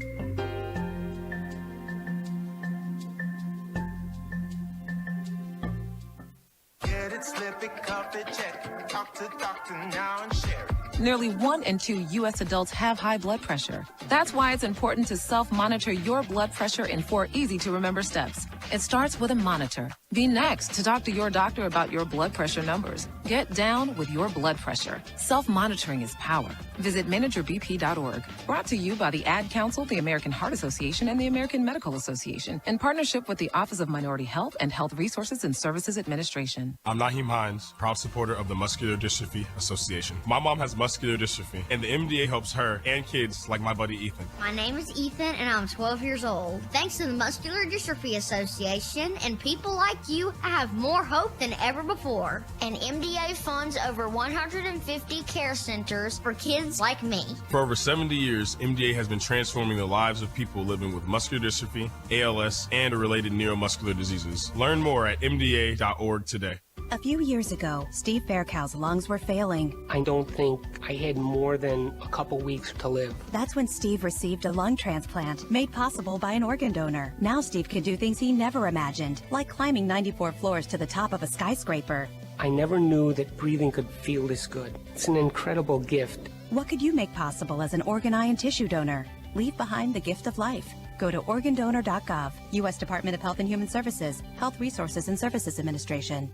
Get it, slip it, cuff it, check it. Talk to doctor now and share it. Nearly 1 in 2 U.S. adults have high blood pressure. That's why it's important to self-monitor your blood pressure in 4 easy-to-remember steps. It starts with a monitor. Be next to talk to your doctor about your blood pressure numbers. Get down with your blood pressure. Self-monitoring is power. Visit managerbp.org. Brought to you by the Ad Council, the American Heart Association, and the American Medical Association, in partnership with the Office of Minority Health and Health Resources and Services Administration. I'm Naheem Hines, proud supporter of the Muscular Dystrophy Association. My mom has muscular dystrophy, and the MDA helps her and kids like my buddy Ethan. My name is Ethan, and I'm 12 years old. Thanks to the Muscular Dystrophy Association and people like you, I have more hope than ever before. And MDA funds over 150 care centers for kids like me. For over 70 years, MDA has been transforming the lives of people living with muscular dystrophy, ALS, and related neuromuscular diseases. Learn more at mda.org today. A few years ago, Steve Faircow's lungs were failing. I don't think I had more than a couple weeks to live. That's when Steve received a lung transplant made possible by an organ donor. Now Steve can do things he never imagined, like climbing 94 floors to the top of a skyscraper. I never knew that breathing could feel this good. It's an incredible gift. What could you make possible as an organ, eye, and tissue donor? Leave behind the gift of life. Go to organdonor.gov, U.S. Department of Health and Human Services, Health Resources and Services Administration.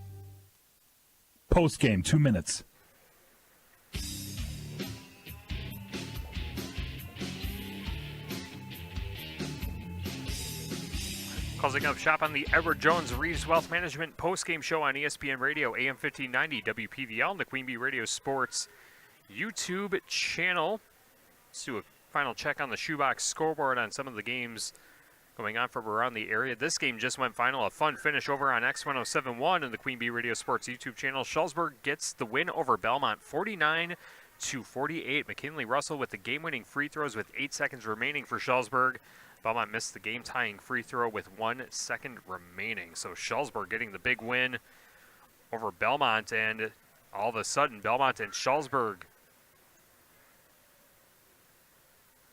Post-game, 2 minutes. Closing up shop on the Edward Jones Reeves Wealth Management post-game show on ESPN Radio AM 1590 WPVL and the Queen Bee Radio Sports YouTube channel. Let's do a final check on the shoebox scoreboard on some of the games going on from around the area. This game just went final. A fun finish over on X1071 and the Queen Bee Radio Sports YouTube channel. Shullsburg gets the win over Belmont 49-48. McKinley Russell with the game-winning free throws with 8 seconds remaining for Shullsburg. Belmont missed the game-tying free throw with 1 second remaining. So Shullsburg getting the big win over Belmont, and all of a sudden Belmont and Shullsburg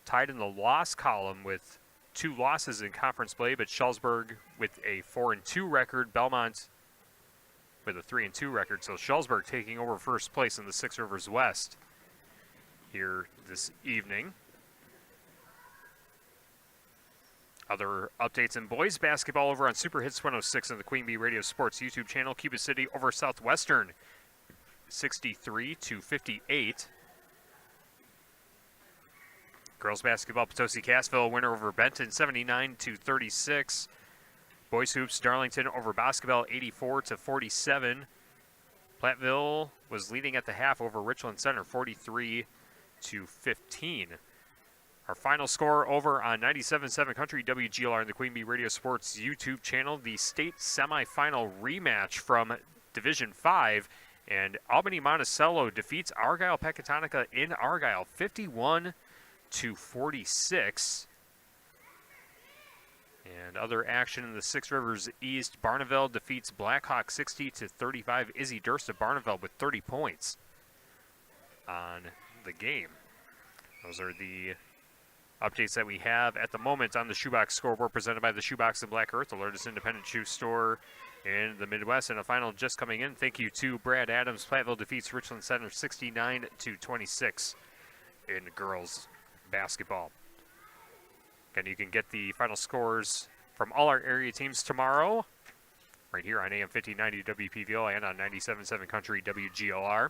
tied in the loss column with 2 losses in conference play, but Shullsburg with a 4-2 record, Belmont with a 3-2 record. So Shullsburg taking over first place in the Six Rivers West here this evening. Other updates in boys basketball over on Super Hits 106 and the Queen Bee Radio Sports YouTube channel. Cuba City over Southwestern 63-58. Girls basketball, Potosi Cassville winner over Benton 79-36. Boys hoops, Darlington over Basketball 84-47. Platteville was leading at the half over Richland Center 43-15. Our final score over on 97.7 Country WGLR and the Queen Bee Radio Sports YouTube channel. The state semifinal rematch from Division 5. And Albany Monticello defeats Argyle Pecatonica in Argyle 51-46. And other action in the Six Rivers East. Barneville defeats Blackhawk 60-35. Izzy Durst of Barneville with 30 points on the game. Those are the updates that we have at the moment on the Shoebox scoreboard presented by the Shoebox in Black Earth, the largest independent shoe store in the Midwest. And a final just coming in. Thank you to Brad Adams. Platteville defeats Richland Center 69-26 in girls basketball. Again, you can get the final scores from all our area teams tomorrow right here on AM 1590 WPVO and on 97.7 Country WGLR.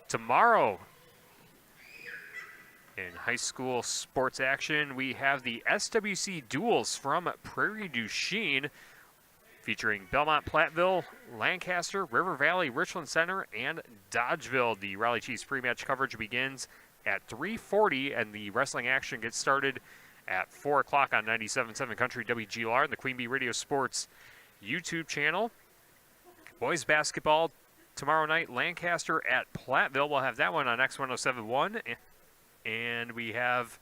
Tomorrow, In high school sports action, we have the SWC duels from Prairie du Chien, featuring Belmont Platteville, Lancaster, River Valley, Richland Center, and Dodgeville. The Raleigh Chiefs pre-match coverage begins at 3:40, and the wrestling action gets started at 4 o'clock on 97.7 Country WGLR and the Queen Bee Radio Sports YouTube channel. Boys basketball tomorrow night, Lancaster at Platteville. We'll have that one on X1071. And we have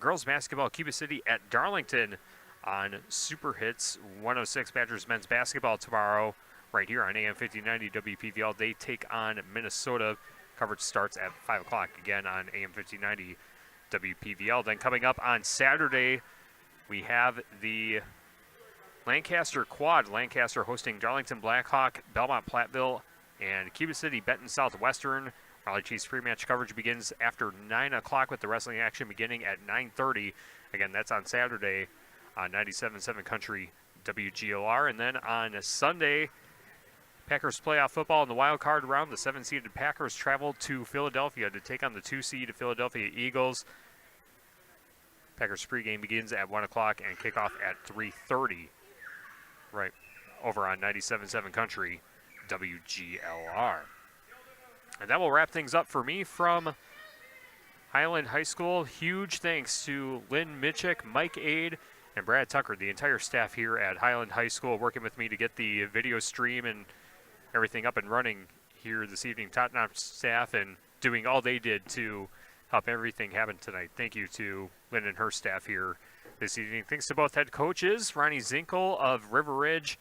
girls basketball, Cuba City at Darlington on Super Hits 106. Badgers men's basketball tomorrow right here on AM 1590 WPVL. They take on Minnesota. Coverage starts at 5 o'clock again on AM 1590 WPVL. Then coming up on Saturday, we have the Lancaster Quad. Lancaster hosting Darlington Blackhawk, Belmont Platteville, and Cuba City Benton Southwestern. Raleigh Chiefs pre-match coverage begins after 9 o'clock with the wrestling action beginning at 9:30. Again, that's on Saturday on 97.7 Country WGLR. And then on Sunday, Packers playoff football in the wild card round. The 7-seeded Packers travel to Philadelphia to take on the 2-seed Philadelphia Eagles. Packers pregame begins at 1 o'clock and kickoff at 3:30. Right over on 97.7 Country WGLR. And that will wrap things up for me from Highland High School. Huge thanks to Lynn Mitchick, Mike Aid, and Brad Tucker, the entire staff here at Highland High School, working with me to get the video stream and everything up and running here this evening. Top-notch staff and doing all they did to help everything happen tonight. Thank you to Lynn and her staff here this evening. Thanks to both head coaches, Ronnie Zinkel of River Ridge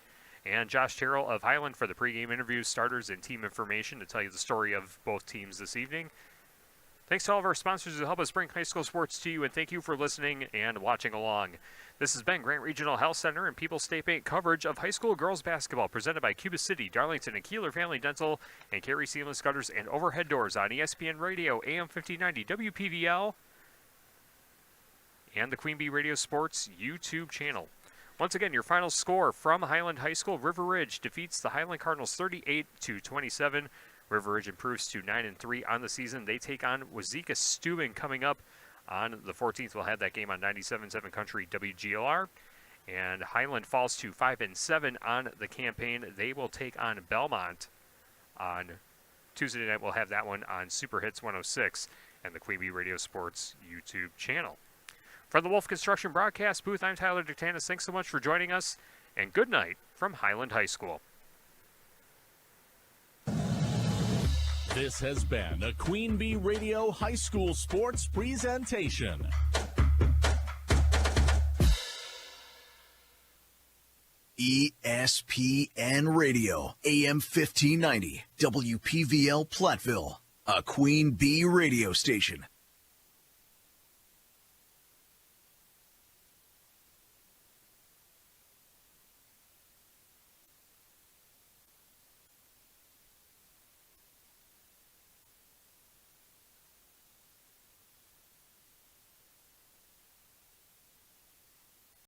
and Josh Terrell of Highland for the pregame interviews, starters, and team information to tell you the story of both teams this evening. Thanks to all of our sponsors who help us bring high school sports to you, and thank you for listening and watching along. This has been Grant Regional Health Center and People's State Bank coverage of high school girls basketball presented by Cuba City, Darlington, and Kieler Family Dental, and Carey Seamless Gutters and Overhead Doors on ESPN Radio, AM 1590, WPVL, and the Queen Bee Radio Sports YouTube channel. Once again, your final score from Highland High School: River Ridge defeats the Highland Cardinals 38-27. River Ridge improves to 9-3 on the season. They take on Wazeeka Steuben coming up on the 14th. We'll have that game on 97.7 Country WGLR. And Highland falls to 5-7 on the campaign. They will take on Belmont on Tuesday night. We'll have that one on Super Hits 106 and the Queen Bee Radio Sports YouTube channel. From the Wolf Construction Broadcast booth, I'm Tyler Dictanis. Thanks so much for joining us, and good night from Highland High School. This has been a Queen Bee Radio High School Sports presentation. ESPN Radio, AM 1590, WPVL Platteville, a Queen Bee radio station.